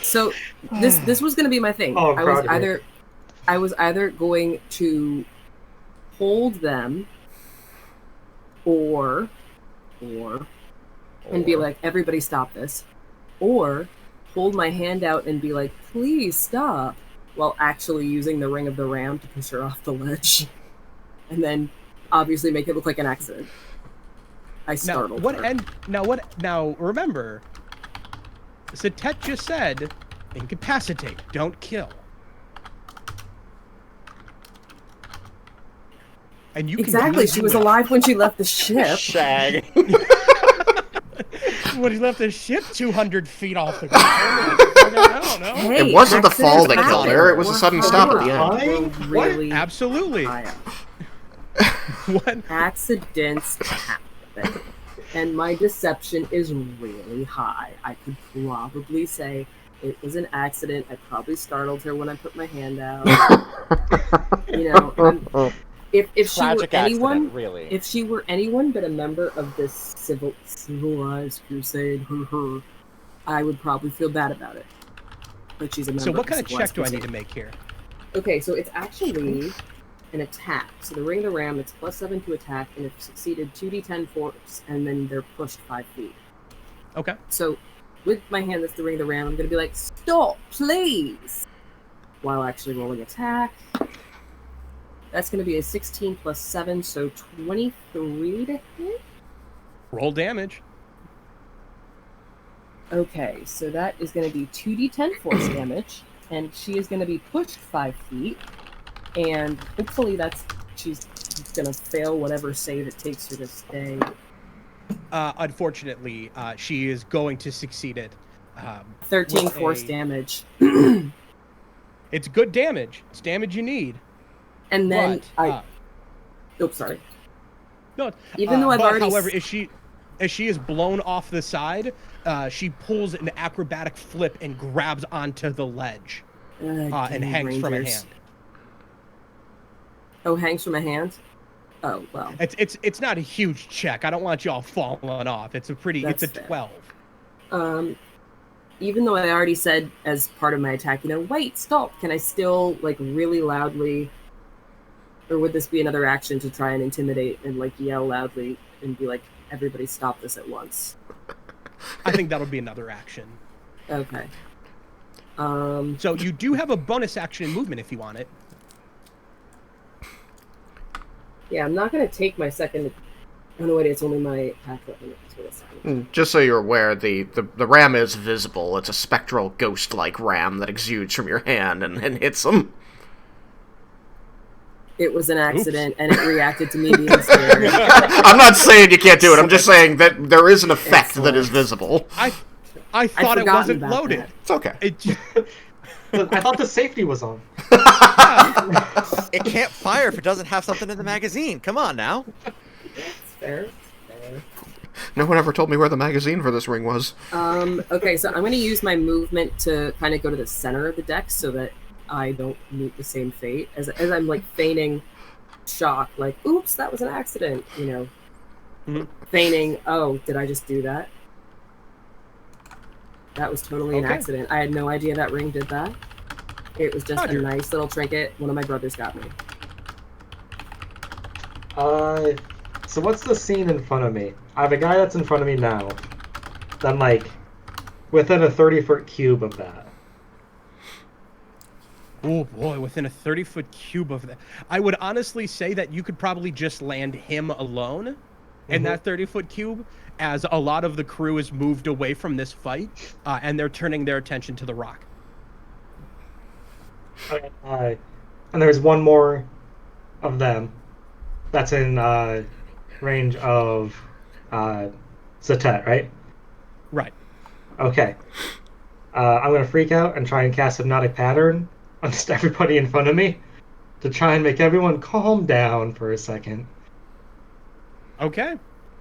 G: So this was going to be my thing.
C: Oh, I'm proud of you.
G: I was either going to hold them or and be like, everybody stop this, or hold my hand out and be like, please stop, while actually using the Ring of the Ram to push her off the ledge, and then obviously make it look like an accident. I startled her.
B: Now remember, Satet just said, incapacitate, don't kill. And you
G: Exactly,
B: can
G: she was alive when she left the ship.
F: Shag.
B: When he left the ship 200 feet off the ground. I don't know.
G: Hey,
E: It wasn't the fall that
G: accidents
E: killed
G: happen.
E: her, it was a sudden stop at the end.
G: We're really
B: Absolutely.
G: high up.
B: What?
G: Accidents happen. And my deception is really high. I could probably say it was an accident. I probably startled her when I put my hand out. You know, if she were
F: Tragic
G: anyone,
F: accident, really.
G: if she were anyone but a member of this civilized crusade, I would probably feel bad about it. But she's a member.
B: So what
G: of the
B: kind of check
G: civilized
B: do I need
G: crusade.
B: to make here?
G: Okay, so it's actually an attack. So the Ring of the Ram, it's +7 to attack, and if succeeded, 2d10 force, and then they're pushed 5 feet.
B: Okay.
G: So with my hand that's the Ring of the Ram, I'm going to be like, stop, please! While actually rolling attack. That's going to be a 16 plus 7, so 23 to hit?
B: Roll damage.
G: Okay, so that is going to be 2d10 force damage, and she is going to be pushed 5 feet, and hopefully she's going to fail whatever save it takes her to stay.
B: Unfortunately, she is going to succeed it.
G: 13
B: with
G: force
B: a-
G: damage.
B: It's good damage. It's damage you need.
G: And then
B: But,
G: oops, sorry.
B: No,
G: Even though I've
B: but
G: already
B: however, as she is blown off the side, she pulls an acrobatic flip and grabs onto the ledge and hangs from a hand.
G: Oh, hangs from a hand? Oh, well.
B: It's not a huge check. I don't want you all falling off. It's a
G: That's fair.
B: 12.
G: Even though I already said as part of my attack, wait, stop. Can I still, really loudly Or would this be another action to try and intimidate and like yell loudly and be like, everybody stop this at once?
B: I think that'll be another action.
G: Okay.
B: So you do have a bonus action in movement if you want it.
G: Yeah, I'm not gonna take my second. Oh no, wait, it's only my half weapon. That's what it's saying.
E: Just so you're aware, the ram is visible. It's a spectral, ghost-like ram that exudes from your hand and hits them.
G: It was an accident, and it reacted to me being scared.
E: I'm not saying you can't do it. I'm just saying that there is an effect that is visible.
B: I thought it
G: forgotten
B: wasn't
G: about
B: loaded.
G: that.
E: It's okay.
B: It just,
C: I thought the safety was on.
F: It can't fire if it doesn't have something in the magazine. Come on now.
G: It's fair. Fair.
E: No one ever told me where the magazine for this ring was.
G: Okay, so I'm going to use my movement to kind of go to the center of the deck so that I don't meet the same fate. As I'm like feigning shock, like, oops, that was an accident, you know.
B: Mhm.
G: Feigning, oh, did I just do that? That was totally an
B: Okay.
G: accident. I had no idea that ring did that. It was just
B: Roger.
G: a nice little trinket one of my brothers got me.
C: So what's the scene in front of me? I have a guy that's in front of me now. Then, like, within a 30-foot cube of that.
B: oh boy, within a 30-foot cube of that. I would honestly say that you could probably just land him alone in that 30-foot cube, as a lot of the crew is moved away from this fight, and they're turning their attention to the rock.
C: And there's one more of them that's in range of Zatet, right?
B: Right.
C: Okay. I'm going to freak out and try and cast Hypnotic Pattern on just everybody in front of me to try and make everyone calm down for a second.
B: Okay.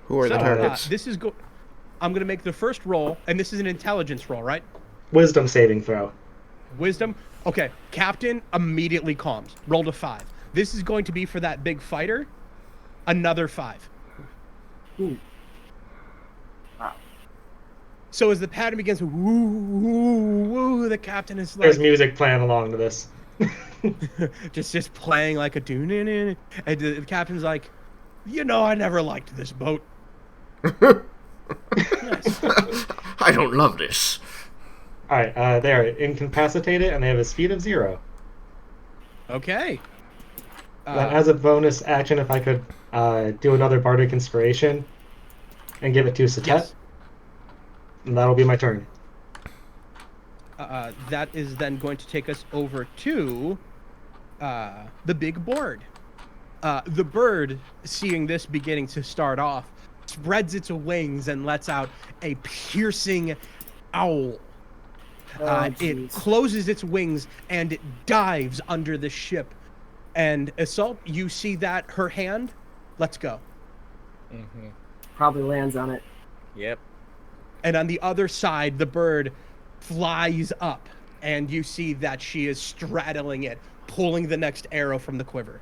E: Who are the
B: So,
E: targets?
B: this is I'm going to make the first roll, and this is an intelligence roll, right?
C: Wisdom saving throw.
B: Wisdom. Okay. Captain immediately calms. Rolled a 5. This is going to be for that big fighter. Another 5.
G: Ooh. Wow.
B: So as the pattern begins, woo, woo, woo, the captain is like
C: There's music playing along to this.
B: just playing like a tune, and the captain's like, you know, I never liked this boat. Nice.
E: I don't love this.
C: Alright, they're incapacitated and they have a speed of 0.
B: Okay.
C: Then as a bonus action, if I could do another Bardic Inspiration and give it to Zatet,
B: Yes.
C: and that'll be my turn.
B: That is then going to take us over to the big board. The bird, seeing this beginning to start off, spreads its wings and lets out a piercing owl. It
G: jeez.
B: closes its wings and it dives under the ship. And Assault, you see that her hand? Let's go.
F: Mm-hmm.
G: Probably lands on it.
F: Yep.
B: And on the other side, the bird flies up, and you see that she is straddling it, pulling the next arrow from the quiver.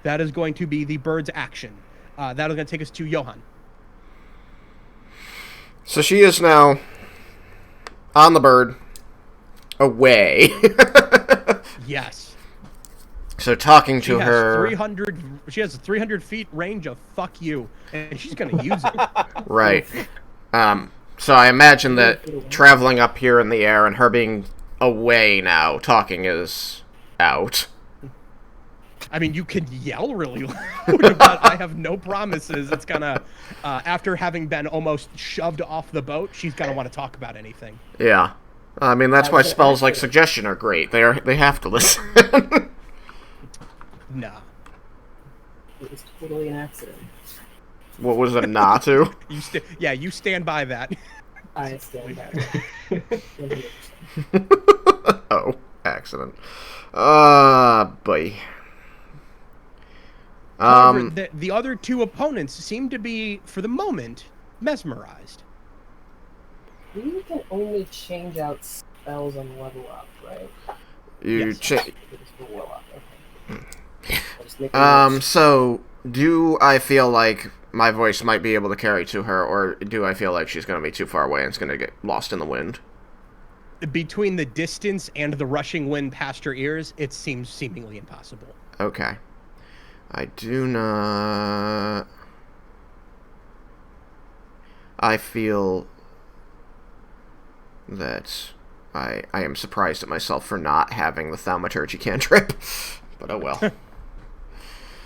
B: That is going to be the bird's action. That is going to take us to Johan.
E: So she is now on the bird, away.
B: Yes.
E: So talking
B: She
E: to
B: has
E: her,
B: 300. She has a 300 feet range of fuck you, and she's going to use it.
E: right? So I imagine that traveling up here in the air and her being away now, talking is out.
B: I mean, you can yell really loud, but I have no promises. It's gonna, after having been almost shoved off the boat, she's gonna want to talk about anything.
E: Yeah, I mean that's why spells like suggestion are great. They have to listen.
B: Nah.
G: It was totally an accident.
E: What was it not to?
B: You stand by that.
G: I stand back. 100%.
E: Oh, accident. Boy.
B: However, the other two opponents seem to be, for the moment, mesmerized.
G: You can only change out spells on level up, right?
E: You
B: Yes.
E: cha-
G: It is for warlock. Okay. I'll just make a note.
E: So do I feel like my voice might be able to carry to her, or do I feel like she's gonna be too far away and it's gonna get lost in the wind?
B: between the distance and the rushing wind past your ears, it seems seemingly impossible.
E: Okay. I do not... I feel that I am surprised at myself for not having the thaumaturgy cantrip, but oh well.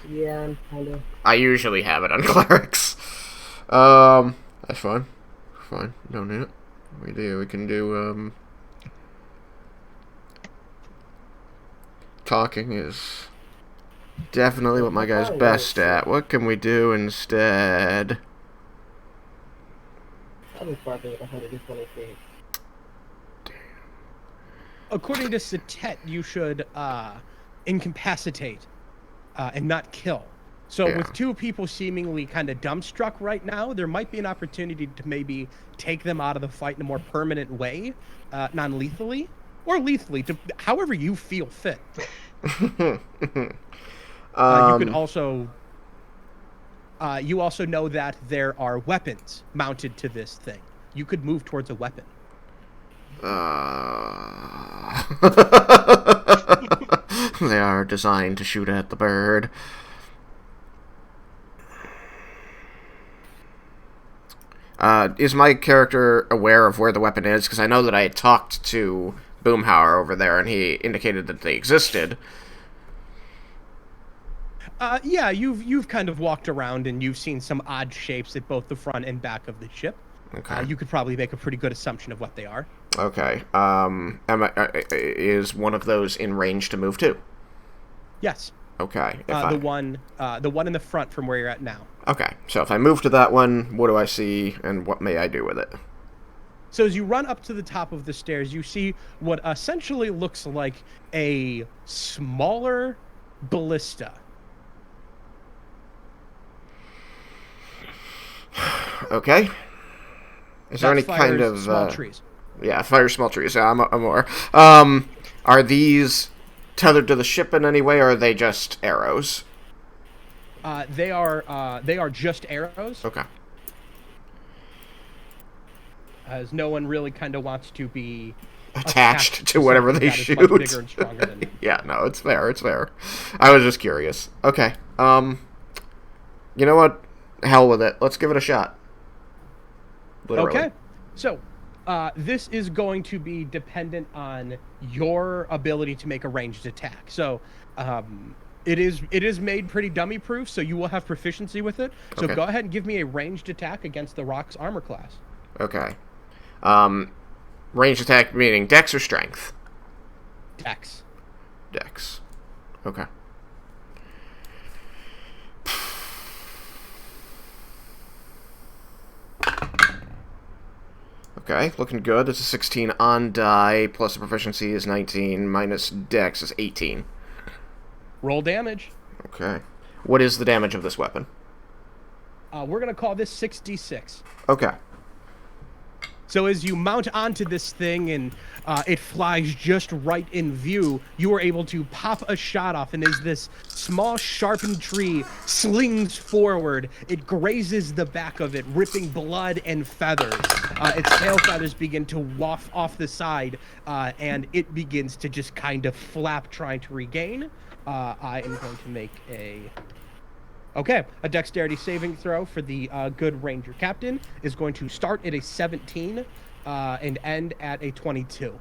G: Yeah, I'm kind of.
E: I usually have it on clerics. That's fine. Fine, don't need it. We can do, talking is definitely what my guy's best at. What can we do instead?
G: I'm farther than 120 feet.
B: According to Satet, you should incapacitate and not kill. So
E: Yeah.
B: with two people seemingly kind of dumbstruck right now, there might be an opportunity to maybe take them out of the fight in a more permanent way, non-lethally, or lethally, however you feel fit. You can also... you also know that there are weapons mounted to this thing. You could move towards a weapon.
E: They are designed to shoot at the bird. Is my character aware of where the weapon is? Because I know that I had talked to Boomhauer over there, and he indicated that they existed.
B: Yeah, you've kind of walked around and you've seen some odd shapes at both the front and back of the ship.
E: Okay.
B: You could probably make a pretty good assumption of what they are.
E: Okay. Is one of those in range to move to?
B: Yes.
E: Okay.
B: The one in the front from where you're at now.
E: Okay. So if I move to that one, what do I see, and what may I do with it?
B: So as you run up to the top of the stairs, you see what essentially looks like a smaller ballista.
E: Okay. Is there any kind
B: fires
E: of
B: small trees?
E: Yeah, fire small trees. Yeah, I'm aware. Are these tethered to the ship in any way, or are they just arrows?
B: They are just arrows.
E: Okay.
B: As no one really kind of wants to be
E: Attached to whatever
B: something
E: they
B: that is
E: shoot.
B: much bigger and stronger than them.
E: Yeah, no, it's fair. It's fair. I was just curious. Okay. You know what? Hell with it. Let's give it a shot. Literally.
B: Okay. So, this is going to be dependent on your ability to make a ranged attack. So, it is made pretty dummy proof, so you will have proficiency with it. So
E: Okay.
B: go ahead and give me a ranged attack against the Rock's armor class.
E: Okay. Ranged attack meaning dex or strength?
B: Dex.
E: Dex. Okay. Okay, looking good. This is 16 on die, plus the proficiency is 19, minus dex is 18.
B: Roll damage.
E: Okay. What is the damage of this weapon?
B: We're gonna call this 6d6.
E: Okay.
B: So as you mount onto this thing and it flies just right in view, you are able to pop a shot off, and as this small sharpened tree slings forward, it grazes the back of it, ripping blood and feathers. Its tail feathers begin to waft off the side, and it begins to just kind of flap, trying to regain. I am going to make a dexterity saving throw for the good ranger captain is going to start at a 17 and end at a 22.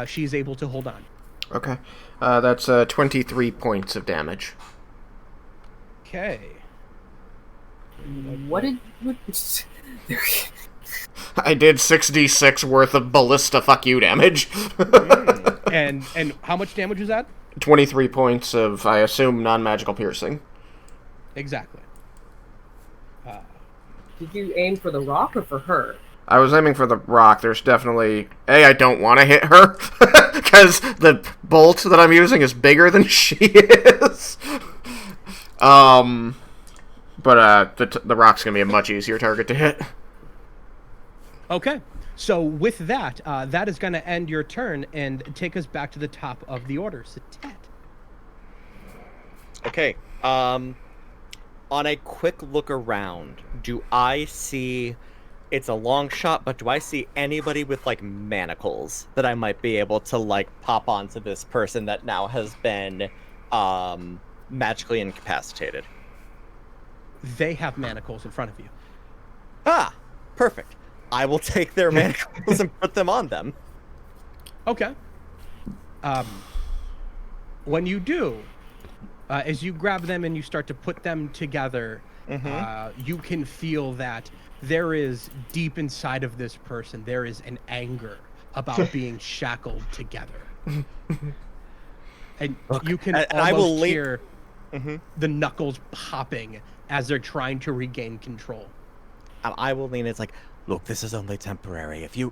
B: She's able to hold on.
E: Okay. That's 23 points of damage.
B: Okay.
G: What?
E: I did 6d6 worth of ballista fuck you damage.
B: And how much damage is that?
E: 23 points of, I assume, non-magical piercing.
B: Exactly.
G: Did you aim for the rock or for her?
E: I was aiming for the rock. There's definitely... I don't want to hit her, because the bolt that I'm using is bigger than she is. But the rock's going to be a much easier target to hit.
B: Okay. So with that, that is going to end your turn and take us back to the top of the order. Satet.
D: Okay. On a quick look around, do I see it's a long shot, but do I see anybody with like manacles that I might be able to like pop onto this person that now has been magically incapacitated?
B: They have manacles in front of you.
D: Ah, perfect. I will take their manacles and put them on them.
B: Okay. When you do, as you grab them and you start to put them together, you can feel that there is deep inside of this person, there is an anger about being shackled together. And
D: Look,
B: you can
D: and I will
B: almost
D: lean-
B: hear the knuckles popping as they're trying to regain control.
F: I will lean. It's like, look, this is only temporary. If you're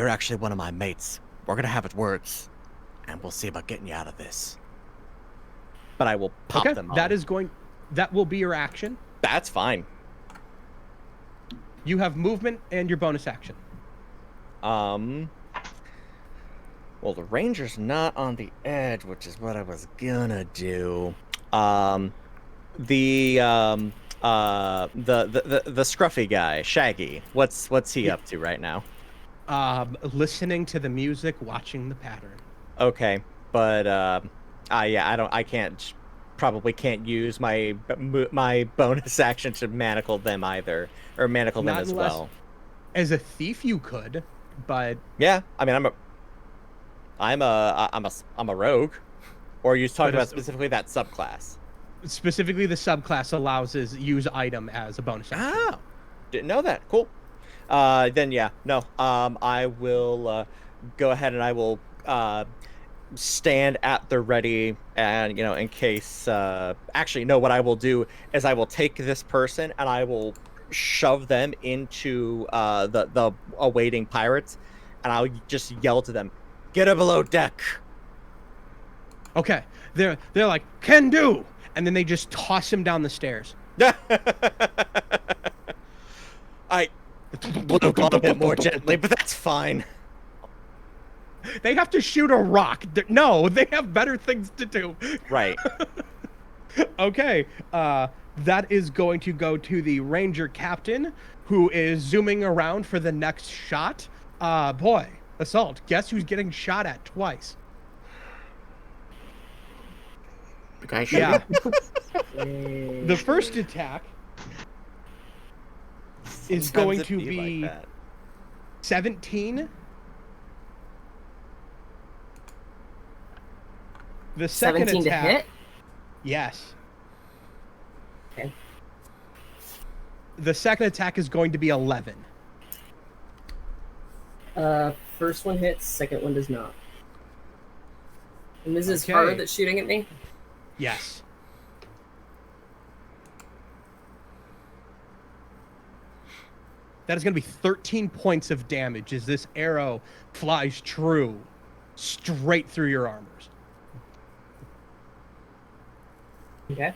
F: actually one of my mates, we're gonna have it words, and we'll see about getting you out of this.
D: But I will pop
B: Okay,
D: them on.
B: that will be your action.
D: That's fine.
B: You have movement and your bonus action.
D: Well, the ranger's not on the edge, which is what I was gonna do. The scruffy guy, Shaggy. What's he up to right now?
B: Listening to the music, watching the pattern.
D: Okay, but I probably can't use my bonus action to manacle them either, or manacle them
B: Not
D: as
B: unless-
D: well.
B: As a thief, you could, but
D: Yeah, I mean, I'm a rogue, or you talking
B: But
D: about
B: it's-
D: specifically that subclass?
B: specifically the subclass allows is use item as a bonus action.
D: Oh, didn't know that. Cool. Then yeah, no. I will go ahead and I will stand at the ready, and in case. Actually, no. What I will do is I will take this person and I will shove them into the awaiting pirates, and I'll just yell to them, "Get her below deck!"
B: Okay, they're like, can do, and then they just toss him down the stairs.
D: I would have gone a bit more gently, but that's fine.
B: They have to shoot a rock. No, they have better things to do.
D: Right.
B: Okay, that is going to go to the ranger captain, who is zooming around for the next shot. Boy, Assault, guess who's getting shot at twice?
E: The guy
B: Yeah.
E: shooting?
B: The first attack is
D: Sometimes
B: going
D: it
B: to
D: like
B: be
D: that.
B: 17. The second
G: 17 to
B: attack,
G: hit.
B: yes.
G: Okay.
B: The second attack is going to be 11.
G: First one hits, second one does not. And this is
B: Okay.
G: her that's shooting at me.
B: Yes. That is going to be 13 points of damage as this arrow flies true straight through your armors.
G: Okay.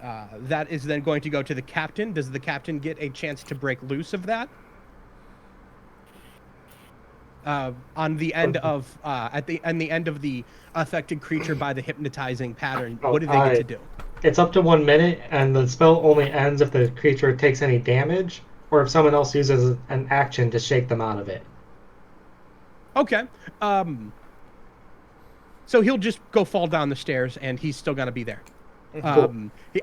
B: That is then going to go to the captain. Does the captain get a chance to break loose of that? On the end of on the end of the affected creature by the hypnotizing pattern, what do they get to do?
C: It's up to 1 minute, and the spell only ends if the creature takes any damage, or if someone else uses an action to shake them out of it.
B: Okay. So he'll just go fall down the stairs, and he's still gonna be there.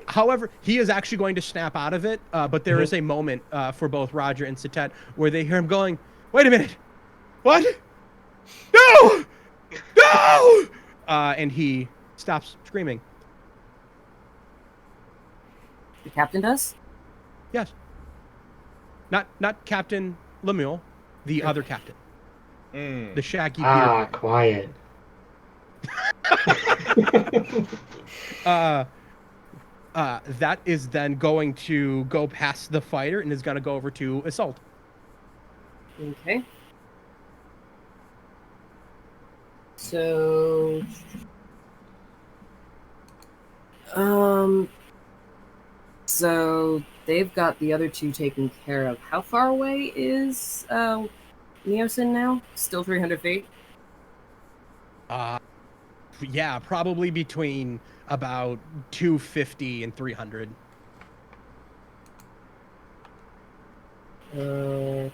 B: However, he is actually going to snap out of it, but there is a moment for both Roger and Satet where they hear him going, "Wait a minute, what? No, no!" And he stops screaming.
G: The captain does?
B: Yes. Not Captain Lemuel, the other captain, the shaggy beard.
C: Quiet.
B: That is then going to go past the fighter and is going to go over to Assault.
G: Okay. So, so they've got the other two taken care of. How far away is Neosin now? Still 300 feet?
B: Yeah, probably between about 250 and 300.
G: Uh,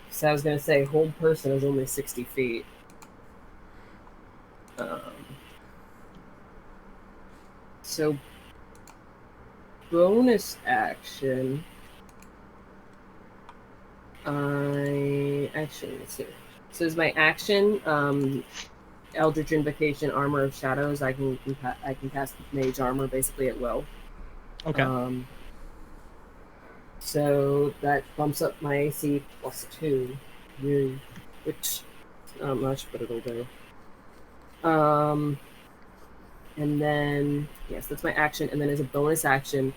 G: so I was gonna say, hold person is only 60 feet. So bonus action. Let's see. So is my action Eldritch Invocation, Armor of Shadows? I can cast Mage Armor basically at will.
B: Okay.
G: So that bumps up my AC +2, which not much, but it'll do. And then yes, that's my action. And then as a bonus action,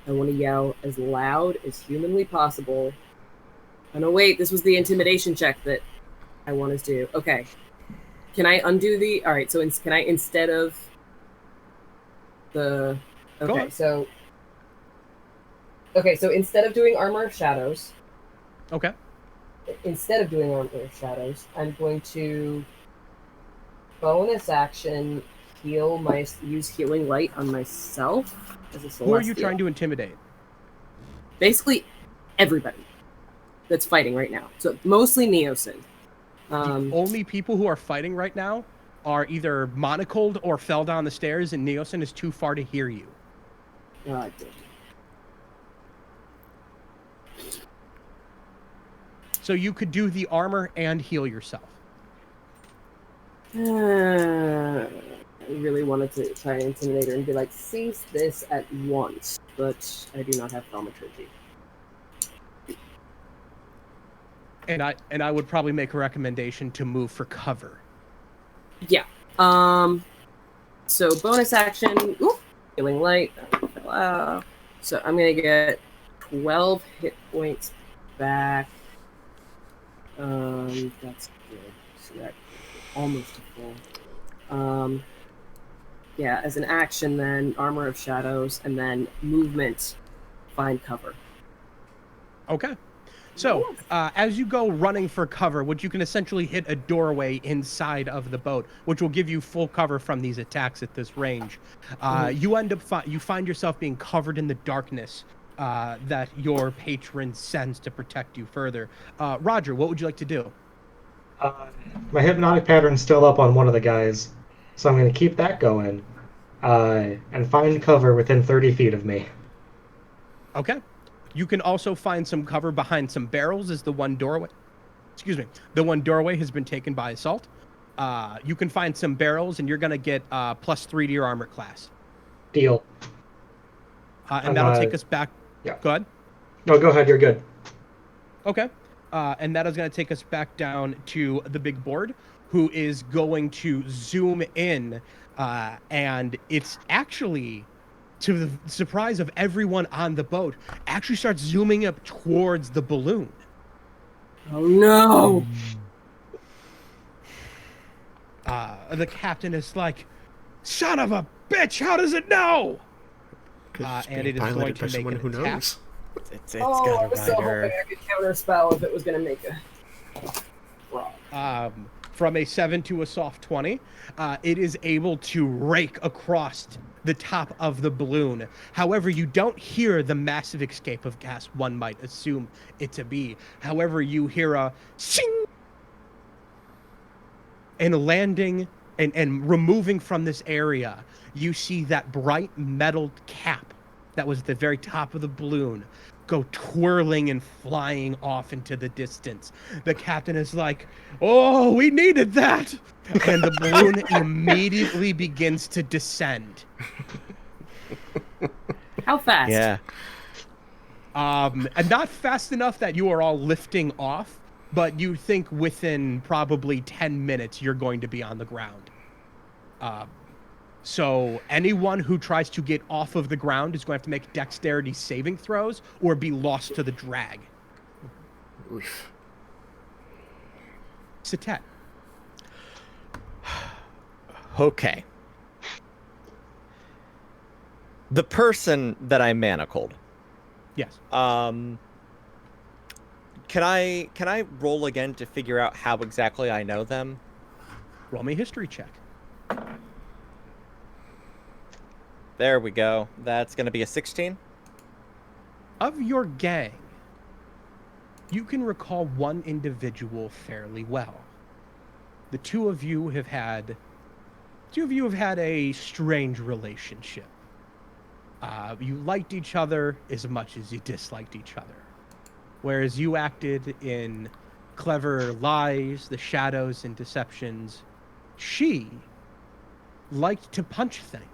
G: I want to yell as loud as humanly possible. Oh no, wait, this was the intimidation check that I want to do. Okay. Can I undo the... Alright, so can I, instead of the... Okay, so... Okay, so instead of doing Armor of Shadows...
B: Okay.
G: Instead of doing Armor of Shadows, I'm going to bonus action use Healing Light on myself as a Celestial.
B: Who are you trying to intimidate?
G: Basically, everybody that's fighting right now. So mostly Neosin.
B: The only people who are fighting right now are either monocled or fell down the stairs, and Neosin is too far to hear you.
G: Oh, I did.
B: So you could do the armor and heal yourself.
G: I really wanted to try and intimidate her and be like, cease this at once, but I do not have thaumaturgy.
B: And I would probably make a recommendation to move for cover.
G: Yeah. So bonus action, Healing Light. So I'm gonna get 12 hit points back. That's good. So that almost a full. Yeah, as an action then, Armor of Shadows, and then movement, find cover.
B: Okay. So, as you go running for cover, which you can essentially hit a doorway inside of the boat, which will give you full cover from these attacks at this range, you end up you find yourself being covered in the darkness that your patron sends to protect you further. Roger, what would you like to do?
C: My hypnotic pattern's still up on one of the guys, so I'm going to keep that going and find cover within 30 feet of me.
B: Okay. You can also find some cover behind some barrels as the one doorway has been taken by assault. You can find some barrels, and you're going to get +3 to your armor class.
C: Deal.
B: And that'll take us back.
C: Yeah.
B: Go ahead.
C: No, go ahead. You're good.
B: Okay. And that is going to take us back down to the big board, who is going to zoom in. And it's actually, to the surprise of everyone on the boat, actually starts zooming up towards the balloon.
G: Oh no!
B: The captain is like, "Son of a bitch! How does it know?" And it is going to make an
E: who
B: attack.
E: knows.
F: It's
G: I
F: got
G: was
F: a
G: so hoping
F: rider.
G: I could counterspell if it was going to make a...
B: From a 7 to a soft 20, it is able to rake across the top of the balloon. However, you don't hear the massive escape of gas one might assume it to be. However, you hear a shing, and landing and removing from this area, you see that bright metal cap that was at the very top of the balloon go twirling and flying off into the distance. The captain is like, "Oh, we needed that!" And the balloon immediately begins to descend.
G: How fast?
F: Yeah.
B: And not fast enough that you are all lifting off, but you think within probably 10 minutes you're going to be on the ground. So anyone who tries to get off of the ground is going to have to make dexterity saving throws or be lost to the drag.
E: Oof.
B: Satet.
H: Okay. The person that I manacled.
B: Yes.
H: Can I roll again to figure out how exactly I know them?
B: Roll me a history check.
H: There we go. That's going to be a 16.
B: Of your gang, you can recall one individual fairly well. The two of you have had a strange relationship. You liked each other as much as you disliked each other. Whereas you acted in clever lies, the shadows, and deceptions, she liked to punch things.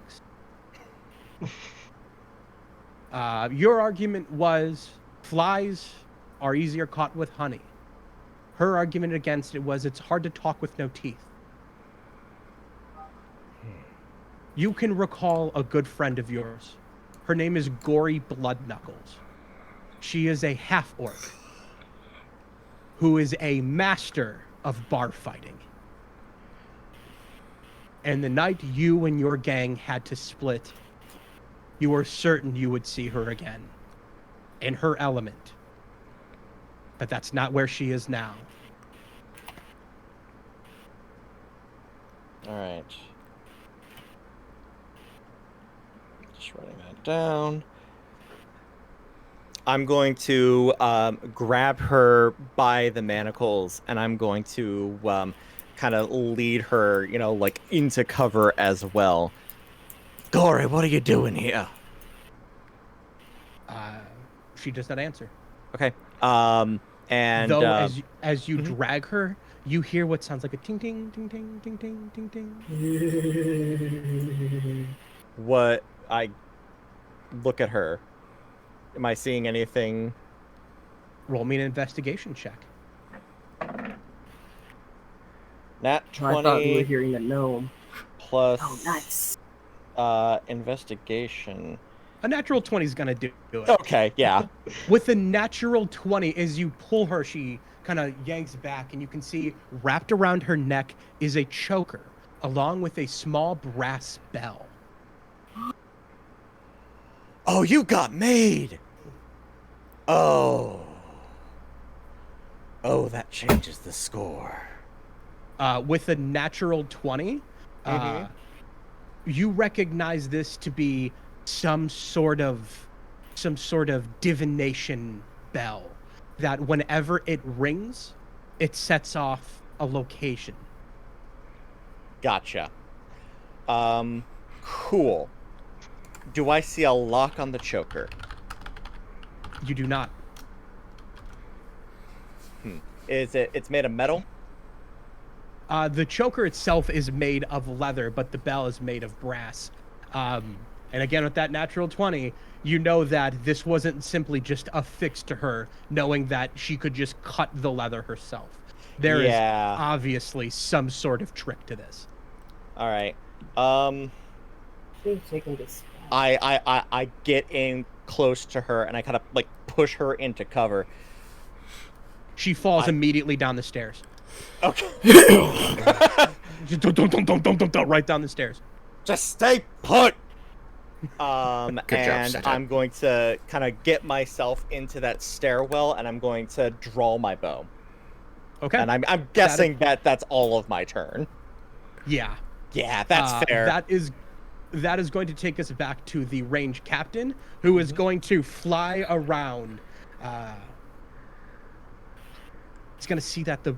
B: Your argument was flies are easier caught with honey. Her argument against it was it's hard to talk with no teeth. You can recall a good friend of yours. Her name is Gory Bloodknuckles. She is a half-orc who is a master of bar fighting. And the night you and your gang had to split, you were certain you would see her again. In her element. But that's not where she is now.
H: All right. Just writing that down. I'm going to grab her by the manacles, and I'm going to kind of lead her, like into cover as well. Gory, what are you doing here?
B: She does not answer.
H: Okay. And
B: though as you drag her, you hear what sounds like a ting ting ting ting ting ting ting ting.
H: What I look at her. Am I seeing anything?
B: Roll me an investigation check.
H: Nat 20.
G: I thought we were hearing the gnome.
H: Plus.
G: Oh, nice.
H: Investigation.
B: A natural 20 is gonna do it.
H: Okay, yeah.
B: With a natural 20, as you pull her, she kind of yanks back, and you can see wrapped around her neck is a choker, along with a small brass bell.
H: Oh, you got made! Oh, that changes the score.
B: With a natural 20, you recognize this to be some sort of divination bell that whenever it rings, it sets off a location.
H: Gotcha. Cool. Do I see a lock on the choker?
B: You do not.
H: It's made of metal?
B: The choker itself is made of leather, but the bell is made of brass. And again, with that natural 20, you know that this wasn't simply just affixed to her, knowing that she could just cut the leather herself. There is obviously some sort of trick to this.
H: All right.
G: We've taken this.
H: I get in close to her and I kind of like push her into cover.
B: She falls immediately down the stairs.
H: Okay.
B: Just don't, right down the stairs.
H: Just stay put.
E: Good job,
H: and
E: Santa.
H: I'm going to kind of get myself into that stairwell, and I'm going to draw my bow.
B: Okay.
H: And I'm guessing that's all of my turn.
B: Yeah.
H: Yeah, that's fair.
B: That is going to take us back to the range captain, who is going to fly around. He's going to see that the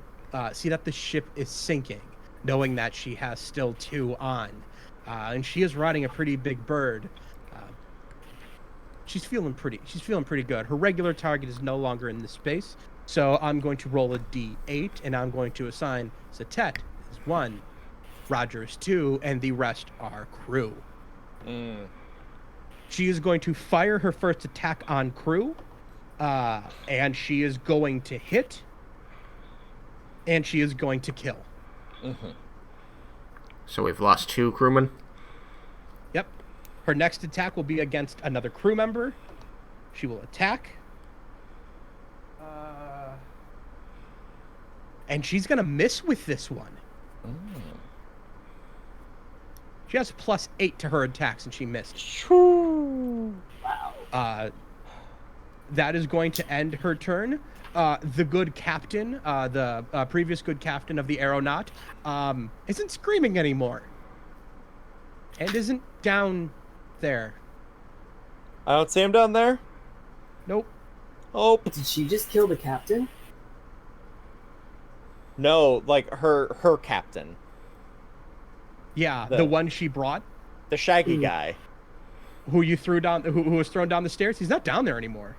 B: ship is sinking, knowing that she has still 2 on. And she is riding a pretty big bird. She's feeling pretty good. Her regular target is no longer in the space, so I'm going to roll a d8, and I'm going to assign Satet as 1, Roger is 2, and the rest are crew. She is going to fire her first attack on crew, and she is going to hit, and she is going to kill.
E: So we've lost 2 crewmen.
B: Yep. Her next attack will be against another crew member. She will attack. And she's going to miss with this one. She has +8 to her attacks, and she missed. Wow. That is going to end her turn. The good captain, the previous good captain of the Aeronaut, isn't screaming anymore. And isn't down there.
H: I don't see him down there.
B: Nope.
H: Oh
G: Did she just kill the captain?
H: no, like her captain,
B: Yeah,
H: The-
B: the one she brought,
H: the shaggy guy.
B: who you threw down, who was thrown down the stairs. He's not down there anymore.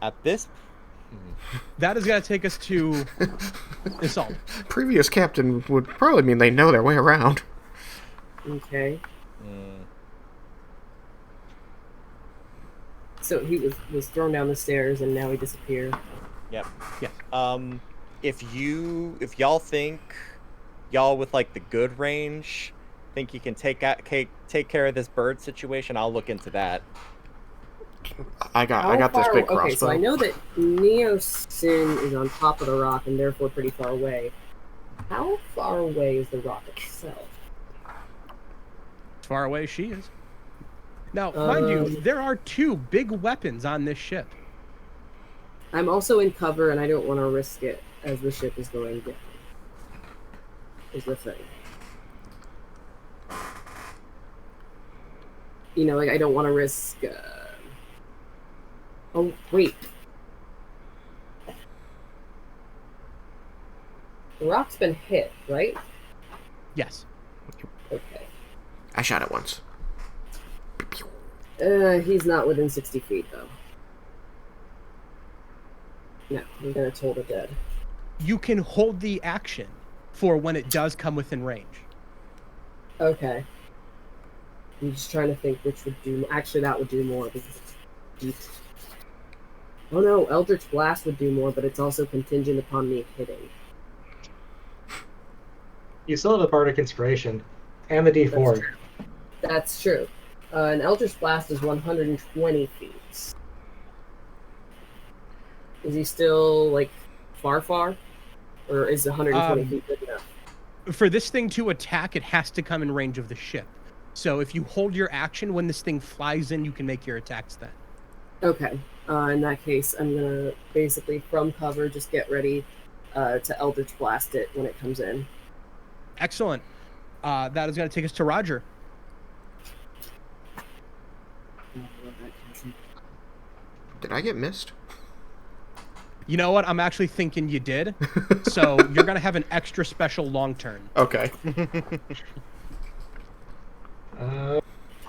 H: At this,
B: That is gonna take us to Assault.
E: Previous captain would probably mean they know their way around.
G: Okay.
H: mm,
G: So he was thrown down the stairs and now he disappeared.
H: yep.
B: Yes.
H: If y'all think y'all with like the good range think you can take care of this bird situation, I'll look into that.
E: I got this big crossbow.
G: Okay, so I know that Neosin is on top of the rock and therefore pretty far away. How far away is the rock itself?
B: As far away as she is. Now, mind you,
G: Um,
B: there are 2 big weapons on this ship.
G: I'm also in cover and I don't want to risk it as the ship is going down. Is the thing. You know, like I don't want to risk. Oh wait. The rock's been hit, right?
B: Yes.
G: Okay.
E: I shot it once.
G: He's not within 60 feet though. No, I'm gonna toll the dead.
B: You can hold the action for when it does come within range.
G: Okay. I'm just trying to think which would do. Actually, that would do more because it's deep. Oh no, Eldritch Blast would do more, but it's also contingent upon me hitting.
C: You still have the Bardic Inspiration and the D4.
G: That's true. An Eldritch Blast is 120 feet. Is he still, like, far? Or is 120 feet good enough?
B: For this thing to attack, it has to come in range of the ship. So if you hold your action when this thing flies in, you can make your attacks then.
G: Okay. In that case, I'm gonna basically, from cover, just get ready to Eldritch Blast it when it comes in.
B: Excellent. That is going to take us to Roger.
E: Did I get missed?
B: You know what? I'm actually thinking you did. So you're going to have an extra special long turn.
E: Okay.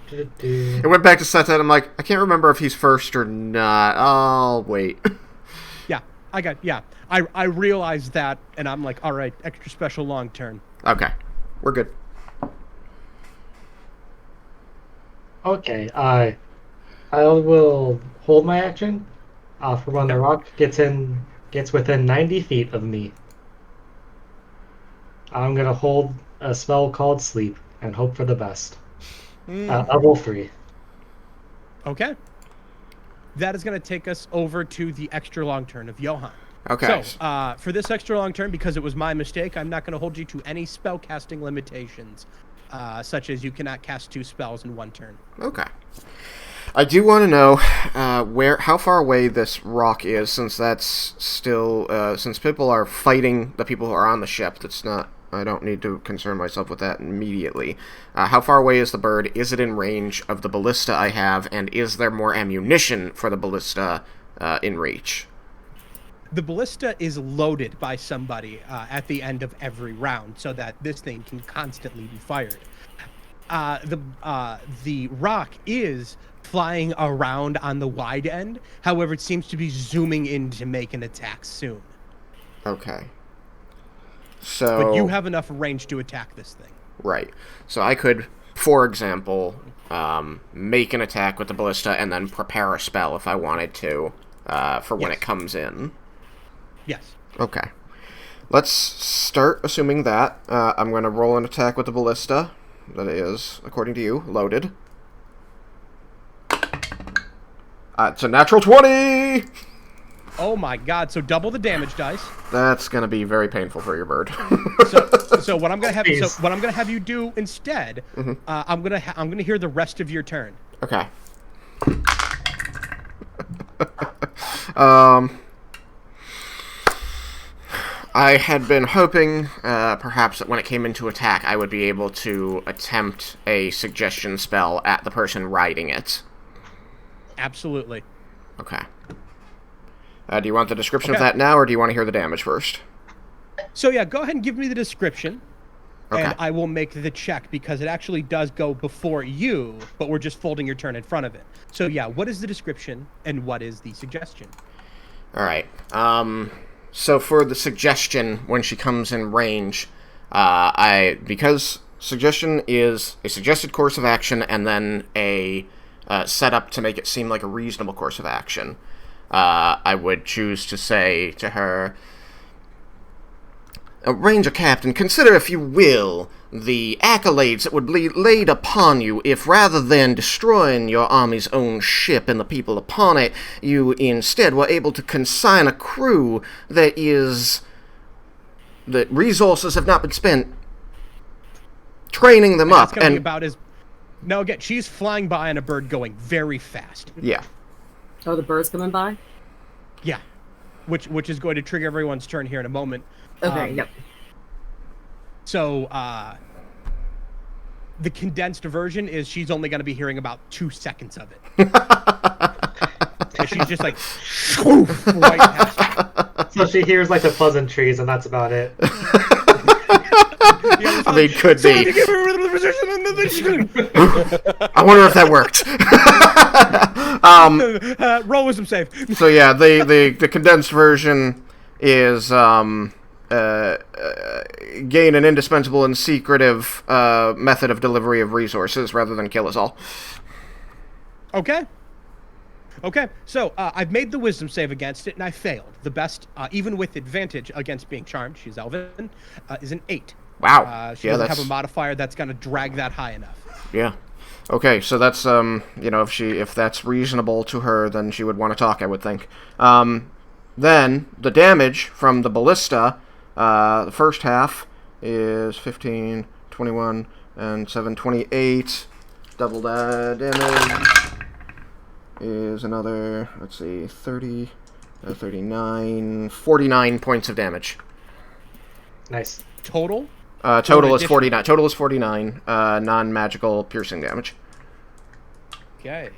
C: Do-do-do.
E: I went back to set that. I'm like, I can't remember if he's first or not. I'll wait.
B: Yeah, I realized that, and I'm like, all right, extra special long turn.
E: Okay. We're good.
C: Okay, I will hold my action for when the rock gets within 90 feet of me. I'm gonna hold a spell called Sleep and hope for the best. Level 3.
B: Okay. That is going to take us over to the extra long turn of Johan.
E: Okay.
B: So, for this extra long turn, because it was my mistake, I'm not going to hold you to any spell casting limitations, such as you cannot cast 2 spells in 1 turn.
E: Okay. I do want to know how far away this rock is, since that's still since people are fighting the people who are on the ship. I don't need to concern myself with that immediately. How far away is the bird? Is it in range of the ballista I have? And is there more ammunition for the ballista in reach?
B: The ballista is loaded by somebody at the end of every round, so that this thing can constantly be fired. The rock is flying around on the wide end. However, it seems to be zooming in to make an attack soon.
E: Okay. So,
B: But you have enough range to attack this thing.
E: Right. So I could, for example, make an attack with the ballista and then prepare a spell if I wanted to for when
B: Yes.
E: it comes in.
B: Yes.
E: Okay. Let's start assuming that. I'm going to roll an attack with the ballista. That is, according to you, loaded. It's a natural 20!
B: Oh my god, so double the damage dice.
E: That's going to be very painful for your bird.
B: So what I'm gonna have
C: Please.
B: what I'm gonna have you do instead, I'm gonna hear the rest of your turn.
E: Okay. I had been hoping, perhaps that when it came into attack, I would be able to attempt a suggestion spell at the person riding it.
B: Absolutely.
E: Okay. Do you want the description of
B: Okay.
E: that now, or do you want to hear the damage first?
B: So yeah, go ahead and give me the description,
E: Okay.
B: and I will make the check because it actually does go before you, but we're just folding your turn in front of it. So yeah, what is the description and what is the suggestion?
E: All right. So for the suggestion, when she comes in range, because suggestion is a suggested course of action and then a setup to make it seem like a reasonable course of action, I would choose to say to her, Ranger Captain, consider, if you will, the accolades that would be laid upon you if, rather than destroying your army's own ship and the people upon it, you instead were able to consign a crew that resources have not been spent training them
B: That's
E: up.
B: gonna be
E: And
B: about as. No, again, she's flying by on a bird going very fast.
E: yeah,
G: Oh, the bird's coming by?
B: Yeah, which is going to trigger everyone's turn here in a moment.
G: Okay, yep.
B: So, the condensed version is she's only going to be hearing about 2 seconds of it. And she's just like, right past.
C: So she hears like the pleasantries, and that's about it.
E: I mean, could
B: Somebody
E: be.
B: give her the position in the screen.
E: I wonder if that worked.
B: Roll wisdom save.
E: So yeah, the condensed version is gain an indispensable and secretive method of delivery of resources rather than kill us all.
B: Okay. Okay, so I've made the wisdom save against it, and I failed. The best, even with advantage against being charmed, she's elven, is an 8.
E: Wow.
B: She doesn't have a modifier that's going to drag that high enough.
E: Yeah. Okay, so that's if that's reasonable to her, then she would want to talk, I would think. Then the damage from the ballista, the first half is 15, 21, and 7, 28. Double damage is another, 30, 39, 49 points of damage.
C: Nice.
B: Total?
E: Total is
B: additional?
E: 49. Total is 49 non-magical piercing damage.
B: Okay.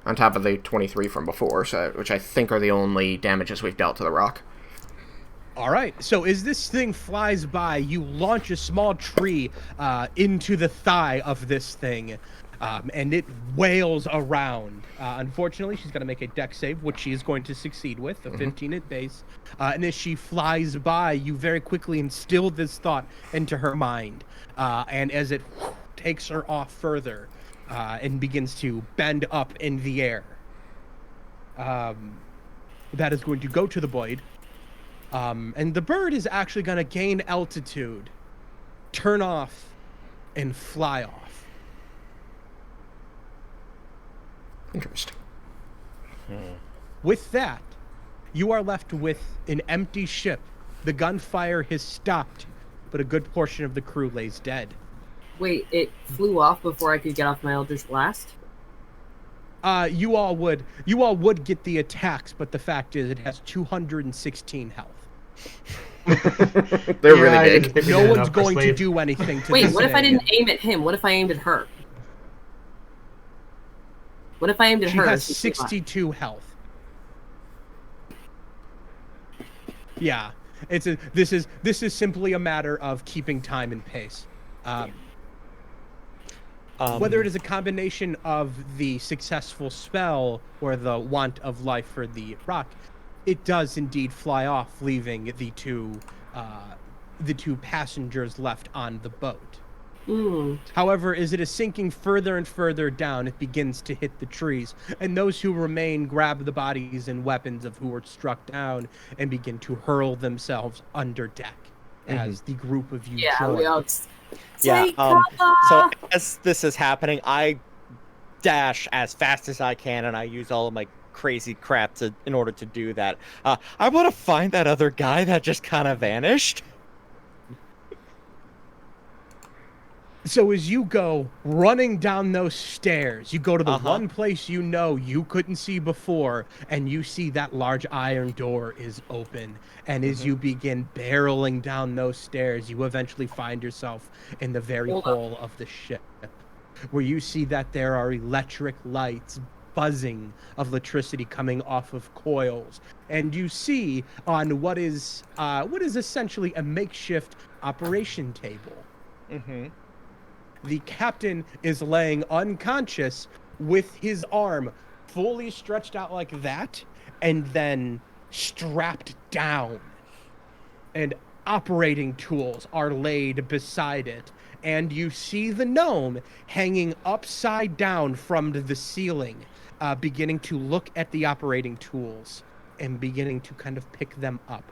E: On top of the 23 from before, which I think are the only damages we've dealt to the rock.
B: All right, so as this thing flies by, you launch a small tree into the thigh of this thing, and it wails around. Unfortunately, she's going to make a dex save, which she is going to succeed with, a 15 at base. And as she flies by, you very quickly instill this thought into her mind. And as it takes her off further and begins to bend up in the air, that is going to go to the Boyd. And the bird is actually going to gain altitude, turn off, and fly off.
E: Interesting.
B: With that, you are left with an empty ship. The gunfire has stopped, but a good portion of the crew lays dead.
G: Wait, it flew off before I could get off my Eldritch Blast?
B: You all would get the attacks, but the fact is it has 216 health.
E: They're
C: Yeah,
E: really
C: I
E: big.
C: didn't think we
B: No
C: did
B: one's
C: enough for
B: going to
C: sleep.
B: do anything to
G: Wait,
B: this
G: what if I
B: thing.
G: didn't aim at him? What if I aimed at her? What if I aimed at
B: She
G: her?
B: has
G: She's fine.
B: 62 health. Yeah, this is simply a matter of keeping time and pace. Whether it is a combination of the successful spell or the want of life for the rock, it does indeed fly off, leaving the two passengers left on the boat. However, as it is sinking further and further down, it begins to hit the trees, and those who remain grab the bodies and weapons of who were struck down and begin to hurl themselves under deck as the group of you
G: Yeah,
B: join.
G: we all.
H: Yeah.
G: Take cover!
H: So as this is happening, I dash as fast as I can, and I use all of my crazy crap in order to do that. I want to find that other guy that just kind of vanished.
B: So as you go running down those stairs, you go to the one place you know you couldn't see before, and you see that large iron door is open. And as you begin barreling down those stairs, you eventually find yourself in the very hull of the ship, where you see that there are electric lights buzzing of electricity coming off of coils. And you see on what is essentially a makeshift operation table.
H: Mm-hmm.
B: The captain is laying unconscious with his arm fully stretched out like that and then strapped down. And operating tools are laid beside it. And you see the gnome hanging upside down from the ceiling, beginning to look at the operating tools and beginning to kind of pick them up.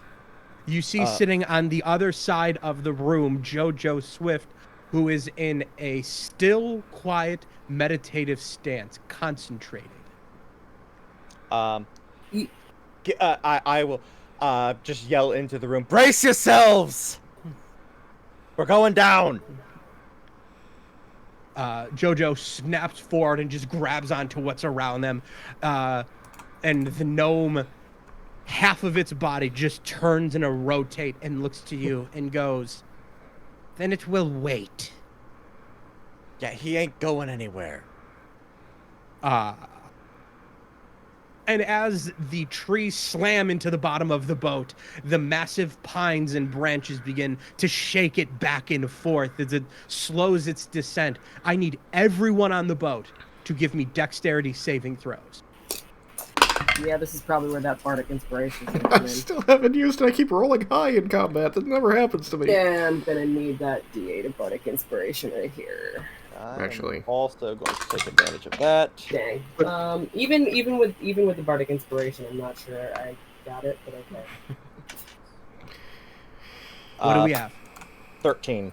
B: You see sitting on the other side of the room, JoJo Swift, who is in a still, quiet, meditative stance, concentrating.
H: I will just yell into the room, "Brace yourselves! We're going down!"
B: JoJo snaps forward and just grabs onto what's around them. And the gnome, half of its body just turns and rotate and looks to you and goes, "Then it will wait."
H: Yeah, he ain't going anywhere.
B: And as the trees slam into the bottom of the boat, the massive pines and branches begin to shake it back and forth as it slows its descent. I need everyone on the boat to give me dexterity saving throws.
G: Yeah, this is probably where that bardic inspiration comes
E: I
G: in.
E: still haven't used it. I keep rolling high in combat. That never happens to me.
G: Yeah, I'm gonna need that D8 of bardic inspiration right here.
E: Actually.
H: I'm also going to take advantage of that.
G: Dang. Even with the bardic inspiration, I'm not sure I got it, but okay.
B: What do we have?
H: 13.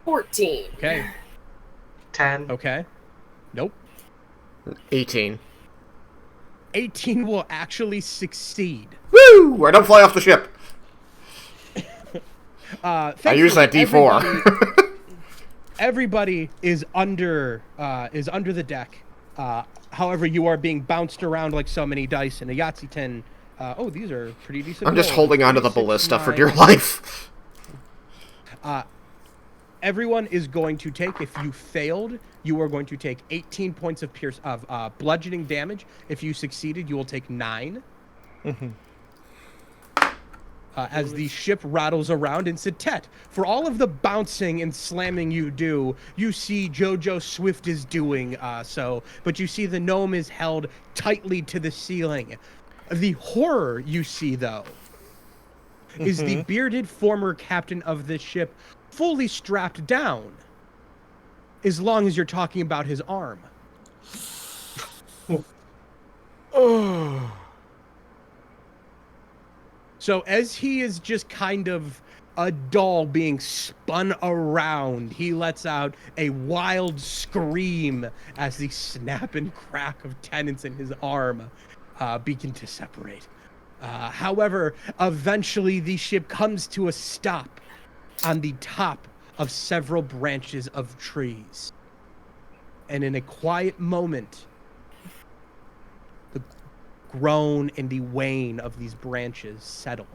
G: 14.
B: Okay.
C: 10.
B: Okay. Nope.
E: 18.
B: 18 will actually succeed.
E: Woo! I don't fly off the ship. I use that D4.
B: Everybody is under the deck. However, you are being bounced around like so many dice in a Yahtzee 10. These are pretty decent.
E: I'm just
B: rolls.
E: holding onto the
B: 36,
E: ballista for
B: 9.
E: dear life.
B: Everyone is going to take, if you failed, you are going to take 18 points of bludgeoning damage. If you succeeded, you will take 9. As the ship rattles around in Setet. For all of the bouncing and slamming you do, you see JoJo Swift is doing so, but you see the gnome is held tightly to the ceiling. The horror you see, though, is the bearded former captain of this ship fully strapped down, as long as you're talking about his arm. So as he is just kind of a doll being spun around, he lets out a wild scream as the snap and crack of tendons in his arm begin to separate. However, eventually the ship comes to a stop on the top of several branches of trees. And in a quiet moment, the groan and the wane of these branches settle,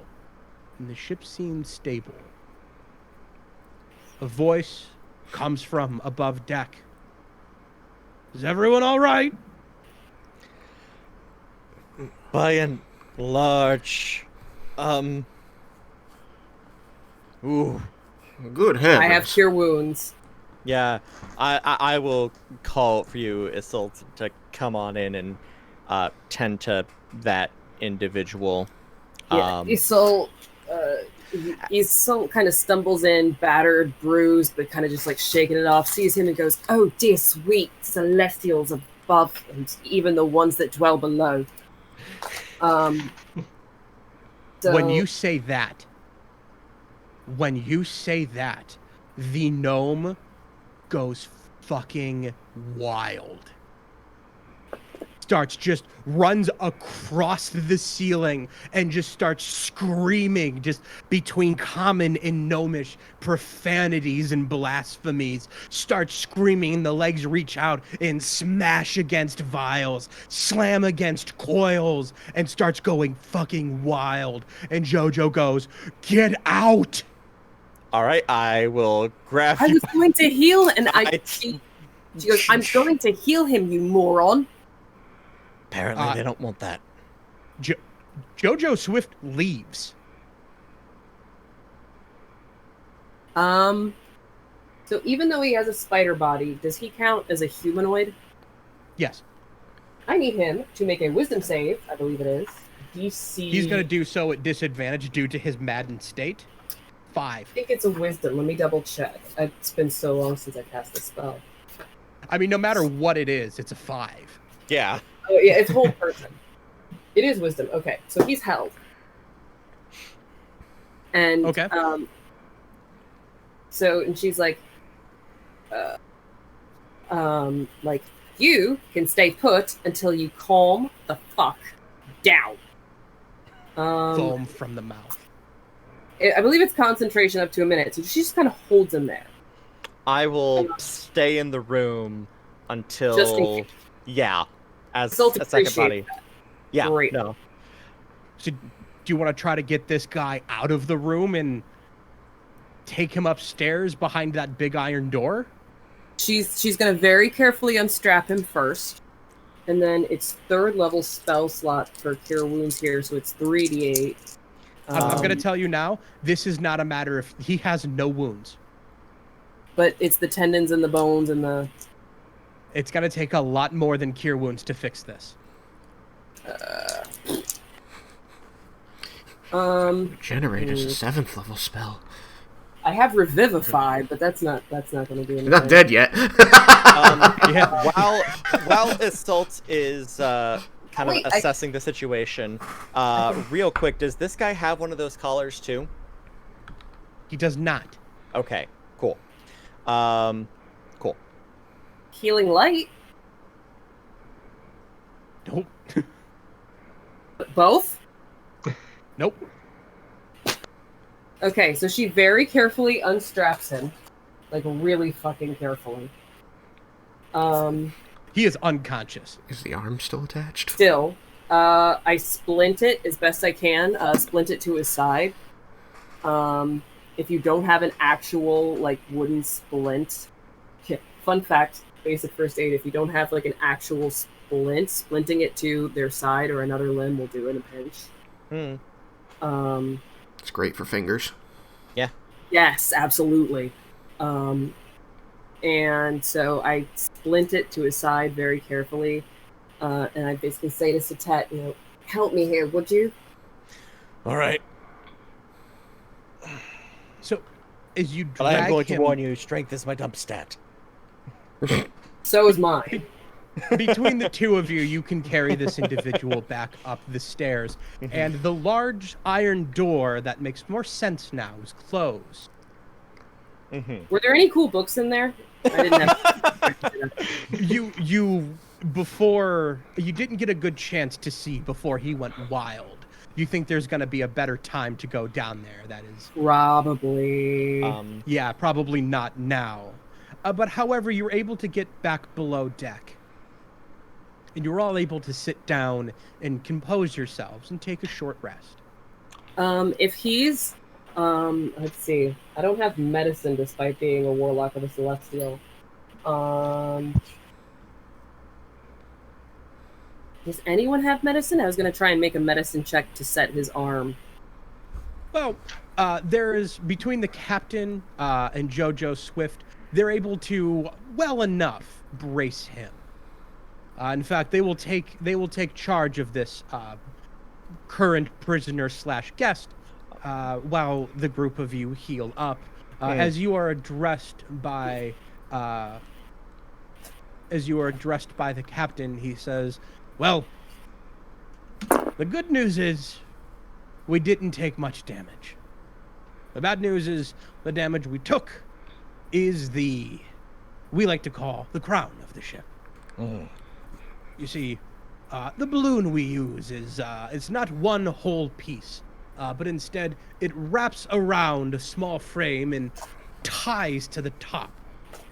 B: and the ship seems stable. A voice comes from above deck. Is everyone all right?
H: By and large, ooh.
E: Good heavens.
G: I have cure wounds.
H: Yeah, I will call for you, Isil, to come on in and tend to that individual.
G: Yeah, Isil kind of stumbles in, battered, bruised, but kind of just like shaking it off, sees him and goes, "Oh dear sweet celestials above, and even the ones that dwell below."
B: When you say that, the gnome goes fucking wild. runs across the ceiling and just starts screaming just between common and gnomish profanities and blasphemies. Starts screaming, the legs reach out and smash against vials, slam against coils, and starts going fucking wild. And Jojo goes, "Get out!"
H: All right, I will grab
G: I
H: you.
G: was going to heal, and she goes, "I'm going to heal him, you moron."
F: Apparently, they don't want that.
B: Jojo Swift leaves.
G: So even though he has a spider body, does he count as a humanoid?
B: Yes.
G: I need him to make a wisdom save, I believe it is. DC...
B: He's going to do so at disadvantage due to his maddened state. 5.
G: I think it's a wisdom. Let me double check. It's been so long since I cast the spell.
B: I mean, no matter what it is, it's a 5.
H: Yeah.
G: Oh, yeah, it's whole person. It is wisdom. Okay, so he's held. And,
B: Okay.
G: And she's like, you can stay put until you calm the fuck down.
B: Foam from the mouth.
G: I believe it's concentration up to a minute, so she just kind of holds him there.
H: I will stay in the room until...
G: Just in case.
H: Yeah. As
G: Salt
H: a second
G: appreciate
H: body.
G: that.
H: Yeah,
G: Great.
H: no.
B: So, do you want to try to get this guy out of the room and take him upstairs behind that big iron door?
G: She's going to very carefully unstrap him first. And then it's 3rd level spell slot for Cure Wounds here, so it's 3d8.
B: I'm going to tell you now, this is not a matter of... He has no wounds.
G: But it's the tendons and the bones and the...
B: It's going to take a lot more than Cure Wounds to fix this.
E: Generator's a 7th level spell.
G: I have Revivify, but that's not going to do anything.
E: You're not dead yet.
B: Yeah.
H: While Assault is kind of assessing the situation, real quick, does this guy have one of those collars too?
B: He does not.
H: Okay, cool. Cool.
G: Healing Light?
B: Nope.
G: Both?
B: Nope.
G: Okay, so she very carefully unstraps him. Like, really fucking carefully.
B: He is unconscious.
E: Is the arm still attached?
G: Still, I splint it as best I can. Splint it to his side. If you don't have an actual, like, wooden splint... Fun fact, basic first aid, if you don't have, like, an actual splint, splinting it to their side or another limb will do in a pinch.
E: It's great for fingers.
H: Yeah.
G: Yes, absolutely. And so I splint it to his side very carefully, and I basically say to Satet, help me here, would you?
F: All right.
B: So, as you
F: But I am
B: drag
F: going to
B: him
F: warn you, strength is my dump stat.
G: So is mine.
B: between the two of you, you can carry this individual back up the stairs, and the large iron door that makes more sense now is closed.
G: Were there any cool books in there? I didn't have.
B: You didn't get a good chance to see before he went wild. You think there's going to be a better time to go down there? That is
G: Probably.
B: yeah, probably not now. But however, you're able to get back below deck. And you're all able to sit down and compose yourselves and take a short rest.
G: If he's, let's see. I don't have medicine despite being a warlock of a celestial. Does anyone have medicine? I was going to try and make a medicine check to set his arm.
B: Well, there is, between the captain and Jojo Swift, they're able to, well enough, brace him. In fact, they will take charge of this current prisoner / guest while the group of you heal up. As you are addressed by the captain, he says, "Well, the good news is we didn't take much damage. The bad news is the damage we took is we like to call the crown of the ship. You see, The balloon we use is it's not one whole piece, but instead it wraps around a small frame and ties to the top.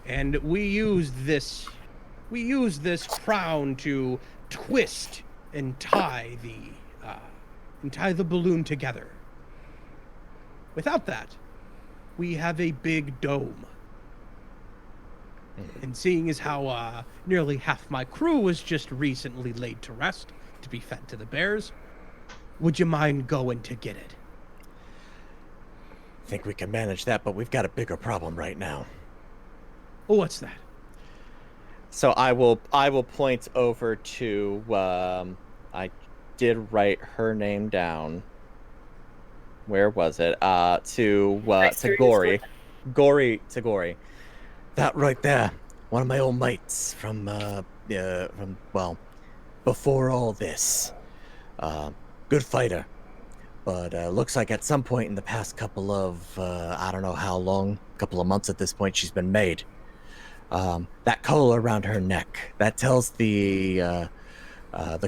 B: And we use this crown to twist and tie the balloon together. Without that, we have a big dome. And seeing as how nearly half my crew was just recently laid to rest to be fed to the bears, would you mind going to get it?
F: Think we can manage that, but we've got a bigger problem right now.
B: Oh, what's that?
H: So I will point over to I did write her name down. Where was it? To Gory. Gory.
F: That right there. One of my old mates from before all this. Good fighter. But looks like at some point in the past couple of, I don't know how long, couple of months at this point, she's been made. That collar around her neck, that tells the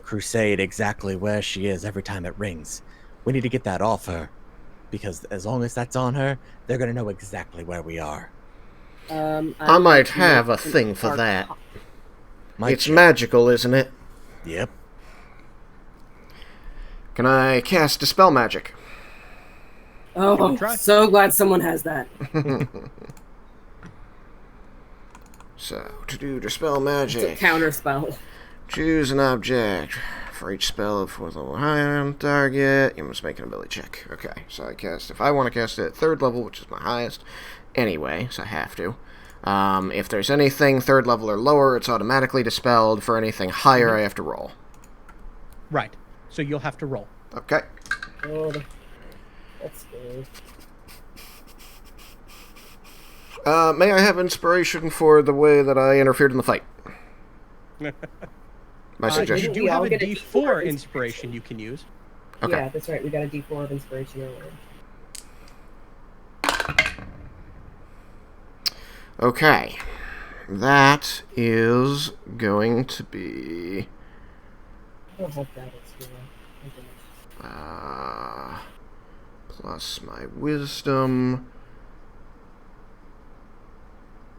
F: crusade exactly where she is every time it rings. We need to get that off her, because as long as that's on her, they're going to know exactly where we are.
E: I might have a thing for that. It's magical, isn't it?
F: Yep.
E: Can I cast Dispel Magic?
G: Oh, so glad someone has that.
E: So, to do Dispel Magic...
G: It's a counter spell.
E: Choose an object. For each spell of 4th level higher on target, you must make an ability check. Okay, so I cast... If I want to cast it at 3rd level, which is my highest, anyway, so I have to. If there's anything 3rd level or lower, it's automatically dispelled. For anything higher, I have to roll.
B: Right. So you'll have to roll.
E: Okay.
G: Oh, that's good.
E: May I have inspiration for the way that I interfered in the fight? My suggestion.
B: You do have a D4 inspiration you can use.
E: Okay.
G: Yeah, that's right. We got a D4 of inspiration earlier.
E: Okay. That is going to be...
G: I don't have that.
E: Plus my wisdom.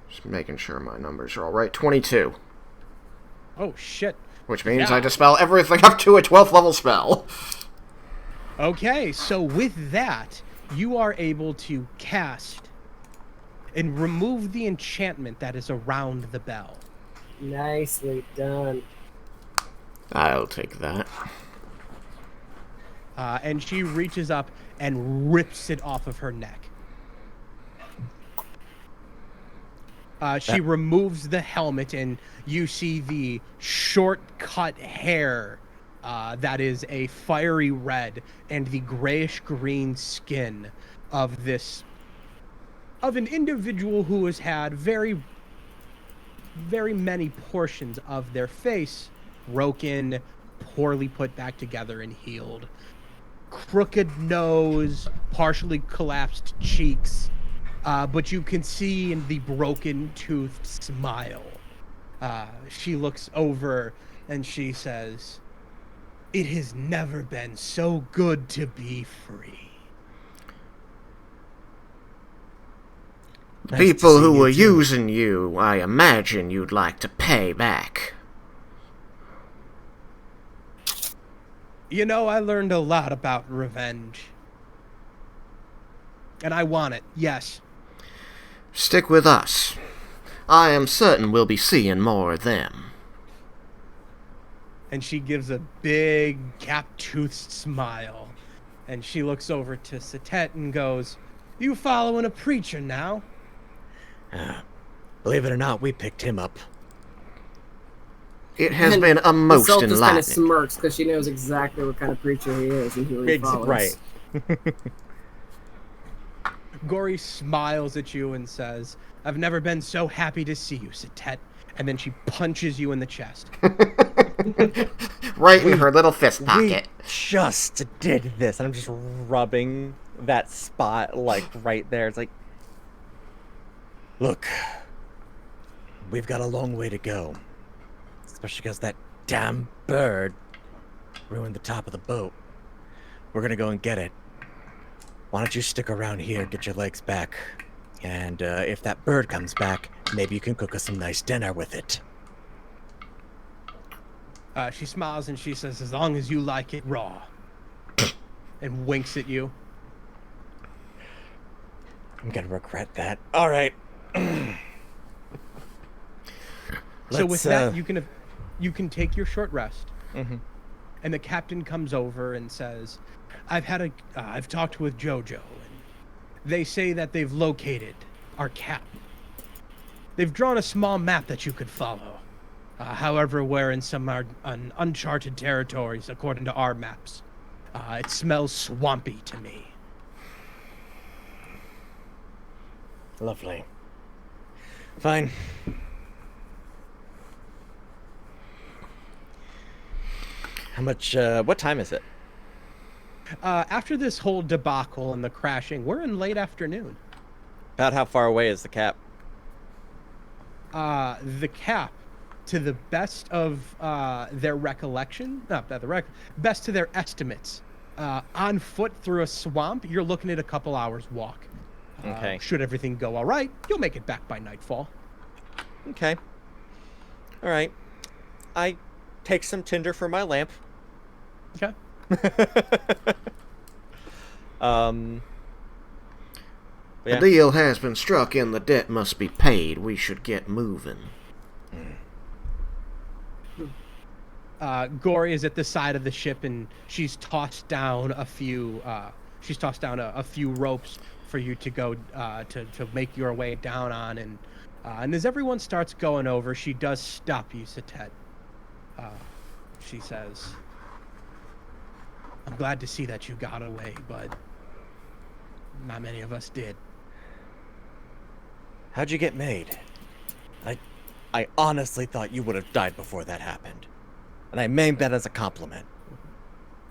E: Just making sure my numbers are all right. 22.
B: Oh, shit.
E: Which means I dispel everything up to a 12th level spell.
B: Okay, so with that, you are able to cast and remove the enchantment that is around the bell.
G: Nicely done.
E: I'll take that.
B: And she reaches up and rips it off of her neck. She removes the helmet, and you see the short-cut hair that is a fiery red, and the grayish-green skin of an individual who has had very, very many portions of their face broken, poorly put back together and healed. Crooked nose, partially collapsed cheeks, but you can see in the broken toothed smile. She looks over and she says, "It has never been so good to be free."
E: The people who were using you, I imagine you'd like to pay back.
B: You know, I learned a lot about revenge. And I want it, yes.
E: Stick with us. I am certain we'll be seeing more of them.
B: And she gives a big, gap-toothed smile. And she looks over to Satet and goes, "You following a preacher now?"
F: Believe it or not, we picked him up.
E: It has been a most
G: Salt just kind of
E: enlightening.
G: smirks because she knows exactly what kind of preacher he is and who he follows.
H: Right.
B: Gory smiles at you and says, "I've never been so happy to see you, Satet." And then she punches you in the chest.
E: Right in her little fist pocket.
H: We just did this, and I'm just rubbing that spot like right there. It's like,
F: Look, we've got a long way to go. Especially because that damn bird ruined the top of the boat. We're gonna go and get it. Why don't you stick around here, get your legs back, and if that bird comes back, maybe you can cook us some nice dinner with it.
B: She smiles and she says, as long as you like it raw. And winks at you.
F: I'm gonna regret that. All right.
B: So with that, you can take your short rest.
H: Mhm.
B: And the captain comes over and says, I've talked with Jojo, and they say that they've located our cap. They've drawn a small map that you could follow. However, we're in some uncharted territories, according to our maps. It smells swampy to me.
F: Lovely. Fine. How much, what time is it?
B: After this whole debacle and the crashing, we're in late afternoon.
H: About how far away is the cap?
B: The cap, to the best of their recollection, best to their estimates, on foot through a swamp, you're looking at a couple hours walk.
H: Okay.
B: Should everything go all right, you'll make it back by nightfall.
H: Okay. All right. I take some tinder for my lamp.
B: Okay.
E: The deal has been struck and the debt must be paid. We should get moving.
B: Gory is at the side of the ship, and she's tossed down a few. A few ropes for you to go to make your way down on, and as everyone starts going over, she does stop you, Satet. She says, "I'm glad to see that you got away, but not many of us did."
F: How'd you get made? I honestly thought you would have died before that happened. And I mean that as a compliment.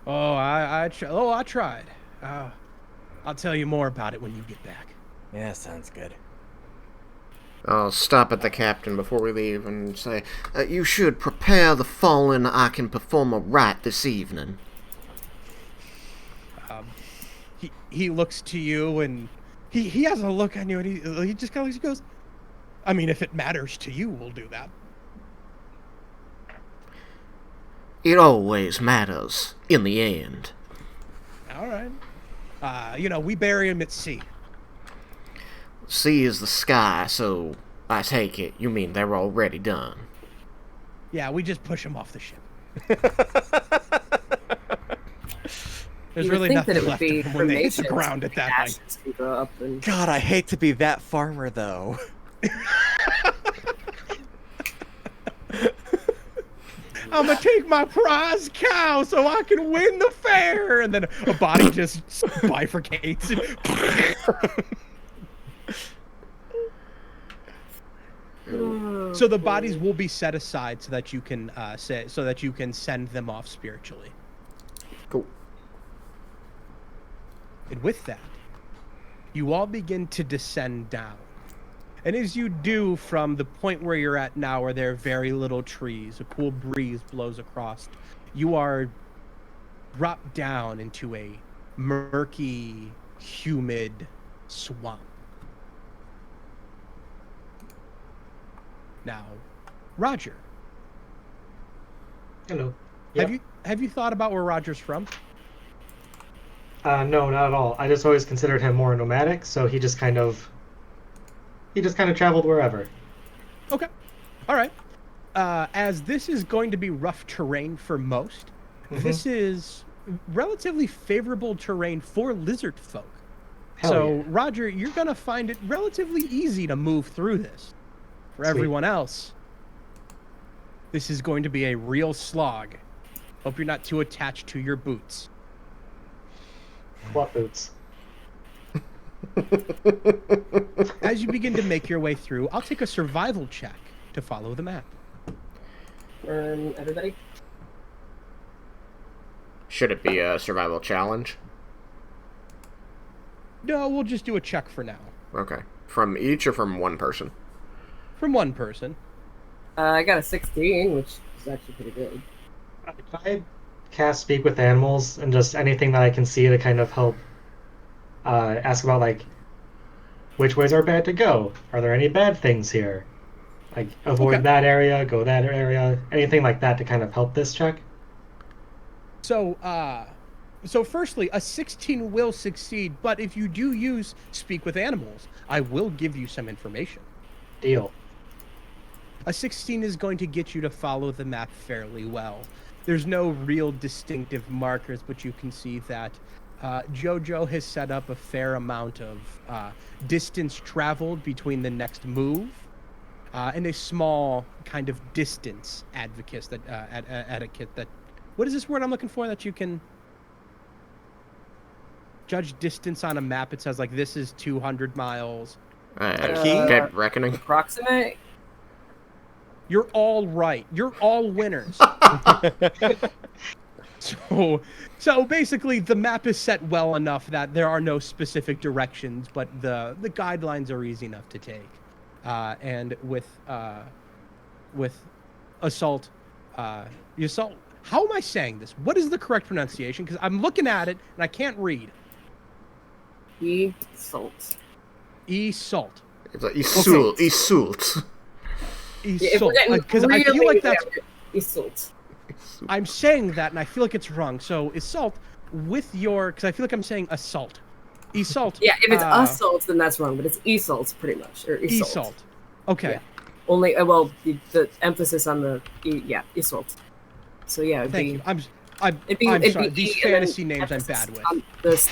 B: Oh, I tried. I'll tell you more about it when you get back.
F: Yeah, sounds good.
E: I'll stop at the captain before we leave and say, you should prepare the fallen. I can perform a rite this evening.
B: He looks to you, and he has a look on you, and he just kind of goes, I mean, if it matters to you, we'll do that.
E: It always matters in the end.
B: All right. We bury him at sea.
E: Sea is the sky, so I take it you mean they're already done.
B: Yeah, we just push him off the ship. There's
G: You would
B: really
G: think
B: nothing
G: that it would
B: left
G: be
B: of him when they hit the
G: cremations
B: ground at that height.
G: ashes can go up and
H: God, I hate to be that farmer, though.
B: I'm gonna take my prize cow so I can win the fair, and then a body just bifurcates. So the bodies will be set aside so that you can send them off spiritually.
E: Cool.
B: And with that, you all begin to descend down. And as you do, from the point where you're at now, where there are very little trees, a cool breeze blows across, you are dropped down into a murky, humid swamp. Now, Roger,
C: Hello.
B: have you thought about where Roger's from?
C: No, not at all. I just always considered him more nomadic, so he just kind of traveled wherever.
B: Okay. All right. As this is going to be rough terrain for most, this is relatively favorable terrain for lizard folk.
C: Hell yeah.
B: Roger, you're going to find it relatively easy to move through this. For everyone else, this is going to be a real slog. Hope you're not too attached to your boots.
C: What boots?
B: As you begin to make your way through, I'll take a survival check to follow the map.
G: everybody.
E: Should it be a survival challenge?
B: No, we'll just do a check for now.
E: Okay. From each or from one person?
B: From one person.
G: I got a 16, which is actually pretty good.
C: I cast Speak with Animals and just anything that I can see to kind of help ask about, like, which ways are bad to go? Are there any bad things here? Like, avoid
B: Okay.
C: that area, go that area, anything like that to kind of help this check?
B: So, so firstly, a 16 will succeed, but if you do use Speak with Animals, I will give you some information.
C: Deal.
B: A 16 is going to get you to follow the map fairly well. There's no real distinctive markers, but you can see that Jojo has set up a fair amount of distance traveled between the next move and a small kind of distance etiquette that. What is this word I'm looking for that you can judge distance on a map? It says like this is 200 miles.
E: Dead reckoning.
G: Approximate.
B: You're all right. You're all winners. So basically, the map is set well enough that there are no specific directions, but the guidelines are easy enough to take. And with assault, the assault. How am I saying this? What is the correct pronunciation? Because I'm looking at it and I can't read.
G: Assault.
B: Assault.
E: It's like Isult.
G: If we're getting
B: Because
G: really
B: I feel like that's.
G: assault.
B: I'm saying that, and I feel like it's wrong. So assault with your, because I feel like I'm saying assault. Assault.
G: Yeah, if it's assault, then that's wrong. But it's assault, pretty much, or assault.
B: Assault. Okay.
G: Yeah. Only well, the emphasis on the assault. So yeah, it'd
B: Thank
G: be,
B: you. I'm
G: it'd
B: sorry.
G: be
B: These
G: E and then
B: fantasy names I'm bad
G: emphasis
B: with.
G: on this.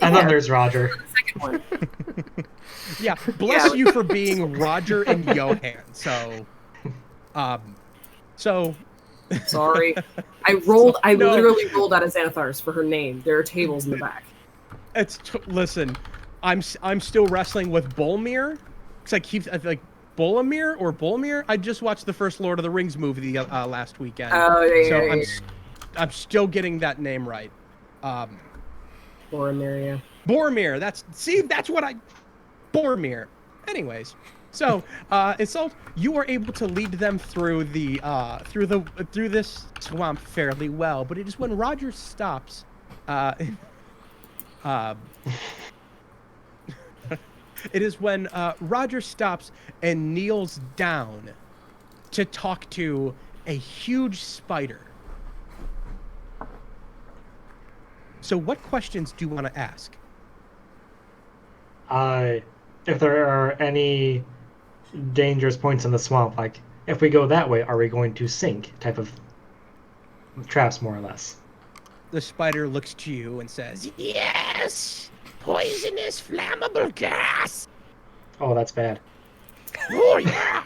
C: And then there's Roger.
G: The second one.
B: Yeah. Bless you for being Roger and Johan. So,
G: Sorry, I
B: No.
G: literally rolled out of Xanathar's for her name. There are tables in the back.
B: Listen, I'm still wrestling with Bolmir, because I feel like Bolmir or Bolmir. I just watched the first Lord of the Rings movie last weekend.
G: Oh, yeah,
B: so
G: yeah,
B: I'm still getting that name right.
G: Boromir.
B: Boromir. That's what Boromir. Anyways, so Assault, you are able to lead them through through this swamp fairly well, but it is when Roger stops. It is when Roger stops and kneels down to talk to a huge spider. So what questions do you want to ask?
C: If there are any dangerous points in the swamp, like if we go that way, are we going to sink? Type of traps, more or less.
B: The spider looks to you and says, "Yes! Poisonous flammable gas!
C: Oh, that's bad.
B: Oh, yeah!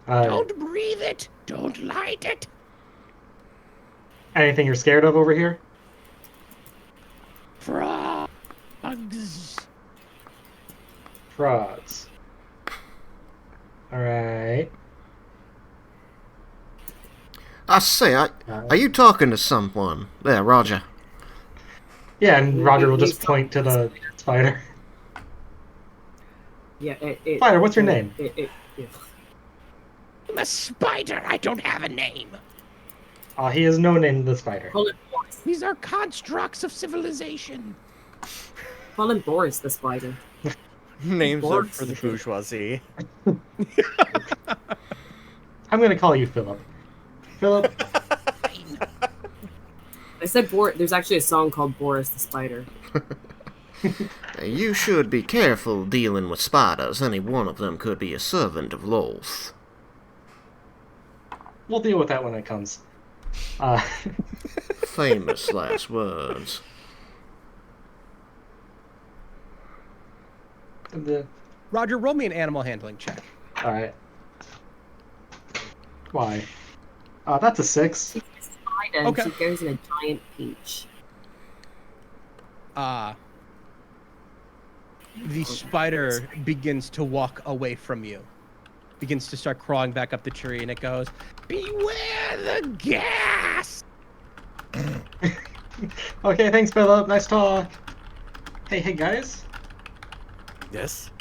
B: Don't breathe it! Don't light it!"
C: Anything you're scared of over here?
B: Frogs.
C: Frogs. Alright.
E: I say, are you talking to someone? There, Roger.
C: Yeah, and Roger will just point to the spider.
G: Yeah,
C: Spider, what's your name?
B: I'm a spider. I don't have a name.
C: He has no name, the spider.
G: Call it Boris.
B: These are constructs of civilization.
G: Call him Boris the spider.
H: Names are
G: Boris.
H: for the bourgeoisie.
C: I'm gonna call you Philip. Philip.
G: I said Boris. There's actually a song called Boris the Spider.
E: You should be careful dealing with spiders. Any one of them could be a servant of Lolth.
C: We'll deal with that when it comes.
E: Famous last words.
B: Roger, roll me an animal handling check.
C: Alright. Why? That's a 6.
G: She's a spider and
B: Okay.
G: she goes in a giant peach.
B: The spider begins to walk away from you. Begins to start crawling back up the tree, and it goes, "Beware the gas!"
C: Okay, thanks, Philip. Nice talk. Hey, guys.
F: Yes?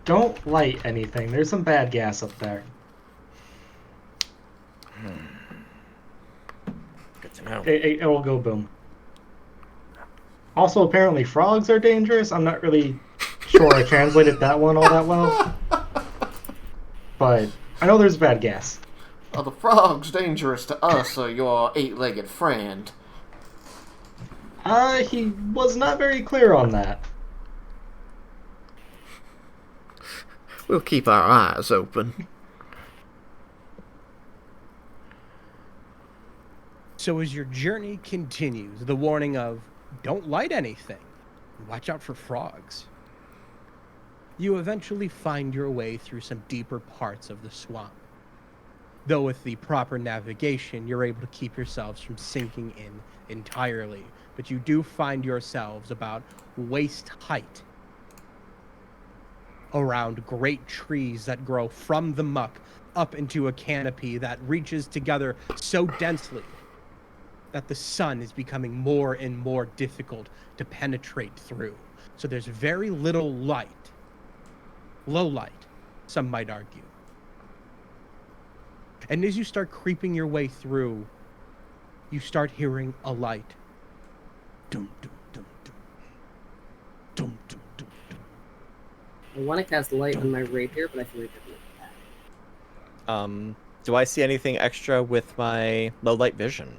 C: Don't light anything. There's some bad gas up there.
F: to know.
C: It will go boom. Also, apparently frogs are dangerous. I'm not really sure I translated that one all that well. But I know there's bad gas.
E: Are the frogs dangerous to us or your eight-legged friend?
C: He was not very clear on that.
E: We'll keep our eyes open.
B: So as your journey continues, the warning of don't light anything, watch out for frogs, you eventually find your way through some deeper parts of the swamp. Though with the proper navigation, you're able to keep yourselves from sinking in entirely, but you do find yourselves about waist height around great trees that grow from the muck up into a canopy that reaches together so densely that the sun is becoming more and more difficult to penetrate through. So there's very little light. Low light, some might argue. And as you start creeping your way through, you start hearing a light. Dum, dum, dum, dum. Dum, dum, dum, dum.
G: I want to cast light on my rapier, but I feel like I don't do that.
H: Do I see anything extra with my low light vision?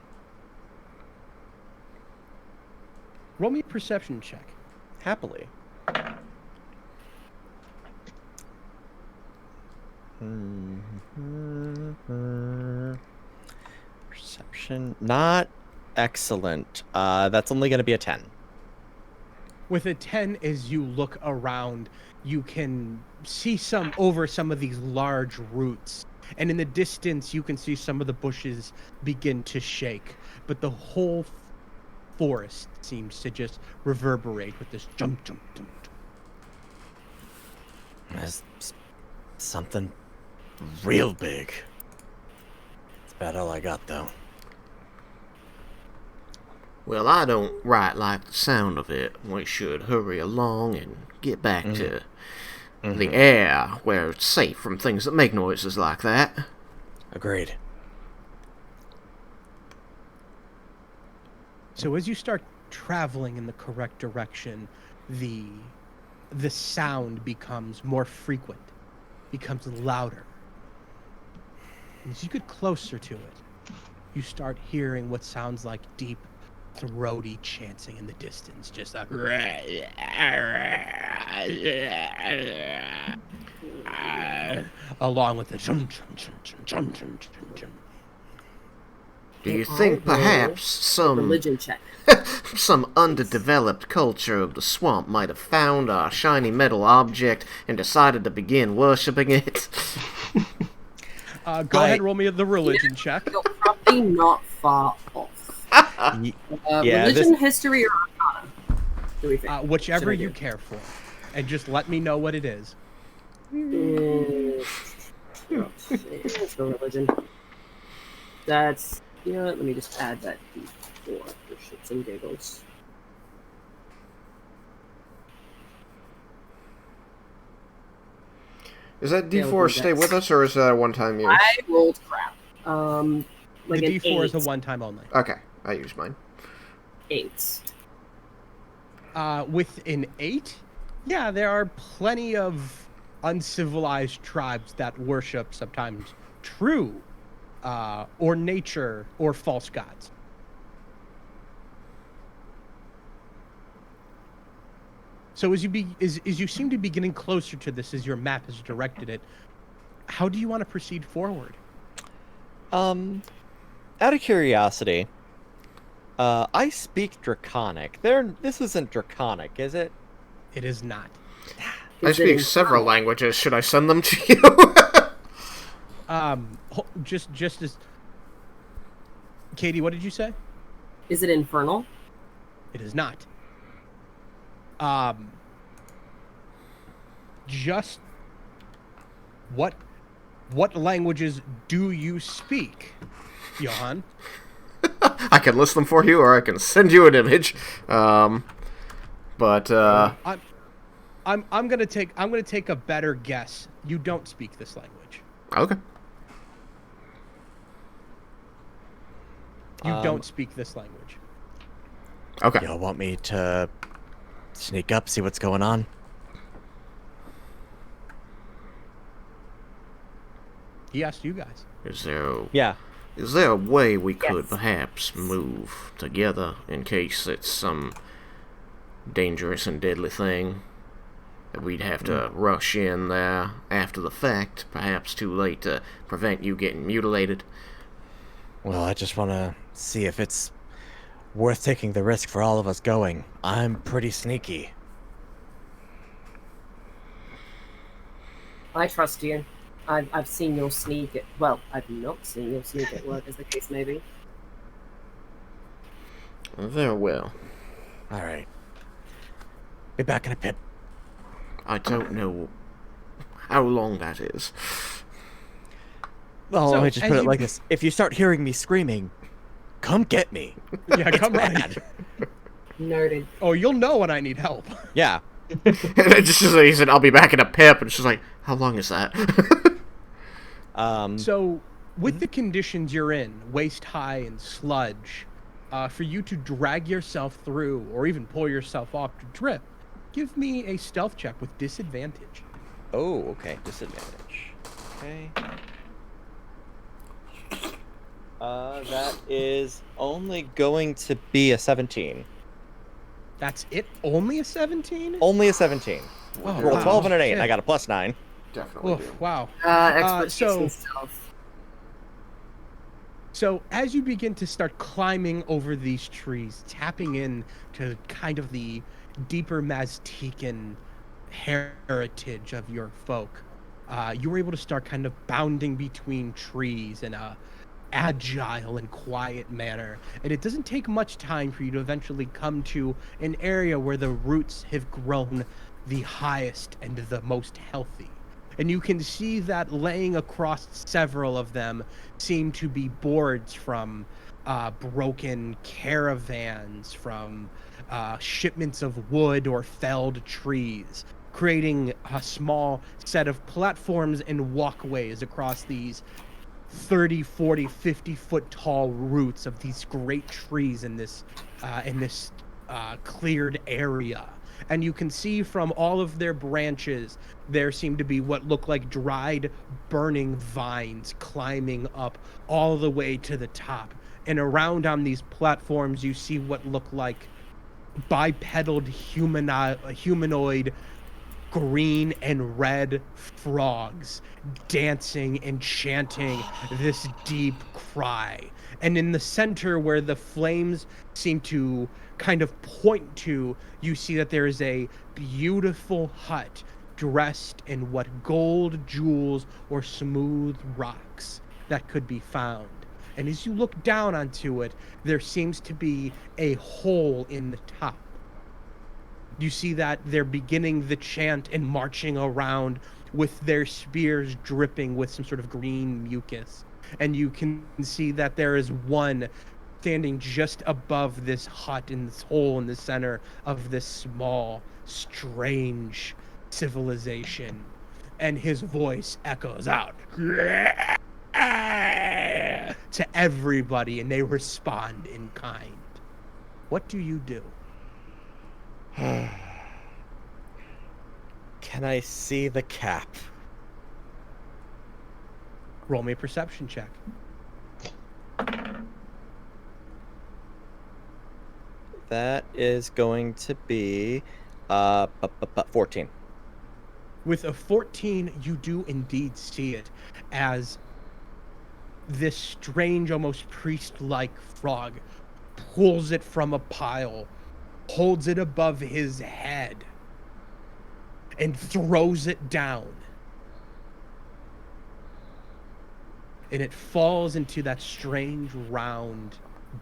B: Roll me a perception check.
H: Happily. Perception, not excellent. That's only going to be a 10.
B: With a 10, as you look around, you can see over some of these large roots. And in the distance, you can see some of the bushes begin to shake. But the whole forest seems to just reverberate with this jump, jump, jump, jump.
F: There's something real big. That's about all I got, though.
E: Well, I don't right like the sound of it. We should hurry along and get back to the air where it's safe from things that make noises like that.
F: Agreed.
B: So as you start traveling in the correct direction, the sound becomes more frequent, becomes louder. As you get closer to it, you start hearing what sounds like deep, throaty chanting in the distance, just a along with the chum chum chum chum chum chum chum chum.
E: Do you think perhaps
G: Religion check.
E: some underdeveloped culture of the swamp might have found our shiny metal object and decided to begin worshipping it?
B: Go ahead, roll me the religion check.
G: You're probably not far off. Religion, history, or arcana? Do we think?
B: Whichever you care for. And just let me know what it is.
G: Let's go religion. That's... You know what? Let me just add that D4 for shits and giggles.
E: Is that D4 stay with us, or is that a one-time use?
G: I rolled crap. Like
B: the D4 is a
G: 8.
B: one-time only.
E: Okay, I use mine.
G: 8.
B: With an 8, yeah, there are plenty of uncivilized tribes that worship sometimes true or nature or false gods. So as you seem to be getting closer to this, as your map has directed it, how do you want to proceed forward?
H: Out of curiosity, I speak Draconic. This isn't Draconic, is it?
B: It is not.
E: I speak several languages. Should I send them to you?
B: Just as... Katie, what did you say?
G: Is it infernal?
B: It is not. Just what languages do you speak, Johan?
E: I can list them for you, or I can send you an image. I'm
B: gonna take a better guess. You don't speak this language.
E: Okay.
B: You don't speak this language.
E: Okay.
F: Y'all want me to sneak up, see what's going on?
B: He asked you guys.
E: Is there
H: Yeah.
E: Is there a way we could
G: Yes.
E: perhaps move together in case it's some dangerous and deadly thing that we'd have to rush in there after the fact, perhaps too late to prevent you getting mutilated?
F: Well, I just want to see if it's worth taking the risk for all of us going. I'm pretty sneaky.
G: I trust you. I've seen your sneak at, well, I've not seen your sneak at work, as the case may be.
E: Very well.
F: All right. Be back in a bit.
E: I don't know how long that is.
F: Well,
B: So,
F: let me just
B: as
F: put it
B: you-
F: like this. If you start hearing me screaming, come get me.
B: Yeah, come on.
F: bad.
G: Noted.
B: Oh, you'll know when I need help.
H: Yeah.
E: And it just he said, "I'll be back in a pip," and it's just like, how long is that?
B: So, with the conditions you're in, waist high and sludge, for you to drag yourself through or even pull yourself off to drip, give me a stealth check with disadvantage.
H: Oh, okay. Disadvantage. Okay. That is only going to be a 17.
B: That's it? Only a 17?
H: Only a 17.
B: Oh,
H: Roll
B: wow.
H: 12 and an 8.
B: Shit.
H: I got a +9.
E: Definitely.
B: Oof, wow.
G: Expertise
B: so-
G: in stealth.
B: So as you begin to start climbing over these trees, tapping in to kind of the deeper Maztecan heritage of your folk, you were able to start kind of bounding between trees in a agile and quiet manner. And it doesn't take much time for you to eventually come to an area where the roots have grown the highest and the most healthy. And you can see that laying across several of them seem to be boards from broken caravans, from shipments of wood or felled trees, creating a small set of platforms and walkways across these 30, 40, 50-foot tall roots of these great trees in this cleared area. And you can see from all of their branches, there seem to be what look like dried, burning vines climbing up all the way to the top. And around on these platforms, you see what look like bipedal humanoid green and red frogs dancing and chanting this deep cry. And in the center where the flames seem to kind of point to, you see that there is a beautiful hut dressed in what gold jewels or smooth rocks that could be found. And as you look down onto it, there seems to be a hole in the top. You see that they're beginning the chant and marching around with their spears dripping with some sort of green mucus. And you can see that there is one standing just above this hut in this hole in the center of this small, strange civilization. And his voice echoes out to everybody, and they respond in kind. What do you do?
H: Can I see the cap?
B: Roll me a perception check.
H: That is going to be 14.
B: With a 14, you do indeed see it as this strange, almost priest-like frog pulls it from a pile, holds it above his head, and throws it down. And it falls into that strange round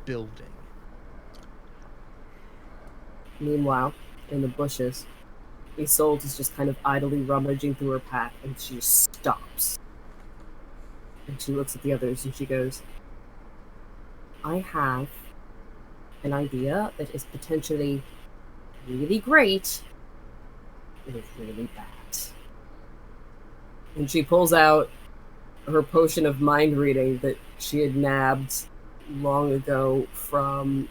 B: building.
G: Meanwhile, in the bushes, Isolde is just kind of idly rummaging through her pack, and she just stops. And she looks at the others and she goes, I have an idea that is potentially really great, but it's really bad. And she pulls out her potion of mind reading that she had nabbed long ago from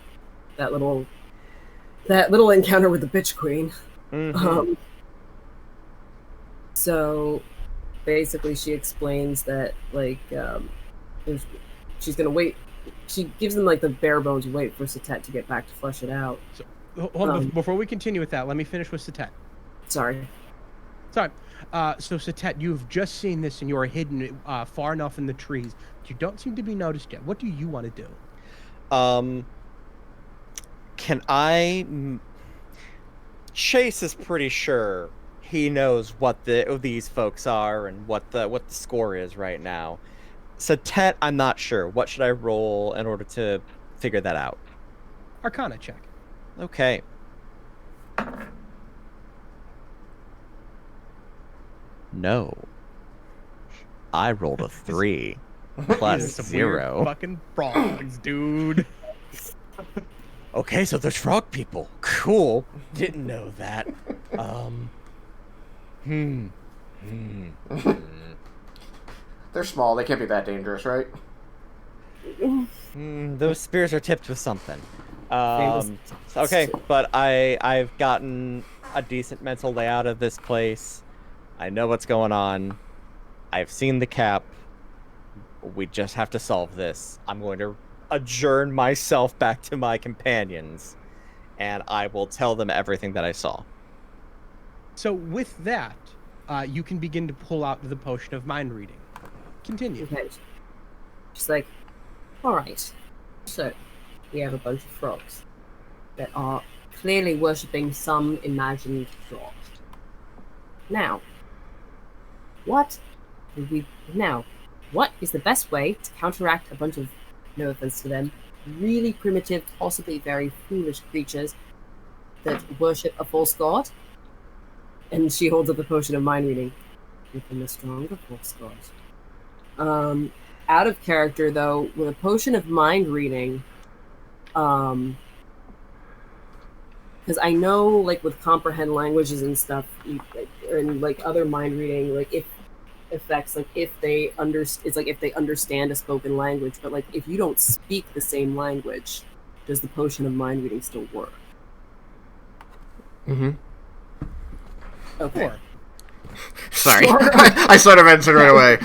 G: that little encounter with the bitch queen. So basically she explains that like she's gonna wait. She gives them like the bare bones wait for Satet to get back to flesh it out.
B: So, hold on, before we continue with that, let me finish with Satet.
G: Sorry.
B: So Satet, you've just seen this and you are hidden far enough in the trees. You don't seem to be noticed yet. What do you want to do?
H: Can I... Chase is pretty sure he knows what these folks are and what the score is right now. Satet, I'm not sure. What should I roll in order to figure that out?
B: Arcana check.
H: Okay. No. I rolled a 3 plus
B: Some
H: 0.
B: weird fucking frogs, dude.
H: Okay, so there's frog people. Cool. Didn't know that.
E: They're small. They can't be that dangerous, right?
H: Those spears are tipped with something. Okay, but I've gotten a decent mental layout of this place. I know what's going on. I've seen the cap. We just have to solve this. I'm going to adjourn myself back to my companions, and I will tell them everything that I saw.
B: So with that, you can begin to pull out the potion of mind reading. Continue.
G: Okay. Just like, alright. So, we have a bunch of frogs that are clearly worshipping some imagined god. Now, what is the best way to counteract a bunch of, no offense to them, really primitive, possibly very foolish creatures that worship a false god? And she holds up the potion of mind reading. Give them a stronger false god. Out of character though, with a potion of mind reading, because I know, like with comprehend languages and stuff, and like other mind reading, like if effects, like if they understand a spoken language, but like if you don't speak the same language, does the potion of mind reading still work?
E: Mm-hmm.
G: Okay.
E: Sorry, I sort of answered right away.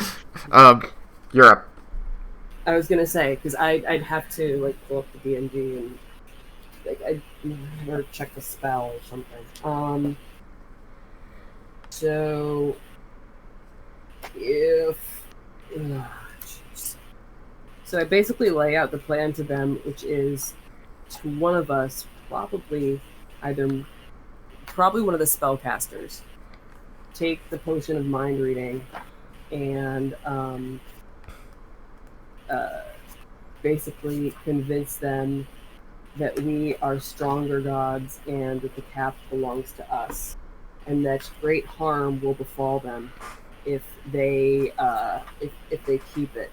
E: You're up.
G: I was gonna say because I'd have to like pull up the D&D and like I'd never check the spell or something. So if so I basically lay out the plan to them, which is to one of us, probably one of the spellcasters, take the potion of mind reading and basically convince them that we are stronger gods and that the cap belongs to us, and that great harm will befall them if they keep it,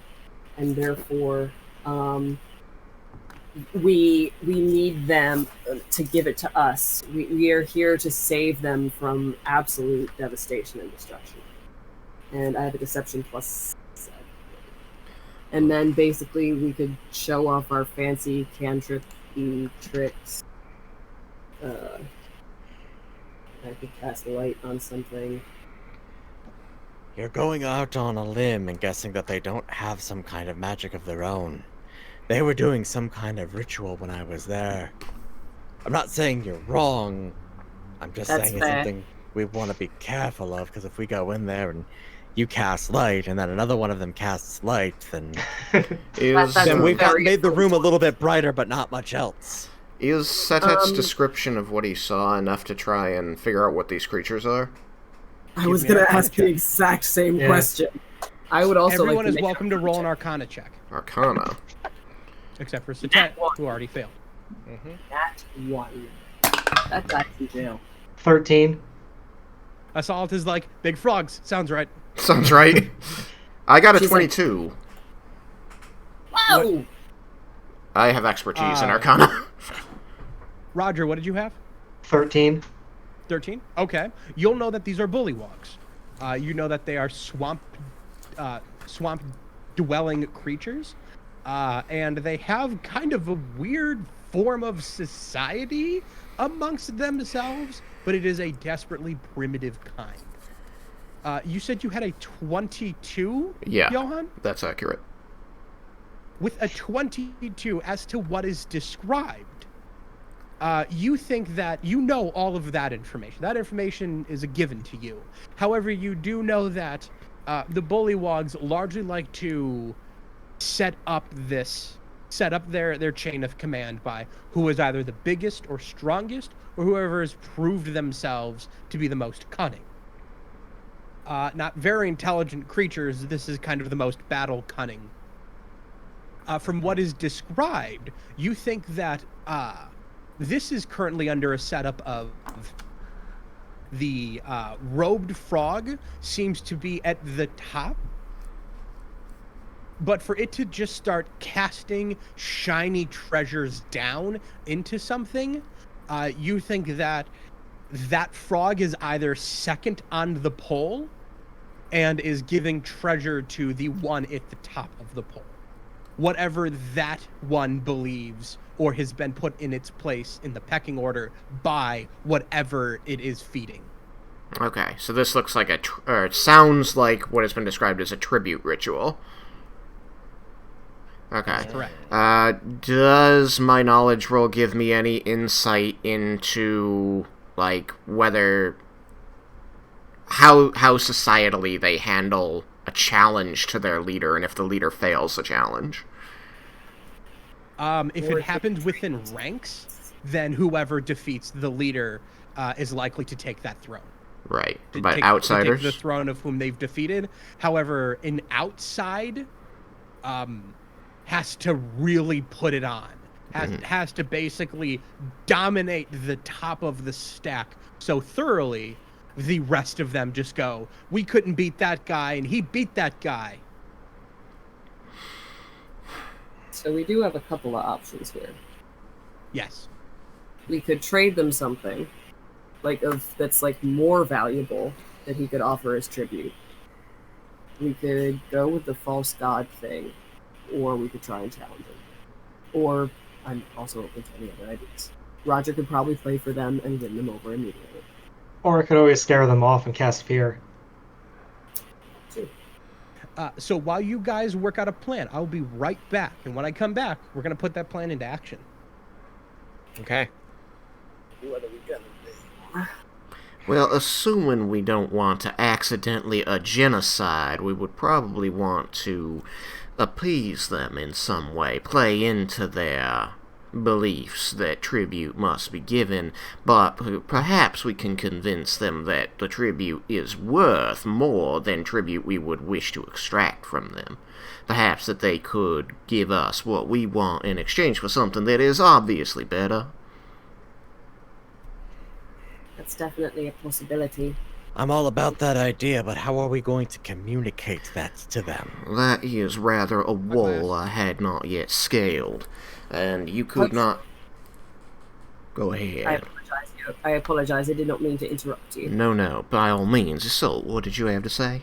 G: and therefore we need them to give it to us. We are here to save them from absolute devastation and destruction. And I have a deception plus 7. And then basically we could show off our fancy cantrip tricks. I could cast light on something.
F: You're going out on a limb and guessing that they don't have some kind of magic of their own. They were doing some kind of ritual when I was there. I'm not saying you're wrong. I'm just saying it's something we want to be careful of, because if we go in there and you cast light and then another one of them casts light, then
H: then we've made the room a little bit brighter, but not much else.
E: Is Satet's description of what he saw enough to try and figure out what these creatures are?
G: I was going to ask the exact same question. I would also
B: Everyone is welcome to roll an Arcana check.
E: Arcana.
B: Except for Satet, who already failed.
G: That one. That's actually jail.
C: 13.
B: Assault is like, big frogs. Sounds right.
E: Sounds right. I got a 22.
G: Whoa!
B: What?
E: I have expertise in Arcana.
B: Roger, what did you have?
C: 13.
B: 13? Okay. You'll know that these are bullywogs. You know that they are swamp-dwelling creatures. and they have kind of a weird form of society amongst themselves, but it is a desperately primitive kind. You said you had a 22,
E: Yeah,
B: Johan?
E: that's accurate.
B: With a 22, as to what is described, you think that you know all of that information. That information is a given to you. However, you do know that the Bullywogs largely like to set up their chain of command by who is either the biggest or strongest, or whoever has proved themselves to be the most cunning. Not very intelligent creatures, this is kind of the most battle cunning. From what is described, you think that this is currently under a setup of the robed frog seems to be at the top, but for it to just start casting shiny treasures down into something, you think that that frog is either second on the pole and is giving treasure to the one at the top of the pole. Whatever that one believes or has been put in its place in the pecking order by whatever it is feeding.
E: Okay, so this looks like it sounds like what has been described as a tribute ritual. Okay.
B: That's correct.
E: Does my knowledge roll give me any insight into, like, whether... How societally they handle a challenge to their leader, and if the leader fails the challenge?
B: If it happens within ranks, then whoever defeats the leader is likely to take that throne.
E: Right, but outsiders?
B: To take the throne of whom they've defeated. However, an outside has to really put it on. Has to basically dominate the top of the stack so thoroughly, the rest of them just go, we couldn't beat that guy, and he beat that guy.
G: So we do have a couple of options here.
B: Yes.
G: We could trade them something, that's more valuable that he could offer as tribute. We could go with the false god thing, or we could try and challenge him. Or I'm also open to any other ideas. Roger could probably play for them and win them over immediately.
C: Or I could always scare them off and cast fear.
B: So while you guys work out a plan, I'll be right back. And when I come back, we're going to put that plan into action.
H: Okay.
G: What are we gonna do?
E: Well, assuming we don't want to accidentally genocide, we would probably want to appease them in some way, play into their beliefs that tribute must be given, but perhaps we can convince them that the tribute is worth more than tribute we would wish to extract from them. Perhaps that they could give us what we want in exchange for something that is obviously better.
G: That's definitely a possibility.
F: I'm all about that idea, but how are we going to communicate that to them?
E: That is rather a wall I had not yet scaled, and you could not... Go ahead.
G: I apologize. I did not mean to interrupt you.
E: No, by all means. So, what did you have to say?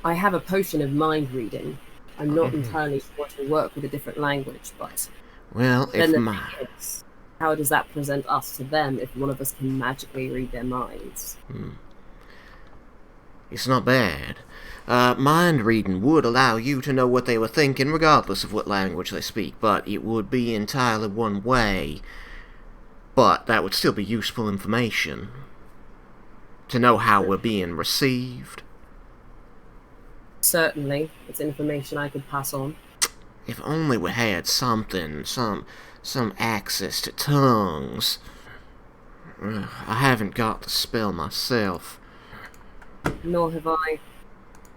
G: I have a potion of mind reading. I'm not entirely sure to work with a different language, but...
E: Well,
G: then the thing is, how does that present us to them if one of us can magically read their minds?
E: It's not bad. Mind reading would allow you to know what they were thinking regardless of what language they speak, but it would be entirely one way. But that would still be useful information. To know how we're being received.
G: Certainly. It's information I could pass on.
E: If only we had something, some access to tongues. I haven't got the spell myself.
G: Nor have I.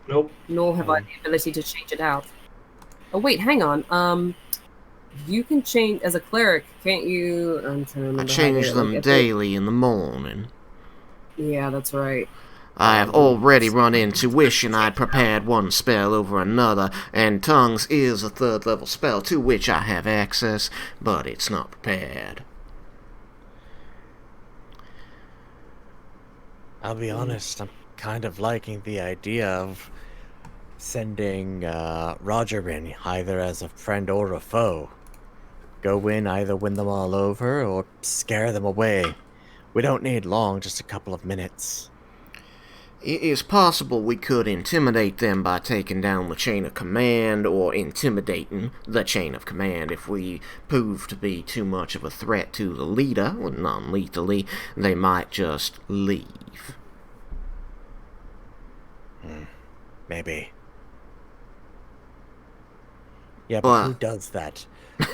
C: Nope.
G: Nor have I the ability to change it out. Oh wait, hang on. You can change as a cleric, can't you? I'm trying to remember.
E: I change them daily in the morning.
G: Yeah, that's right.
E: I have already run into wishing I'd prepared one spell over another, and tongues is a 3rd level spell to which I have access, but it's not prepared.
F: I'll be honest, I'm kind of liking the idea of sending Roger in, either as a friend or a foe. Go in, either win them all over or scare them away. We don't need long, just a couple of minutes.
E: It is possible we could intimidate them by taking down the chain of command, or intimidating the chain of command. If we prove to be too much of a threat to the leader, or non-lethally, they might just leave.
F: Maybe. Yeah, but who does that?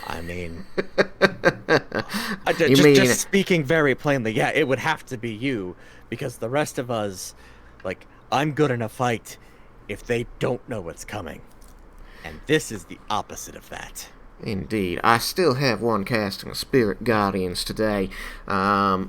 F: I mean... just speaking very plainly, yeah, it would have to be you, because the rest of us... Like, I'm good in a fight if they don't know what's coming. And this is the opposite of that.
E: Indeed. I still have one casting of Spirit Guardians today,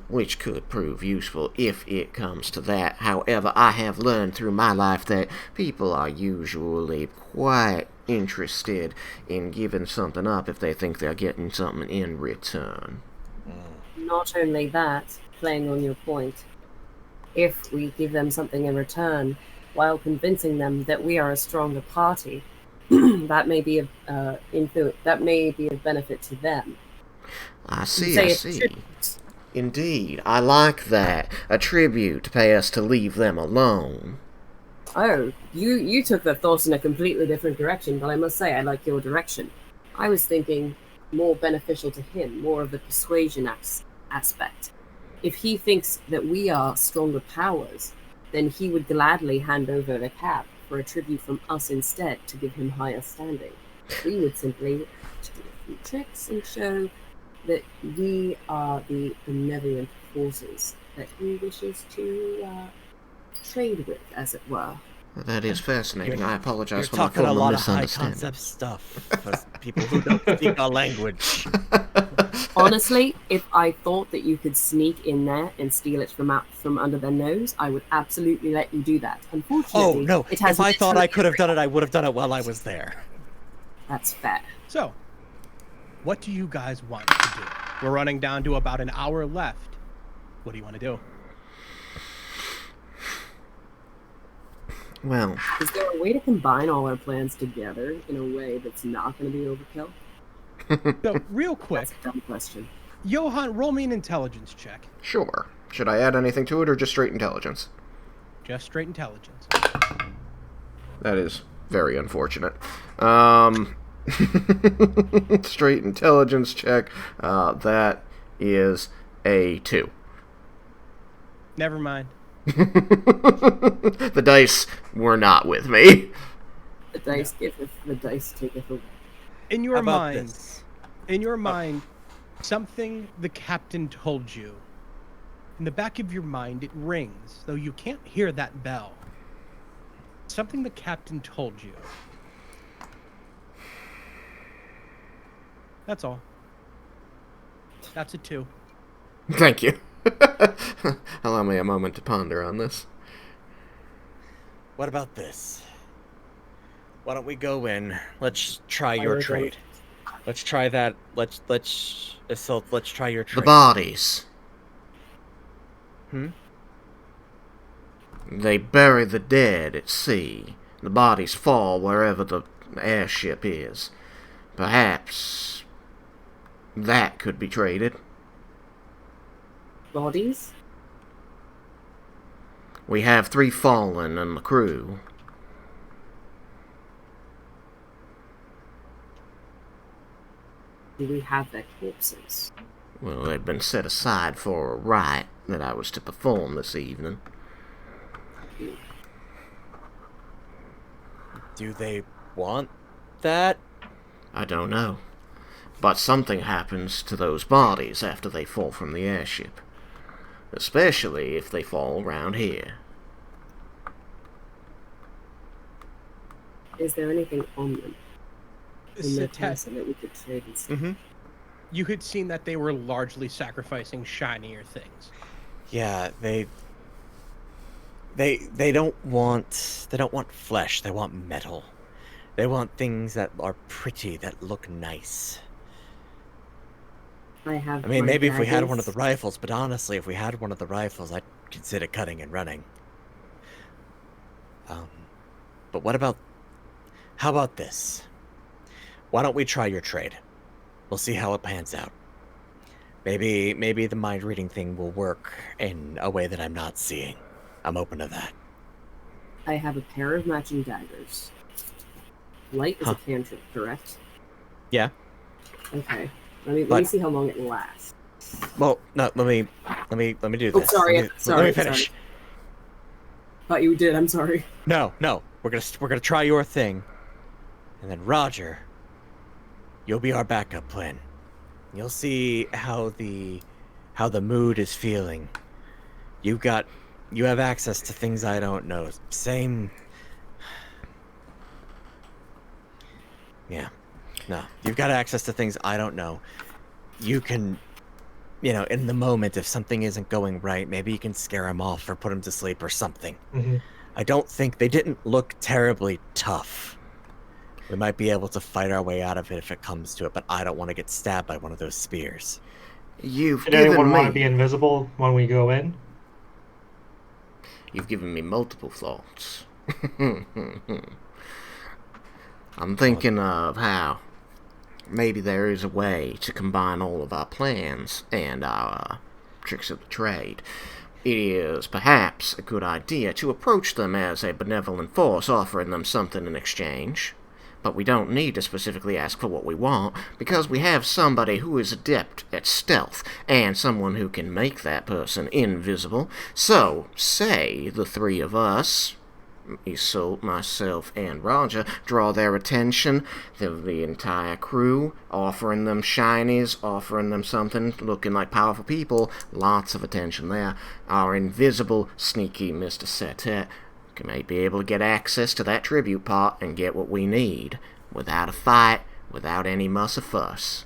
E: which could prove useful if it comes to that. However, I have learned through my life that people are usually quite interested in giving something up if they think they're getting something in return.
G: Not only that, playing on your point, if we give them something in return while convincing them that we are a stronger party, that may be of benefit to them.
E: I see. Indeed, I like that. A tribute to pay us to leave them alone.
G: Oh, you took the thought in a completely different direction, but I must say I like your direction. I was thinking more beneficial to him, more of the persuasion aspect. If he thinks that we are stronger powers, then he would gladly hand over the cap for a tribute from us instead to give him higher standing. We would simply do a few tricks and show that we are the benevolent forces that he wishes to trade with, as it were.
E: That is fascinating. I apologize for
F: my
E: former
F: a lot of high
E: misunderstanding.
F: concept stuff for people who don't speak our language.
G: Honestly, if I thought that you could sneak in there and steal it from under their nose, I would absolutely let you do that. Unfortunately,
F: oh no! If I thought I could have done it, I would have done it while I was there.
G: That's fair.
B: So, what do you guys want to do? We're running down to about an hour left. What do you want to do?
E: Well,
G: is there a way to combine all our plans together in a way that's not going to be overkill?
B: So, real quick.
G: That's a dumb question.
B: Johan, roll me an intelligence check.
E: Sure. Should I add anything to it, or just straight intelligence?
B: Just straight intelligence.
E: That is very unfortunate. Straight intelligence check. That is a 2.
B: Never mind.
E: The dice were not with me.
G: The dice giveth, the dice taketh away.
B: In your mind, something the captain told you. In the back of your mind, it rings, though you can't hear that bell. Something the captain told you. That's all. That's a 2.
E: Thank you. Allow me a moment to ponder on this.
F: What about this? Why don't we go in? Let's try your trade. Let's try that. Let's try your trade.
E: The bodies.
F: Hmm?
E: They bury the dead at sea. The bodies fall wherever the airship is. Perhaps that could be traded.
G: Bodies?
E: We have 3 fallen in the crew.
G: Do we have their corpses?
E: Well, they've been set aside for a rite that I was to perform this evening.
F: Do they want that?
E: I don't know. But something happens to those bodies after they fall from the airship. Especially if they fall around here.
G: Is there anything on them? In their
B: Satet,
G: person that we could trade and stuff?
B: Mm-hmm. You had seen that they were largely sacrificing shinier things.
F: Yeah, they don't want flesh. They want metal. They want things that are pretty, that look nice.
G: I
F: mean, maybe if we had one of the rifles, but honestly, if we had one of the rifles, I'd consider cutting and running. But what about How about this? Why don't we try your trade? We'll see how it pans out. Maybe the mind reading thing will work in a way that I'm not seeing. I'm open to that.
G: I have a pair of matching daggers. Light is a cantrip, correct?
F: Yeah.
G: Okay. Let me see how long it lasts.
F: Well, no. Let me do
G: Oh,
F: this.
G: sorry.
F: Let me finish.
G: Sorry. Thought you did. I'm sorry.
F: No. We're gonna try your thing, and then Roger, you'll be our backup plan. You'll see how the mood is feeling. You have access to things I don't know. Same. Yeah. No. You've got access to things I don't know. You can, in the moment, if something isn't going right, maybe you can scare him off or put him to sleep or something.
C: Mm-hmm.
F: I don't think they didn't look terribly tough. We might be able to fight our way out of it if it comes to it, but I don't want to get stabbed by one of those spears.
E: You've
C: Did anyone
E: given
C: want to
E: me...
C: be invisible when we go in?
E: You've given me multiple thoughts. I'm thinking of how maybe there is a way to combine all of our plans and our tricks of the trade. It is perhaps a good idea to approach them as a benevolent force, offering them something in exchange. But we don't need to specifically ask for what we want, because we have somebody who is adept at stealth, and someone who can make that person invisible. So, say the three of us, Isolde, myself, and Roger, draw their attention, the entire crew, offering them shinies, offering them something, looking like powerful people, lots of attention there. Our invisible, sneaky Mr. Setet may be able to get access to that tribute pot and get what we need, without a fight, without any muss or fuss.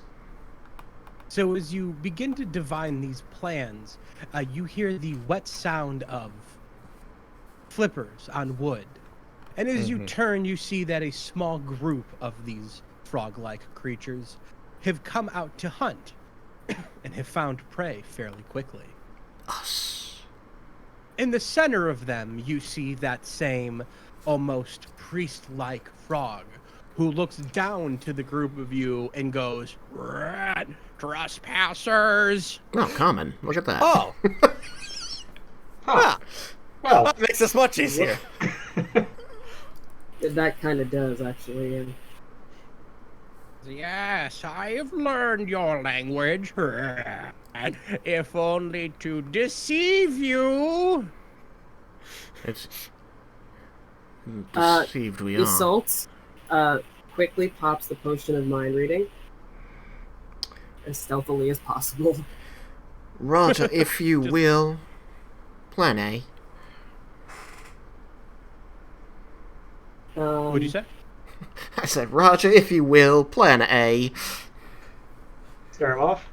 B: So as you begin to divine these plans, you hear the wet sound of flippers on wood. And as you turn, you see that a small group of these frog-like creatures have come out to hunt and have found prey fairly quickly.
E: Us.
B: In the center of them, you see that same almost priest-like frog who looks down to the group of you and goes, "Rat, trespassers!"
E: Oh, common. Look at that.
F: Oh!
C: Huh. Well,
F: That makes this much easier.
G: That kind of does, actually.
B: Yes, I have learned your language. If only to deceive you.
E: It's deceived we are.
G: Isolde quickly pops the potion of mind reading as stealthily as possible.
E: Roger, if you will. Plan A.
B: What'd you say?
E: I said, Roger, if you will. Plan A.
C: scare him off.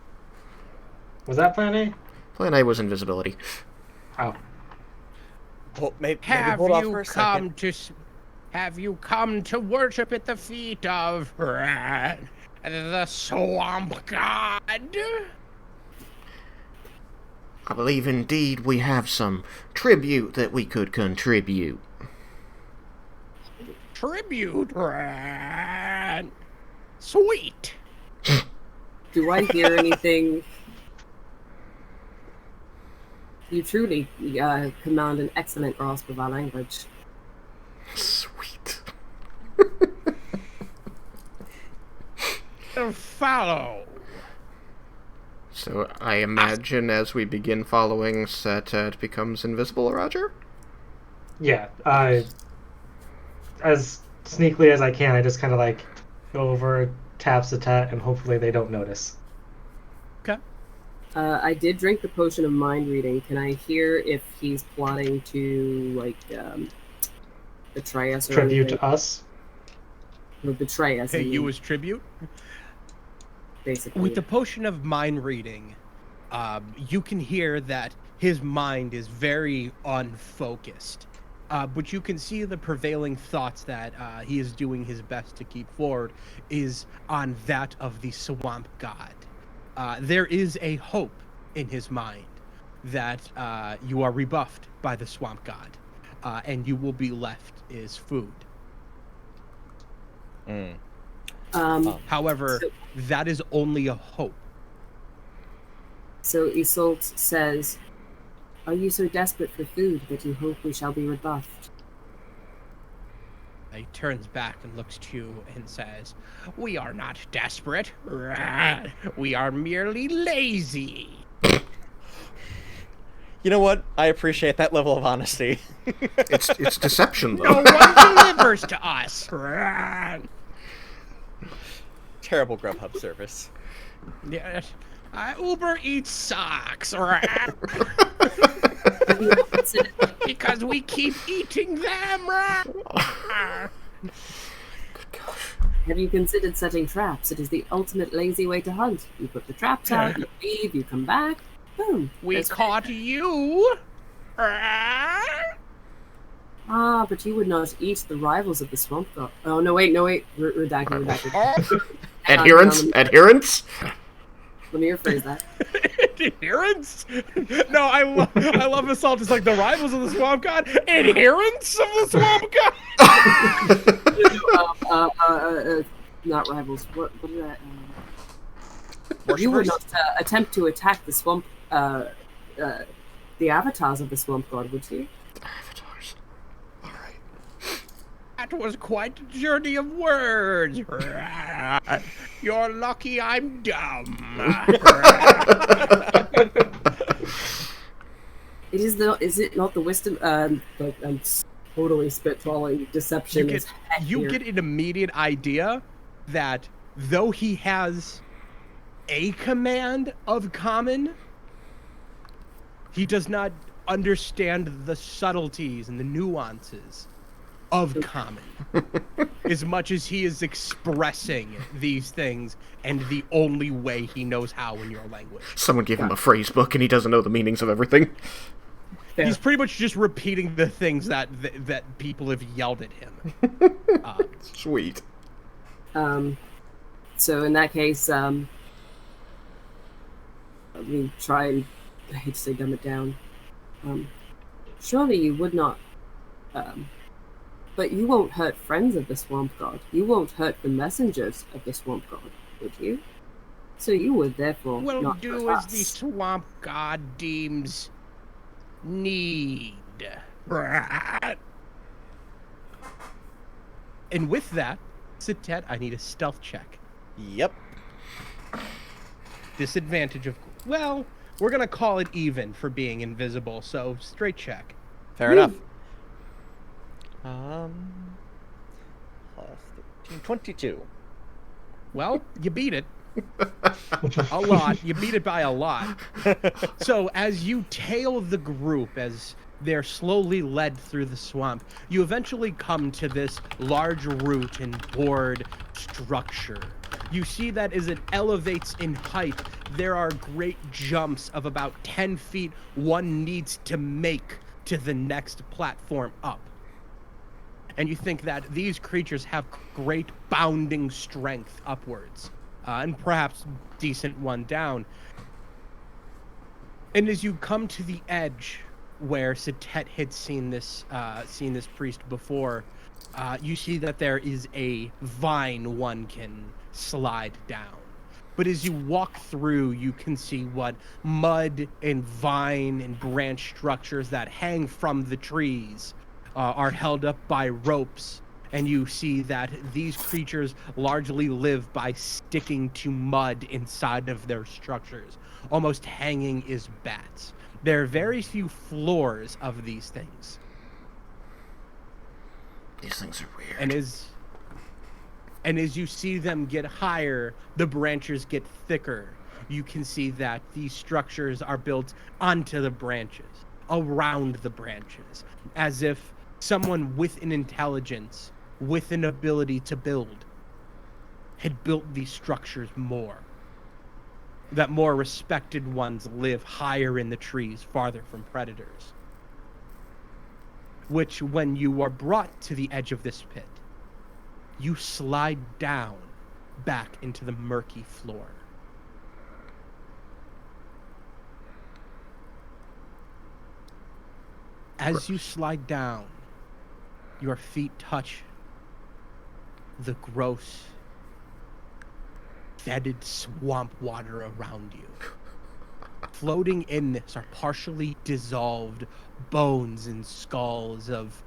C: Was that plan A?
E: Plan A was invisibility.
C: Oh.
F: Well, maybe
B: Have
F: hold off
B: you
F: for a second.
B: have you come to worship at the feet of the swamp god?
E: I believe indeed we have some tribute that we could contribute.
B: Tribute? Sweet.
G: Do I hear anything? You truly command an excellent grasp of our language.
E: Sweet.
B: Follow.
E: So I imagine as we begin following, Setet becomes invisible, Roger?
C: Yeah. As sneakily as I can, I just kind of like go over, tap Setet, and hopefully they don't notice.
B: Okay.
G: I did drink the potion of mind reading. Can I hear if he's plotting to betray us or
C: Tribute
G: anything?
C: to us.
G: Or betray us?
B: Pay
G: I mean,
B: you as tribute?
G: basically.
B: With the potion of mind reading, you can hear that his mind is very unfocused. But you can see the prevailing thoughts that he is doing his best to keep forward is on that of the swamp god. There is a hope in his mind that you are rebuffed by the swamp god, and you will be left as food. However,
G: so-
B: that is only a hope.
G: So Isolde says, "Are you so desperate for food that you hope we shall be rebuffed?"
B: He turns back and looks to you and says, "We are not desperate. We are merely lazy."
H: You know what? I appreciate that level of honesty.
E: It's deception,
B: No
E: though.
B: one delivers to us.
H: Terrible Grubhub service.
B: Yes. Uber Eats sucks.
G: Have you considered,
B: Because we keep eating them.
G: have you considered setting traps? It is the ultimate lazy way to hunt. You put the traps out, you leave, you come back, boom.
B: We
G: there's
B: caught you.
G: Ah, but you would not eat the rivals of the swamp god. Oh, no, wait. Redacted.
E: Adherence?
G: Let me rephrase that.
B: Adherence? No, I love Assault. It's like the rivals of the swamp god. Adherence of the swamp god.
G: Not rivals. What did I... you would not attempt to attack the swamp... the avatars of the swamp god, would you?
E: Avatars. Alright.
B: That was quite a journey of words. You're lucky I'm dumb.
G: Is it not the wisdom? Like I'm totally spitballing deception.
B: You get an immediate idea that though he has a command of common, he does not understand the subtleties and the nuances of common as much as he is expressing these things and the only way he knows how in your language.
E: Someone gave him a phrase book and he doesn't know the meanings of everything.
G: Yeah.
B: He's pretty much just repeating the things that people have yelled at him.
E: Sweet.
G: So in that case, let me try and, I hate to say dumb it down. Surely you would not, but you won't hurt friends of the swamp god. You won't hurt the messengers of the swamp god, would you? So you would therefore
B: Will
G: not
B: do
G: hurt
B: as the
G: us.
B: swamp god deems need. And with that, Sitet, I need a stealth check.
H: Yep.
B: Disadvantage of... Well, we're going to call it even for being invisible, so straight check.
H: Fair enough. Plus 13, 22.
B: Well, you beat it. A lot. You beat it by a lot. So as you tail the group, as they're slowly led through the swamp, you eventually come to this large root and board structure. You see that as it elevates in height, there are great jumps of about 10 feet one needs to make to the next platform up. And you think that these creatures have great bounding strength upwards, and perhaps decent one down. And as you come to the edge where Sitet had seen this priest before, you see that there is a vine one can slide down. But as you walk through, you can see what mud and vine and branch structures that hang from the trees are held up by ropes. And you see that these creatures largely live by sticking to mud inside of their structures, almost hanging as bats. There are very few floors of these things.
E: These things are weird.
B: And as you see them get higher, the branches get thicker. You can see that these structures are built onto the branches, around the branches, as if someone with an intelligence, with an ability to build, had built these structures more. That more respected ones live higher in the trees, farther from predators. Which, when you are brought to the edge of this pit, you slide down back into the murky floor. As you slide down, your feet touch the gross, fetid swamp water around you. Floating in this are partially dissolved bones and skulls of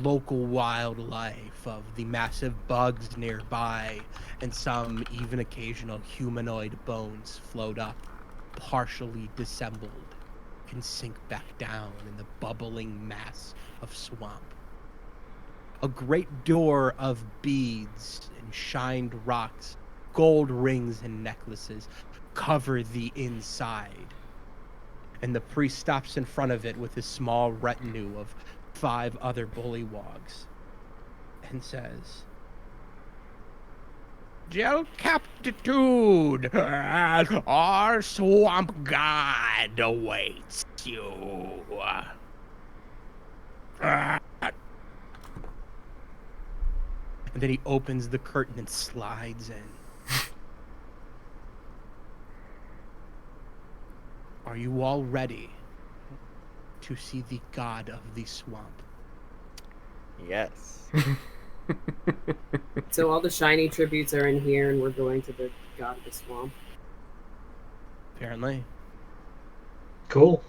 B: local wildlife, of the massive bugs nearby, and some even occasional humanoid bones float up, partially dissembled, and sink back down in the bubbling mass of swamp. A great door of beads and shined rocks, gold rings and necklaces cover the inside. And the priest stops in front of it with his small retinue of 5 other bullywogs and says, "Gel Captitude, our swamp god awaits you." And then he opens the curtain and slides in. Are you all ready to see the god of the swamp?
H: Yes.
G: So all the shiny tributes are in here, and we're going to the god of the swamp.
B: Apparently.
C: Cool.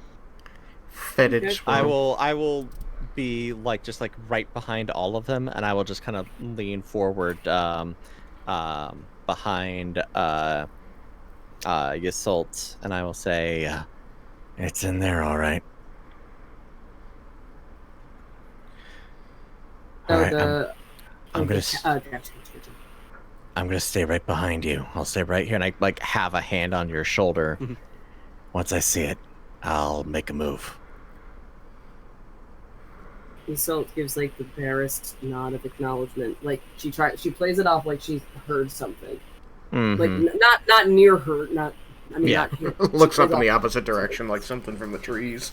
E: Fetid
G: Okay.
H: I
E: swamp.
H: will be like just like right behind all of them, and I will just kind of lean forward behind Yasult, and I will say,
F: It's in there, all right.
G: So
F: All right,
G: the
F: I'm gonna
G: gotcha.
F: I'm gonna stay right behind you.
H: I'll stay right here, and I like have a hand on your shoulder.
F: Once I see it, I'll make a move.
G: Isolde gives like the barest nod of acknowledgement. Like she plays it off like she's heard something. Like not near her, not
E: Yeah.
G: not here.
E: Looks
G: She
E: up in
G: plays
E: the
G: off-
E: opposite direction like something from the trees.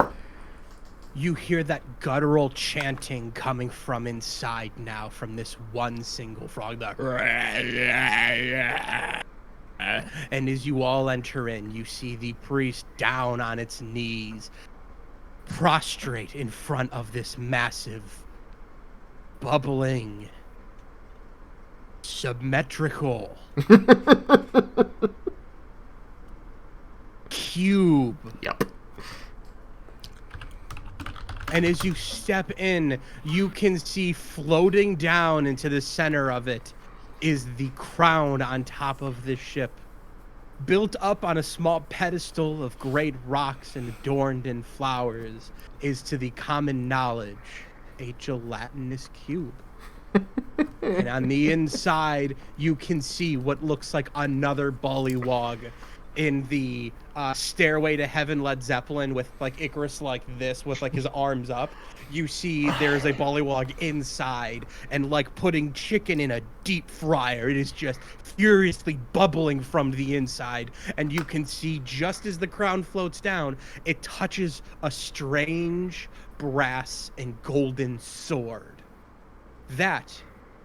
B: You hear that guttural chanting coming from inside now, from this one single frog. And as you all enter in, you see the priest down on its knees, prostrate in front of this massive, bubbling, symmetrical cube.
E: Yep.
B: And as you step in, you can see floating down into the center of it is the crown on top of this ship. Built up on a small pedestal of great rocks and adorned in flowers is, to the common knowledge, a gelatinous cube. And on the inside, you can see what looks like another bullywog in the Stairway to Heaven Led Zeppelin with like Icarus like this with like his arms up. You see there's a bullywog inside and like putting chicken in a deep fryer. It is just furiously bubbling from the inside, and you can see just as the crown floats down, it touches a strange brass and golden sword. That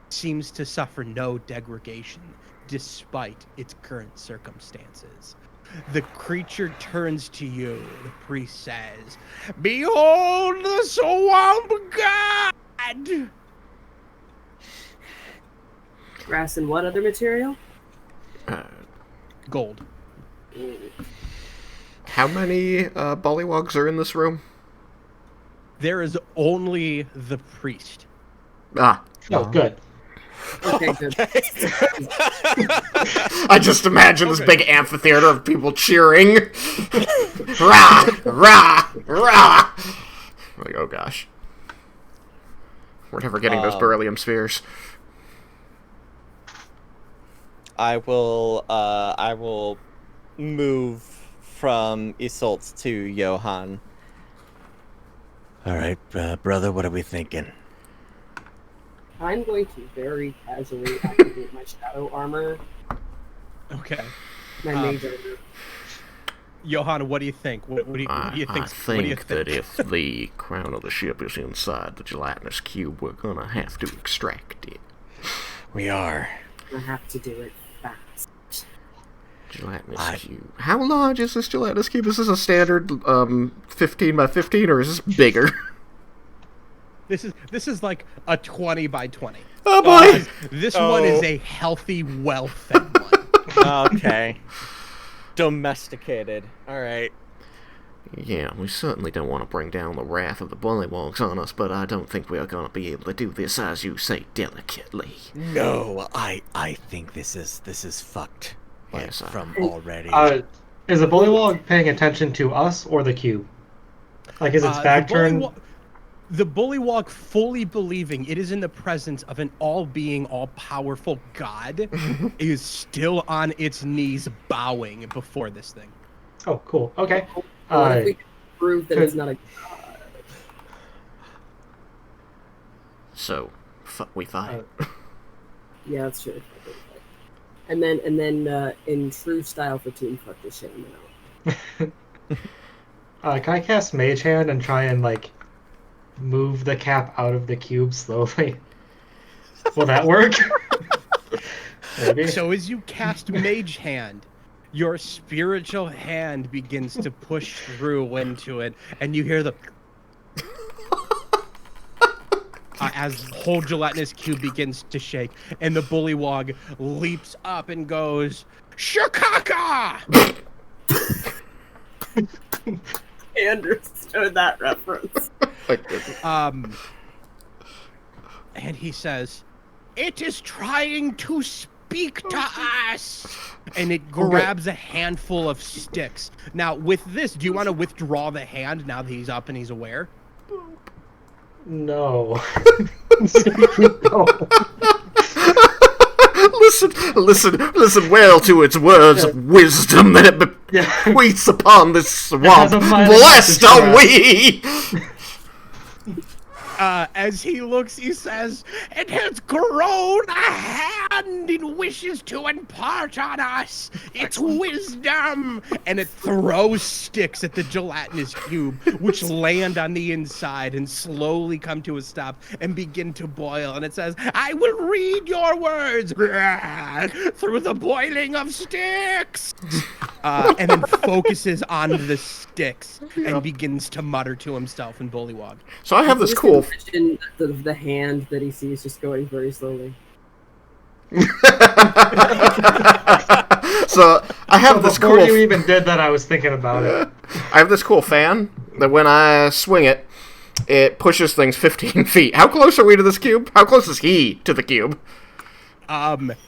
B: seems to suffer no degradation despite its current circumstances. The creature turns to you. The priest says, "Behold the swamp god!"
G: Grass and what other material?
B: Gold.
E: How many bullywogs are in this room?
B: There is only the priest.
E: Ah,
C: Oh, good.
G: Okay, good.
E: I just imagine this big amphitheater of people cheering. Rah, rah, rah. Like, oh gosh. We're never getting those beryllium spheres.
H: I will move from Isolde to Johan.
F: All right, brother, what are we thinking?
G: I'm going to very casually activate my shadow armor,
B: Okay.
G: my mage armor.
B: Johanna, what do you think? What do you think?
E: I
B: What do you
E: think that if the crown of the ship is inside the gelatinous cube, we're gonna have to extract it.
F: We are.
G: I have to do it fast.
E: Gelatinous cube. How large is this gelatinous cube? Is this a standard 15 by 15, or is this bigger?
B: This is like a 20 by 20.
E: Oh boy!
B: This one is a healthy, well-fed one.
H: Okay. Domesticated. All right.
E: Yeah, we certainly don't want to bring down the wrath of the Bullywogs on us, but I don't think we are going to be able to do this, as you say, delicately.
F: No, I think this is fucked. Like,
E: Yes,
F: from already.
C: Is the bullywog paying attention to us or the cube? Like, is its back turned?
B: The bullywog fully believing it is in the presence of an all-being, all-powerful god is still on its knees bowing before this thing.
C: Oh, cool. Okay.
G: What if we can prove that it's not a god?
E: So, we fight.
G: Yeah, that's true. And then in true style for Team Fuck the Shame out.
C: Can I cast Mage Hand and try and, like, move the cap out of the cube slowly? Will that work? Maybe.
B: So as you cast Mage Hand, your spiritual hand begins to push through into it, and you hear the as whole gelatinous cube begins to shake, and the bullywog leaps up and goes, Shakaka!
G: I understood that reference.
B: And he says, it is trying to speak to us! And it grabs a handful of sticks. Now, with this, do you want to withdraw the hand now that he's up and he's aware?
C: No.
E: Listen well to its words of wisdom that it bequeaths upon this swamp. Blessed are we!
B: As he looks, he says, it has grown a hand and wishes to impart on us its wisdom. And it throws sticks at the gelatinous cube, which land on the inside and slowly come to a stop and begin to boil. And it says, I will read your words through the boiling of sticks. And then focuses on the sticks and begins to mutter to himself in Bullywog.
E: So I have this cool...
G: The hand that he sees just going very slowly.
E: So I have this cool...
C: Before you even did that, I was thinking about it.
E: I have this cool fan that when I swing it, it pushes things 15 feet. How close are we to this cube? How close is he to the cube?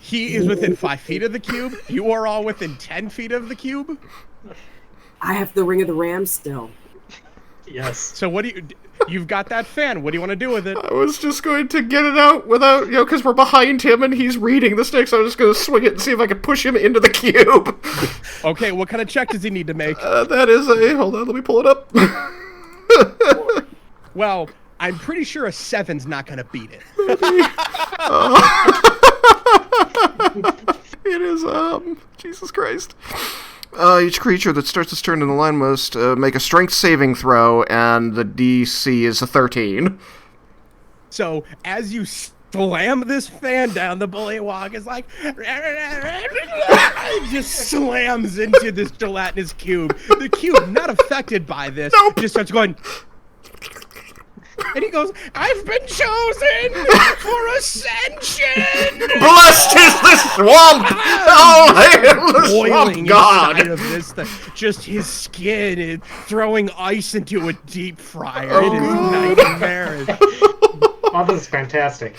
B: He is within 5 feet of the cube. You are all within 10 feet of the cube.
G: I have the Ring of the Ram still.
C: Yes.
B: So what do you... You've got that fan. What do you want to do with it?
E: I was just going to get it out without, because we're behind him and he's reading the sticks. I was just going to swing it and see if I could push him into the cube.
B: Okay, what kind of check does he need to make?
E: That is a... Hold on, let me pull it up.
B: Well, I'm pretty sure a 7's not going to beat it.
E: It is, Jesus Christ. Each creature that starts its turn in the line must make a strength saving throw, and the DC is a 13.
B: So, as you slam this fan down, the bullywog is like... It just slams into this gelatinous cube. The cube, not affected by this, just starts going... And he goes, I've been chosen for ascension!
E: Blessed is the swamp! Oh, hail the swamp god!
B: Inside of this thing. Just his skin and throwing ice into a deep fryer. It is nightmarish.
C: Oh, this is fantastic.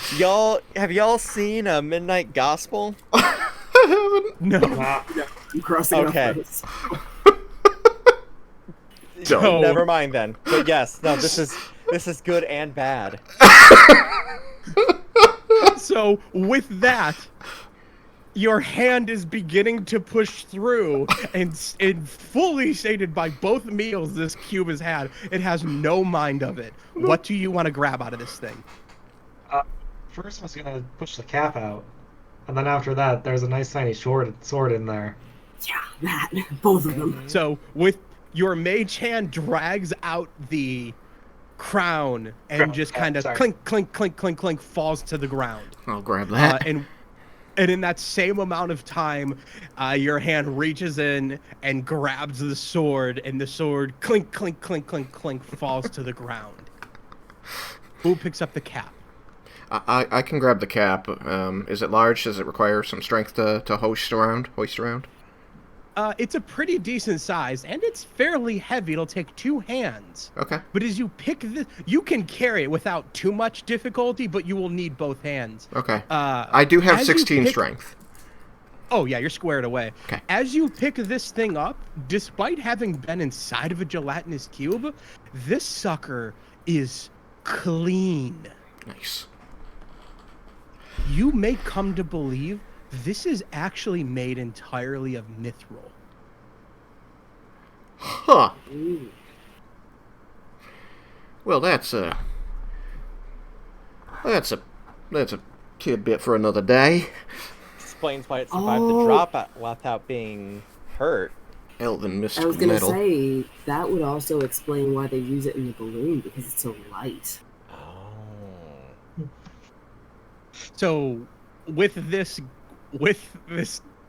H: Have y'all seen Midnight Gospel?
B: No.
G: I'm crossing off those.
B: No.
H: Never mind then. But yes, no, this is good and bad.
B: So, with that, your hand is beginning to push through, and fully stated by both meals this cube has had, it has no mind of it. What do you want to grab out of this thing?
C: First, I was going to push the cap out. And then after that, there's a nice tiny sword in there.
G: Yeah, that. Both of them.
B: So, with your mage hand drags out the crown and just kind of clink, clink, clink, clink, clink falls to the ground.
E: I'll grab that.
B: And in that same amount of time, your hand reaches in and grabs the sword, and the sword clink, clink, clink, clink, clink falls to the ground. Who picks up the cap?
E: I can grab the cap. Is it large? Does it require some strength to hoist around?
B: It's a pretty decent size, and it's fairly heavy. It'll take 2 hands.
E: Okay.
B: But as you pick this, you can carry it without too much difficulty, but you will need both hands.
E: Okay. I do have
B: as you
E: 16
B: pick-
E: strength.
B: Oh, yeah, you're squared away.
E: Okay.
B: As you pick this thing up, despite having been inside of a gelatinous cube, this sucker is clean.
E: Nice.
B: You may come to believe this is actually made entirely of mithril.
E: Huh.
G: Ooh.
E: Well, that's a tidbit for another day.
H: Explains why it survived
G: Oh.
H: the drop without being hurt.
E: Elven mist
G: I was gonna
E: metal.
G: say that would also explain why they use it in the balloon because it's so light.
H: Oh.
B: So, with this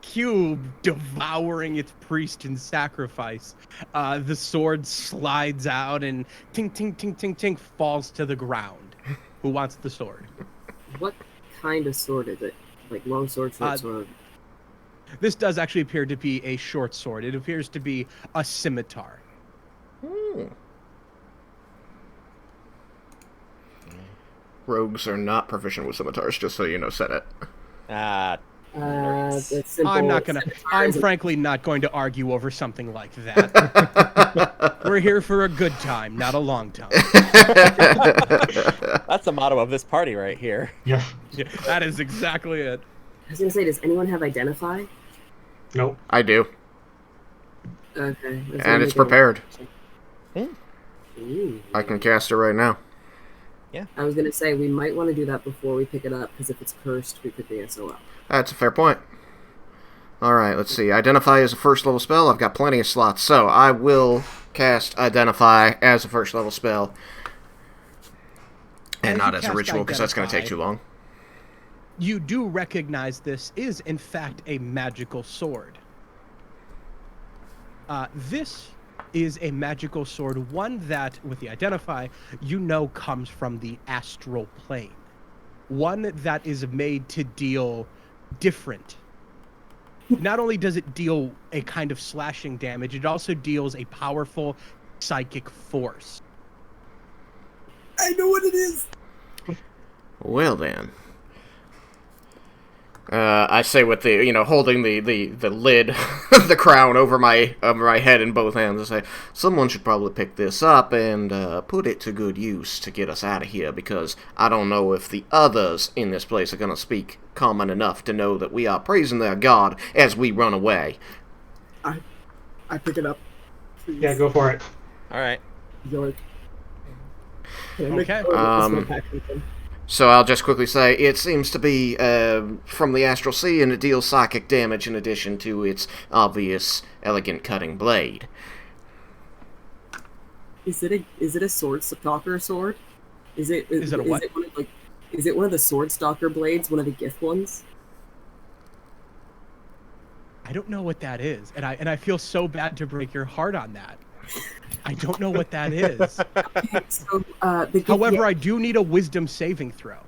B: cube devouring its priest in sacrifice, the sword slides out and ting ting ting ting ting falls to the ground. Who wants the sword?
G: What kind of sword is it? Like long sword, short sword?
B: This does actually appear to be a short sword. It appears to be a scimitar.
E: Hmm. Rogues are not proficient with scimitars, just so you know, said it.
G: The simple
B: I'm frankly not going to argue over something like that. We're here for a good time, not a long time.
H: That's the motto of this party right here.
C: Yeah.
B: Yeah, that is exactly it.
G: I was gonna say, does anyone have identify?
C: Nope.
E: I do,
G: Okay.
E: and it's prepared.
G: Ooh.
E: I can cast it right now.
G: I was gonna say we might want to do that before we pick it up because if it's cursed, we could be SOL.
E: That's a fair point. Alright, let's see. Identify is a first level spell. I've got plenty of slots, so I will cast Identify as a first level spell. And
B: As
E: not
B: you
E: as a
B: cast
E: ritual, because that's going to take
B: Identify,
E: too long.
B: You do recognize this is, in fact, a magical sword. This is a magical sword, one that, with the Identify, you know comes from the astral plane. One that is made to deal different. Not only does it deal a kind of slashing damage, it also deals a powerful psychic force.
G: I know what it is.
E: Well then. I say with the, holding the lid, the crown over my head in both hands, I say, someone should probably pick this up and put it to good use to get us out of here, because I don't know if the others in this place are going to speak common enough to know that we are praising their god as we run away.
G: I pick it up. Please.
C: Yeah, go for it.
H: All right.
G: York.
B: Okay.
E: So I'll just quickly say, it seems to be from the Astral Sea, and it deals psychic damage in addition to its obvious, elegant cutting blade.
G: Is it a sword stalker sword? Is it
B: a what?
G: Is it one of the sword stalker blades? One of the gift ones?
B: I don't know what that is, and I feel so bad to break your heart on that. I don't know what that is.
G: So, the gift,
B: However, I do need a wisdom saving throw.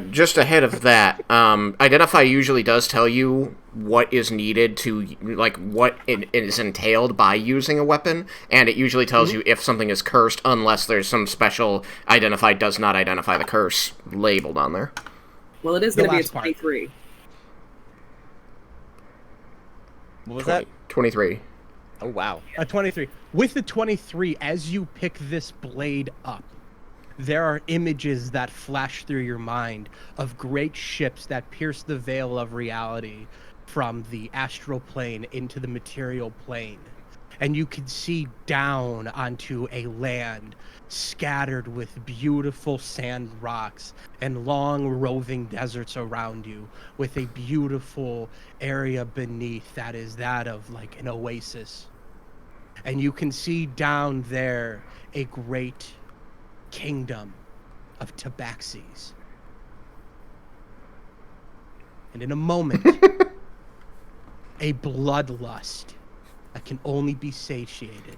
E: Just ahead of that, Identify usually does tell you what is needed to, what it is entailed by using a weapon, and it usually tells you if something is cursed, unless there's some special Identify does not identify the curse labeled on there.
G: Well, it is going to be a
B: last part.
G: 23.
H: What was that?
E: 23.
H: Oh, wow.
B: A 23. With the 23, as you pick this blade up, there are images that flash through your mind of great ships that pierce the veil of reality from the astral plane into the material plane. And you can see down onto a land scattered with beautiful sand rocks and long roving deserts around you, with a beautiful area beneath that is that of like an oasis. And you can see down there a great kingdom of tabaxis. And in a moment, a bloodlust that can only be satiated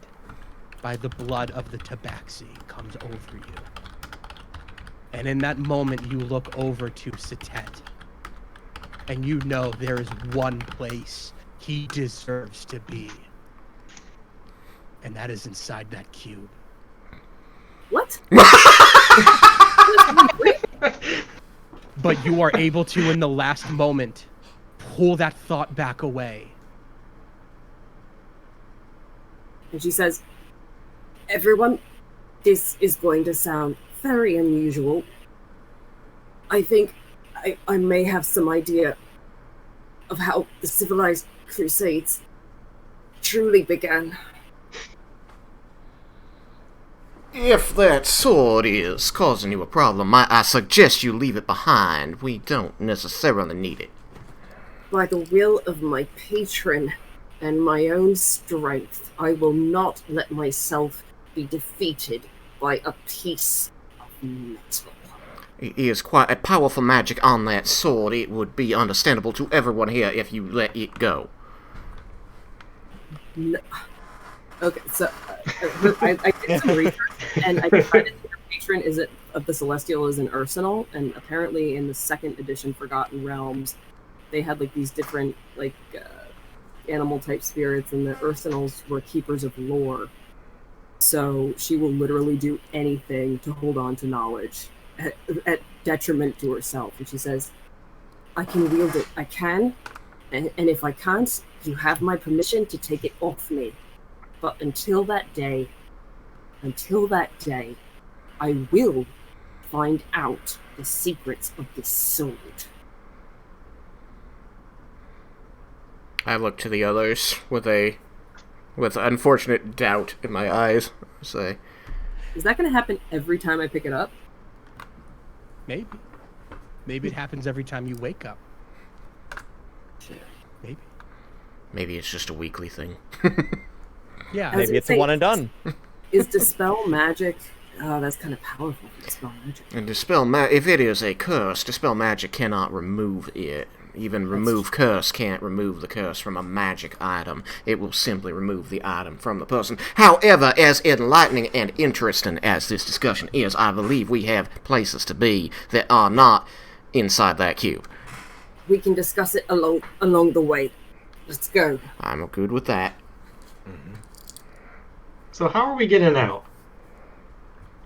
B: by the blood of the tabaxi comes over you. And in that moment, you look over to Satet. And you know there is one place he deserves to be. And that is inside that cube.
G: What?
B: But you are able to, in the last moment, pull that thought back away.
G: And she says, everyone, this is going to sound very unusual. I think I may have some idea of how the civilized crusades truly began.
E: If that sword is causing you a problem, I suggest you leave it behind. We don't necessarily need it.
G: By the will of my patron and my own strength, I will not let myself be defeated by a piece of metal.
E: It is quite a powerful magic on that sword. It would be understandable to everyone here if you let it go.
G: No. Okay, so I did some research, and I decided that her patron of the Celestial is an Ursinal, and apparently in the second edition Forgotten Realms, they had like these different animal type spirits, and the Ursinals were keepers of lore. So she will literally do anything to hold on to knowledge at detriment to herself. And she says, I can wield it. I can. And if I can't, you have my permission to take it off me. But until that day, I will find out the secrets of this sword.
E: I look to the others with unfortunate doubt in my eyes. Say,
G: Is that going to happen every time I pick it up?
B: Maybe. Maybe it happens every time you wake up. Maybe.
E: Maybe it's just a weekly thing.
B: Yeah.
G: I was
H: Maybe
G: gonna
H: it's a
G: say,
H: one and done.
G: Is Dispel magic? Oh, that's kind of powerful for Dispel magic.
E: And if it is a curse, dispel magic cannot remove it. Even remove curse can't remove the curse from a magic item. It will simply remove the item from the person. However, as enlightening and interesting as this discussion is, I believe we have places to be that are not inside that cube.
G: We can discuss it along the way. Let's go.
E: I'm good with that.
C: So how are we getting out?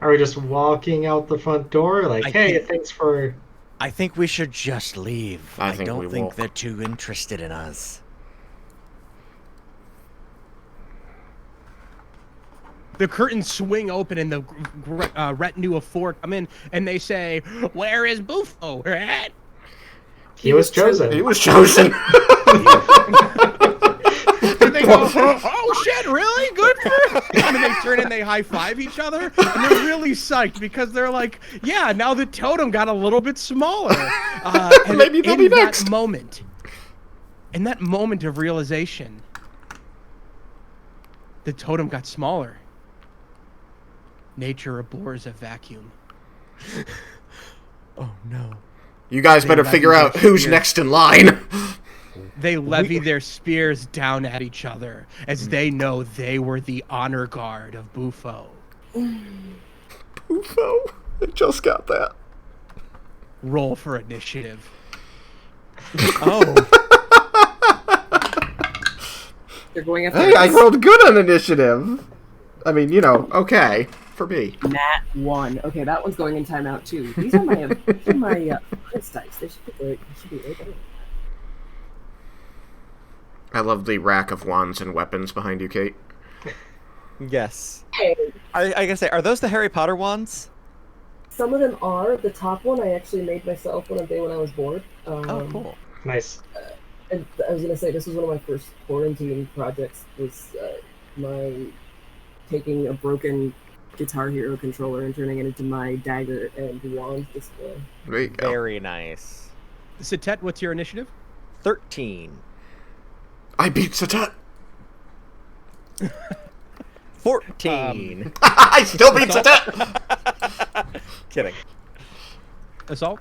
C: Are we just walking out the front door? Like, hey, thanks for...
F: I think we should just leave.
E: I think
F: don't
E: we
F: think
E: will.
F: they're too interested in us.
B: The curtains swing open and the retinue of four come in, and they say, "Where is Bufo?" Right?
C: He was chosen.
E: He was chosen.
B: And they go, "Oh shit, really? Good for him." And then they turn and they high five each other, and they're really psyched because they're like, "Yeah, now the totem got a little bit smaller." And
E: Maybe they'll be next.
B: In that moment of realization, the totem got smaller. Nature abhors a vacuum.
F: Oh no.
E: You guys better figure out who's next in line.
B: They levy their spears down at each other as they know they were the honor guard of Bufo.
E: Bufo? I just got that.
B: Roll for initiative.
H: Oh.
G: They're going after
E: Hey, I rolled good on initiative. I mean, okay. For me.
G: Nat 1. Okay, that one's going in timeout too. These are my bonus dice. They should be good. They should be okay.
E: I love the rack of wands and weapons behind you, Kate.
H: Yes.
G: Hey,
H: I gotta say, are those the Harry Potter ones?
G: some of them are. The top one I actually made myself one day when I was bored.
H: Oh, cool.
C: Nice.
G: And I was gonna say this was one of my first quarantine projects. Was my taking a broken Guitar Hero controller and turning it into my dagger and wand display.
E: There you go.
H: Very nice.
B: Satet, what's your initiative?
H: 13.
E: I beat Satet.
H: 14.
E: I still beat Satet.
H: Kidding.
B: Assault?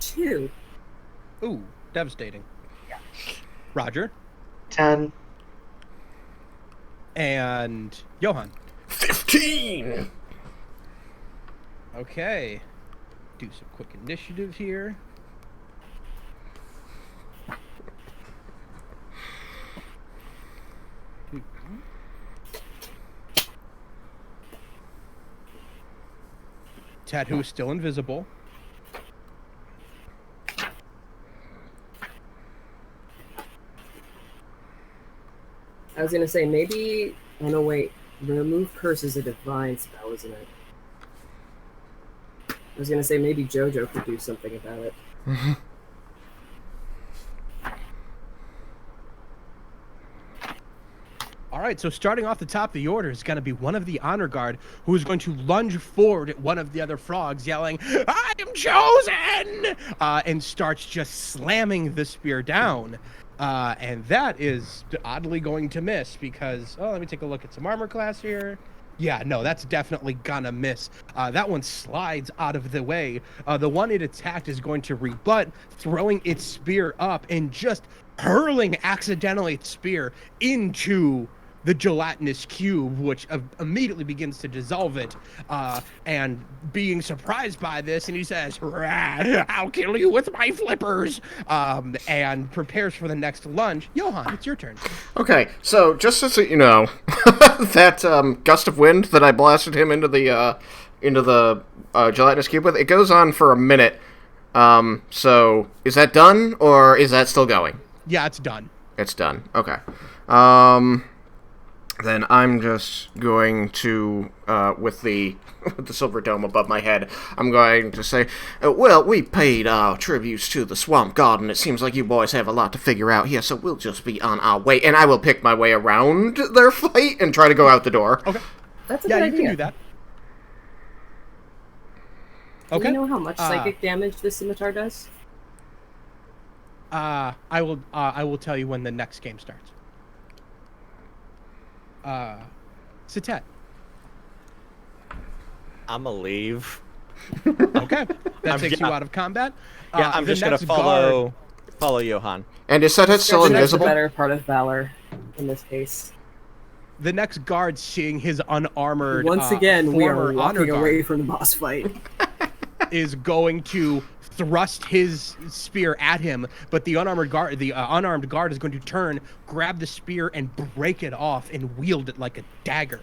G: 2.
B: Ooh, devastating. Roger?
C: 10.
B: And Johan.
E: 15!
B: Okay. Do some quick initiative here. Tattoo is still invisible.
G: I was gonna say maybe. Oh no, wait. Remove curse is a divine spell, isn't it? I was gonna say maybe JoJo could do something about it.
B: All right, so starting off the top of the order is going to be one of the honor guard who is going to lunge forward at one of the other frogs, yelling, "I am chosen!" And starts just slamming the spear down. And that is oddly going to miss because, let me take a look at some armor class here. Yeah, no, that's definitely gonna miss. That one slides out of the way. The one it attacked is going to rebut, throwing its spear up and just hurling accidentally its spear into the gelatinous cube, which immediately begins to dissolve it, and being surprised by this, and he says, "I'll kill you with my flippers," and prepares for the next lunge. Johan, it's your turn.
E: Okay, so just so you know, that gust of wind that I blasted him into the gelatinous cube with, it goes on for a minute. So is that done, or is that still going?
B: Yeah, it's done.
E: It's done. Okay. Then I'm just going to, with the silver dome above my head, I'm going to say, well, we paid our tributes to the Swamp God, and it seems like you boys have a lot to figure out here, so we'll just be on our way. And I will pick my way around their fight and try to go out the door.
B: Okay.
G: That's a
B: Yeah,
G: good
B: you
G: idea.
B: can do that.
G: Do
B: Okay.
G: you know how much psychic damage this scimitar does?
B: I will tell you when the next game starts. Satet.
H: I'ma leave.
B: Okay. That takes you
H: yeah.
B: out of combat.
H: Yeah, I'm
B: the
H: just gonna
B: next guard-
H: follow Johan.
E: And is Setet still
G: That's the
E: invisible?
G: better part of valor in this case.
B: The next guard, seeing his unarmored
G: Once again, we are
B: former honor
G: walking
B: guard,
G: away from the boss fight.
B: is going to thrust his spear at him, but the unarmed guard is going to turn, grab the spear, and break it off and wield it like a dagger.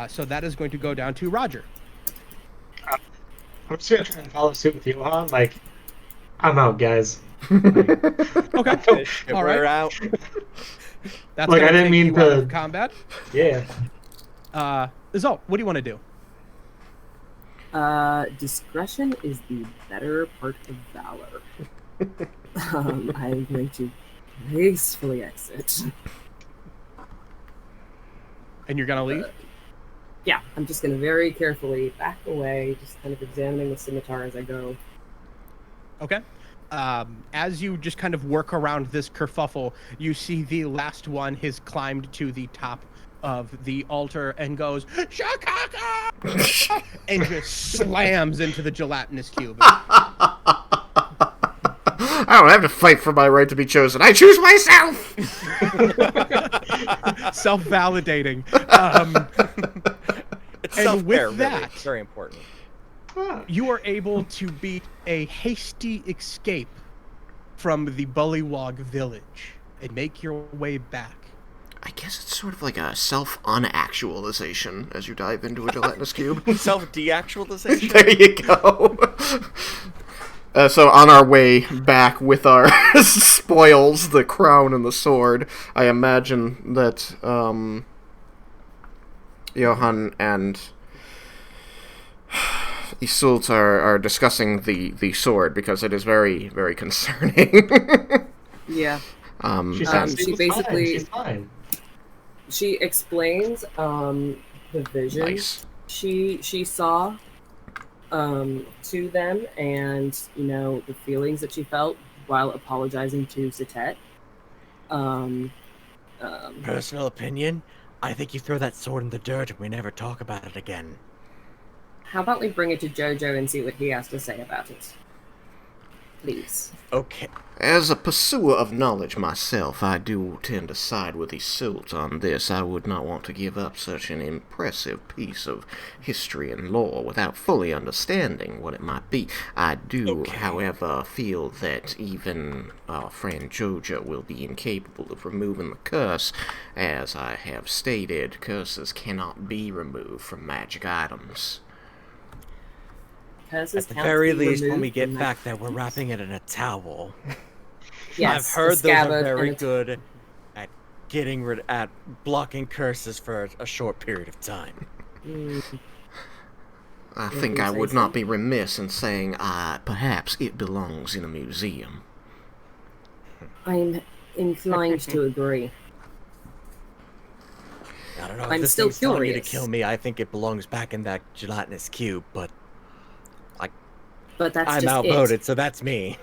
B: So that is going to go down to Roger.
C: I'm just gonna try and follow suit with Johan. Like, I'm out, guys.
B: Okay. All
H: We're
B: right.
H: out.
B: That's
C: Like,
B: gonna
C: I didn't
B: take
C: mean
B: you out
C: to-
B: of combat.
C: Yeah.
B: Zol, what do you want to do?
G: Discretion is the better part of valor. I'm going to gracefully exit.
B: And you're gonna leave?
G: Yeah, I'm just going to very carefully back away, just kind of examining the scimitar as I go.
B: Okay. As you just kind of work around this kerfuffle, you see the last one has climbed to the top of the altar and goes, "Shakaka!" and just slams into the gelatinous cube.
E: I don't have to fight for my right to be chosen. I choose myself!
B: Self-validating.
H: It's
B: And
H: self-care,
B: with
H: really.
B: that-
H: It's very important.
B: You are able to beat a hasty escape from the Bullywog village and make your way back.
E: I guess it's sort of like a self-unactualization as you dive into a gelatinous cube.
H: Self-deactualization?
E: There you go. So on our way back with our spoils, the crown and the sword, I imagine that Johan and Iseult are discussing the sword because it is very, very concerning.
G: Yeah.
C: She
G: Um,
C: said
G: she
C: she's fine.
G: basically-
C: She's fine.
G: She explains the vision
E: Nice.
G: she saw to them, and the feelings that she felt while apologizing to Satet.
F: Personal opinion? I think you throw that sword in the dirt and we never talk about it again.
G: How about we bring it to Jojo and see what he has to say about it? please.
F: Okay.
E: As a pursuer of knowledge myself, I do tend to side with Isolde on this. I would not want to give up such an impressive piece of history and lore without fully understanding what it might be. I do, however, feel that even our friend Jojo will be incapable of removing the curse. As I have stated, curses cannot be removed from magic items.
G: Curses
F: At the
G: can't
F: very
G: be
F: least, when
G: removed
F: we get
G: from
F: back
G: magic
F: there, we're
G: items.
F: wrapping it in a towel.
G: Yes,
F: I've heard
G: a
F: those
G: scabbard
F: are
G: and
F: very
G: a
F: good at at blocking curses for a short period of time.
E: I
G: If
E: think
G: you
E: I
G: say
E: would
G: so.
E: not be remiss in saying perhaps it belongs in a museum.
G: I'm inclined to agree.
F: I don't know if
G: I'm
F: this
G: still
F: thing's telling you to
G: curious.
F: kill me. I think it belongs back in that gelatinous cube, but
G: But that's
F: I'm
G: just
F: outvoted,
G: it.
F: so that's me.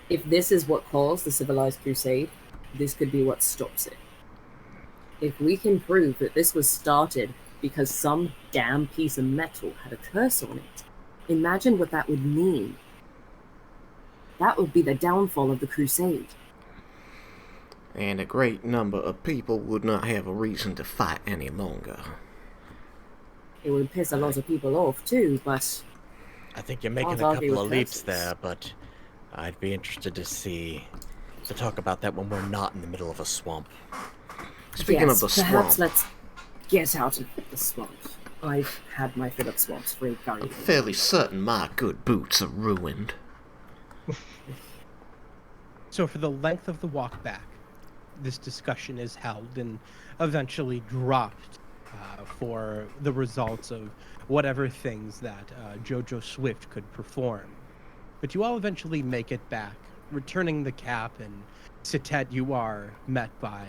G: If this is what caused the civilized crusade, this could be what stops it. If we can prove that this was started because some damn piece of metal had a curse on it, imagine what that would mean. That would be the downfall of the crusade.
E: And a great number of people would not have a reason to fight any longer.
G: It would piss a lot of people off too, but
F: I think you're making
G: Can't
F: a
G: argue
F: couple
G: with
F: of leaps
G: curses.
F: there, but I'd be interested to talk about that when we're not in the middle of a swamp.
E: Speaking
G: yes,
E: of the
G: perhaps
E: swamp,
G: let's get out of the swamp. I've had my fill of swamps for a very
E: I'm
G: long
E: fairly
G: time.
E: certain my good boots are ruined.
B: So for the length of the walk back, this discussion is held and eventually dropped for the results of whatever things that Jojo Swift could perform. But you all eventually make it back, returning the cap, and Sitet, you are met by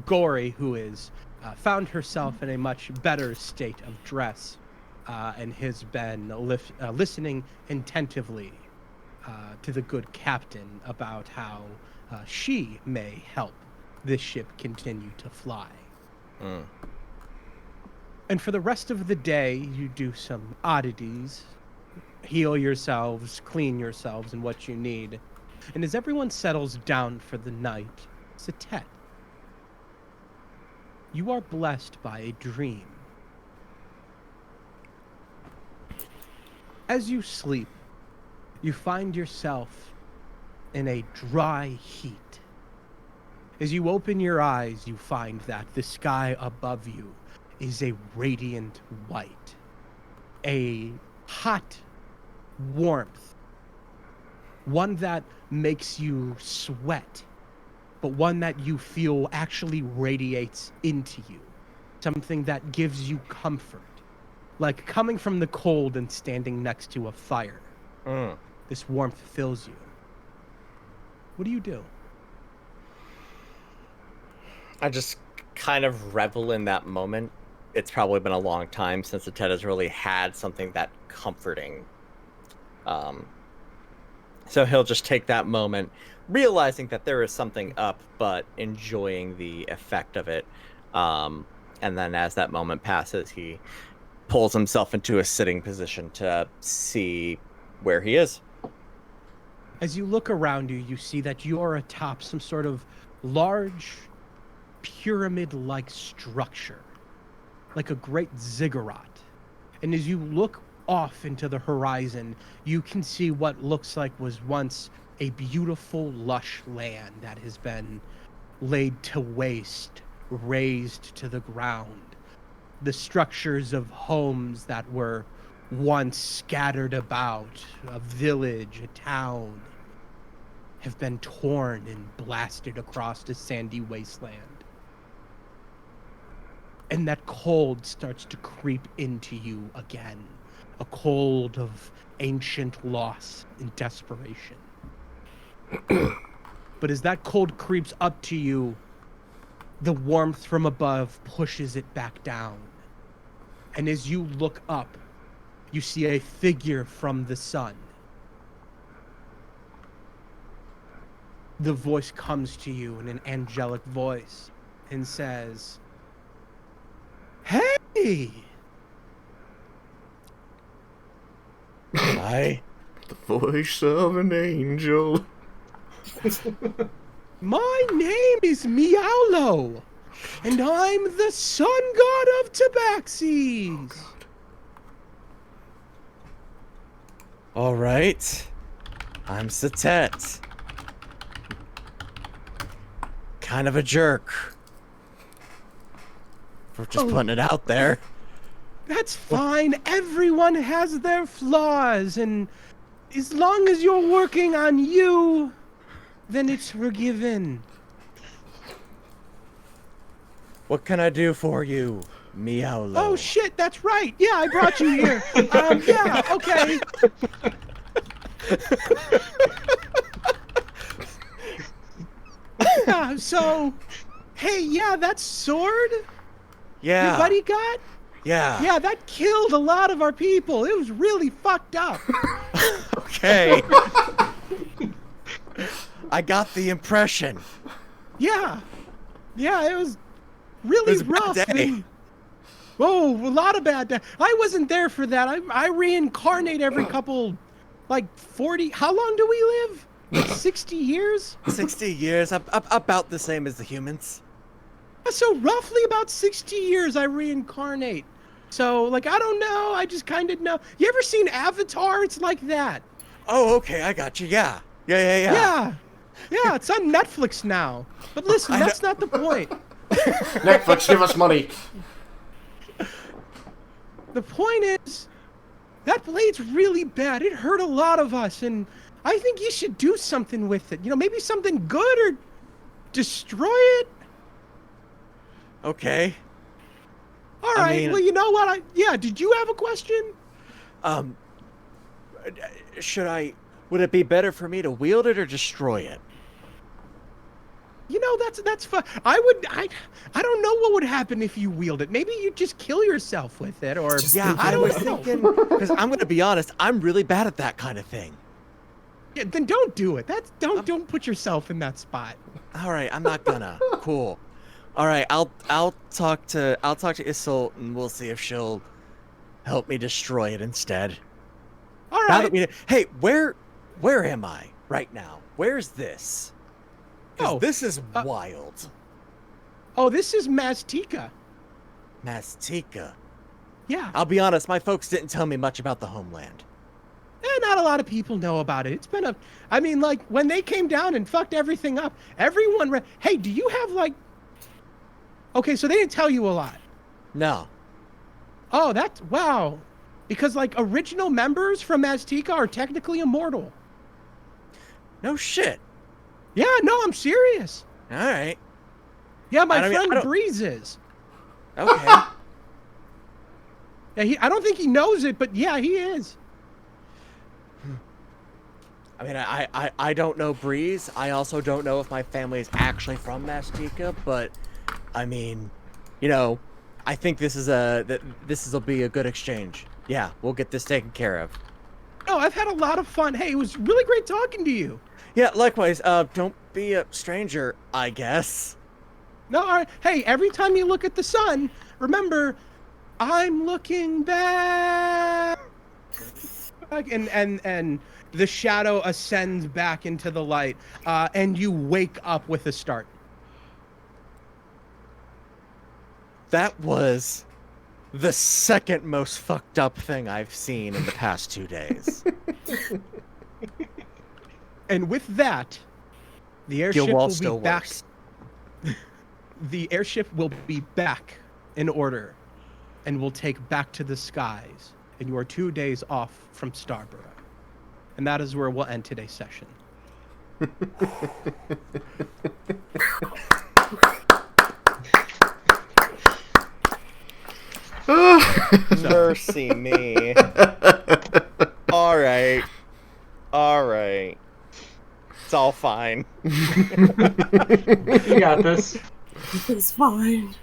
B: Gory, who is found herself in a much better state of dress and has been listening attentively to the good captain about how she may help this ship continue to fly. And for the rest of the day, you do some oddities, heal yourselves, clean yourselves, and what you need. And as everyone settles down for the night, Sitet, you are blessed by a dream. As you sleep, you find yourself in a dry heat. As you open your eyes, you find that the sky above you is a radiant white. A hot warmth. One that makes you sweat, but one that you feel actually radiates into you. Something that gives you comfort. Like coming from the cold and standing next to a fire. This warmth fills you. What do you do?
H: I just kind of revel in that moment. It's probably been a long time since the Ted has really had something that comforting. So he'll just take that moment, realizing that there is something up, but enjoying the effect of it. And then as that moment passes, he pulls himself into a sitting position to see where he is.
B: As you look around you, you see that you're atop some sort of large pyramid-like structure, like a great ziggurat. And as you look off into the horizon, you can see what looks like was once a beautiful, lush land that has been laid to waste, razed to the ground. The structures of homes that were once scattered about, a village, a town, have been torn and blasted across the sandy wasteland. And that cold starts to creep into you again. A cold of ancient loss and desperation. But as that cold creeps up to you, the warmth from above pushes it back down. And as you look up, you see a figure from the sun. The voice comes to you in an angelic voice and says, "Hey!"
E: The voice of an angel.
B: My name is Miaulo, and I'm the sun god of Tabaxis.
F: All right. I'm Satet. Kind of a jerk. For just putting it out there.
B: That's fine. Everyone has their flaws, and as long as you're working on you, then it's forgiven.
F: What can I do for you, Miaulo?
B: Oh shit, that's right. Yeah, I brought you here. Yeah, okay. Yeah, so, hey, yeah, that sword
F: Yeah.
B: your buddy got?
F: Yeah.
B: Yeah, that killed a lot of our people. It was really fucked up.
F: Okay. I got the impression.
B: Yeah. Yeah, it was really
F: It was a bad
B: rough.
F: day.
B: and- Oh, a lot of bad days. I wasn't there for that. I reincarnate every couple, like 40. How long do we live? Like 60 years?
F: 60 years, about the same as the humans.
B: So roughly about 60 years I reincarnate. So, like, I don't know. I just kind of know. You ever seen Avatar? It's like that.
F: Oh, okay, I got you. Yeah. Yeah.
B: Yeah. Yeah, it's on Netflix now. But listen, that's not the point.
E: Netflix, give us money.
B: The point is, that blade's really bad. It hurt a lot of us, and I think you should do something with it. You know, maybe something good or destroy it.
F: Okay.
B: All right.
F: mean-
B: Well, you know what? Yeah. Did you have a question?
F: Would it be better for me to wield it or destroy it?
B: You know, that's fun. I don't know what would happen if you wield it. Maybe you just kill yourself with it, or
F: Yeah,
B: I
F: I
B: don't
F: was
B: know.
F: thinking, because I'm going to be honest, I'm really bad at that kind of thing.
B: Yeah, then don't do it. Don't put yourself in that spot.
F: All right, I'm not gonna. Cool. All right, I'll talk to Isolde and we'll see if she'll help me destroy it instead.
B: All
F: Now
B: right.
F: that hey, where am I right now? Where's this? 'Cause
B: Oh,
F: this is wild.
B: Oh, this is Maztica.
F: Mastika.
B: Yeah.
F: I'll be honest, my folks didn't tell me much about the homeland.
B: Not a lot of people know about it. It's been I mean, like, when they came down and fucked everything up, everyone hey, do you have, like... Okay, so they didn't tell you a lot.
F: No.
B: Oh, wow. Because, like, original members from Maztica are technically immortal.
F: No shit.
B: Yeah, no, I'm serious.
F: All right.
B: Yeah, my
F: I mean, I
B: friend
F: don't-
B: Breeze is.
F: Okay.
B: Yeah, I don't think he knows it, but yeah, he is.
F: I mean, I don't know Breeze. I also don't know if my family is actually from Mastika, but I mean, you know, I think this will be a good exchange. Yeah, we'll get this taken care of.
B: No, I've had a lot of fun. Hey, it was really great talking to you.
F: Yeah, likewise. Don't be a stranger, I guess.
B: No, all right. Hey, every time you look at the sun, remember, I'm looking back. And the shadow ascends back into the light, and you wake up with a start.
F: That was the second most fucked up thing I've seen in the past 2 days.
B: And with that, the airship
F: Gilwall
B: will be
F: still
B: back.
F: works.
B: The airship will be back in order, and will take back to the skies. And you are 2 days off from Starborough. And that is where we'll end today's session.
H: Mercy me. All right. It's all fine.
C: You got this.
G: It's fine.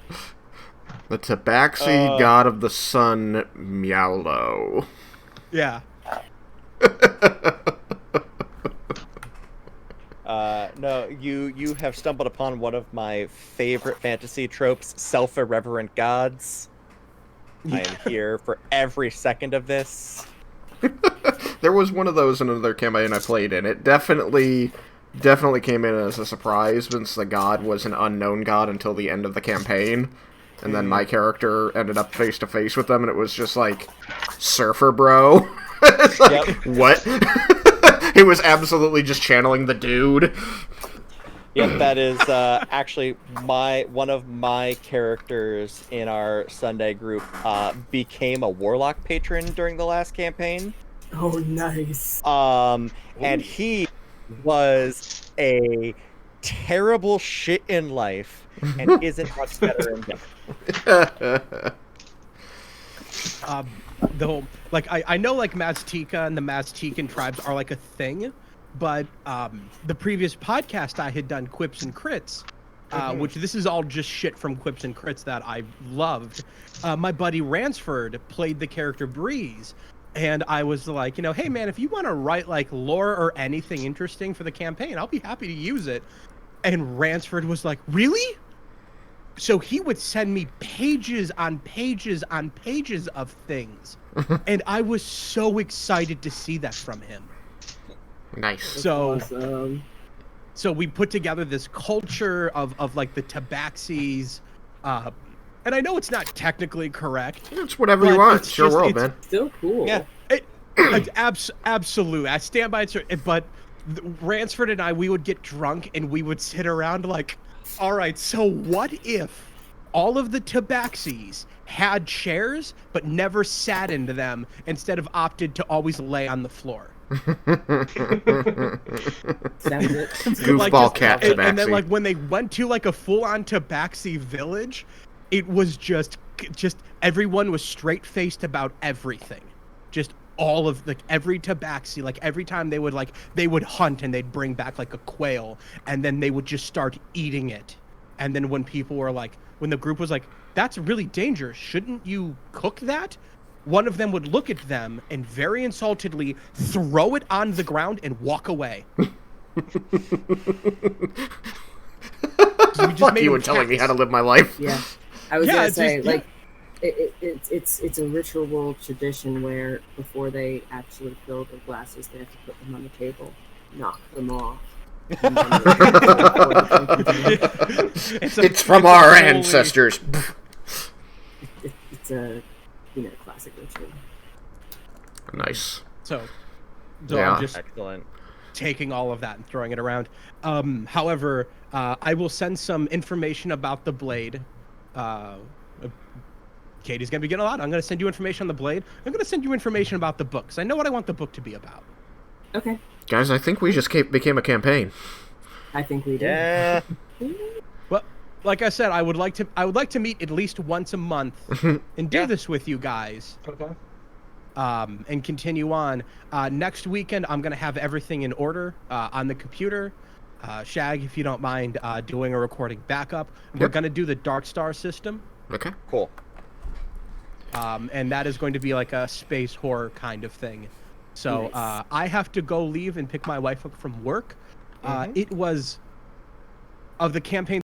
E: The Tabaxi god of the sun, Miaulo.
B: Yeah.
H: No, you have stumbled upon one of my favorite fantasy tropes, self-irreverent gods. I am here for every second of this.
E: there was one of those in another campaign I played in. It definitely came in as a surprise since the god was an unknown god until the end of the campaign. And then my character ended up face to face with them, and it was just like, surfer bro. It's like, what? He was absolutely just channeling the dude.
H: Yep, that is actually one of my characters in our Sunday group became a warlock patron during the last campaign.
G: Oh, nice.
H: And he was a terrible shit in life and isn't much better in death.
B: The whole, like, I know like Maztica and the Maztecan tribes are like a thing, but the previous podcast I had done, Quips and Crits, which this is all just shit from Quips and Crits that I loved. My buddy Ransford played the character Breeze, and I was like, you know, hey man, if you want to write like lore or anything interesting for the campaign, I'll be happy to use it. And Ransford was like, really? So he would send me pages on pages on pages of things. And I was so excited to see that from him.
E: Nice.
B: So,
G: Awesome.
B: so we put together this culture of like the Tabaxis. And I know it's not technically correct.
E: It's whatever you
B: But
E: want.
B: it's
E: It's your
B: just-
E: world,
B: it's-
E: man.
G: Still cool.
H: Yeah.
B: It's absolute. I stand by it. But Ransford and I, we would get drunk and we would sit around like, all right, so what if all of the Tabaxis had chairs but never sat into them, instead of opted to always lay on the floor?
G: Sounds it.
E: Goofball cat
B: and then
E: tabaxi.
B: like when they went to like a full-on Tabaxi village, it was just everyone was straight-faced about everything. Just all of like every Tabaxi, like every time they would hunt and they'd bring back like a quail, and then they would just start eating it. And then when people were like, when the group was like, that's really dangerous, shouldn't you cook that? One of them would look at them and very insultedly throw it on the ground and walk away.
E: Fuck you and telling me how to live my life.
G: Yeah. I was
B: Yeah,
G: gonna
B: it's
G: say,
B: just-
G: like, it's a ritual tradition where before they actually fill their glasses, they have to put them on the table, knock them off. and then
E: It's from our ancestors.
G: it's a classic ritual.
E: Nice.
B: So
E: Yeah.
B: I'm just
H: Excellent.
B: taking all of that and throwing it around. However, I will send some information about the blade. Katie's gonna be getting a lot. I'm gonna send you information on the blade. I'm gonna send you information about the book, 'cause I know what I want the book to be about.
G: Okay,
E: Guys, I think we just became a campaign.
G: I think we do.
H: Yeah.
B: Well, like I said, I would like to meet at least once a month and do this with you guys.
C: Okay.
B: And continue on. Next weekend, I'm gonna have everything in order on the computer. Shag, if you don't mind doing a recording backup, we're
E: Yep.
B: gonna do the Dark Star system.
E: Okay.
H: Cool.
B: And that is going to be like a space horror kind of thing. So
G: Nice.
B: I have to go leave and pick my wife up from work. It was, of the campaign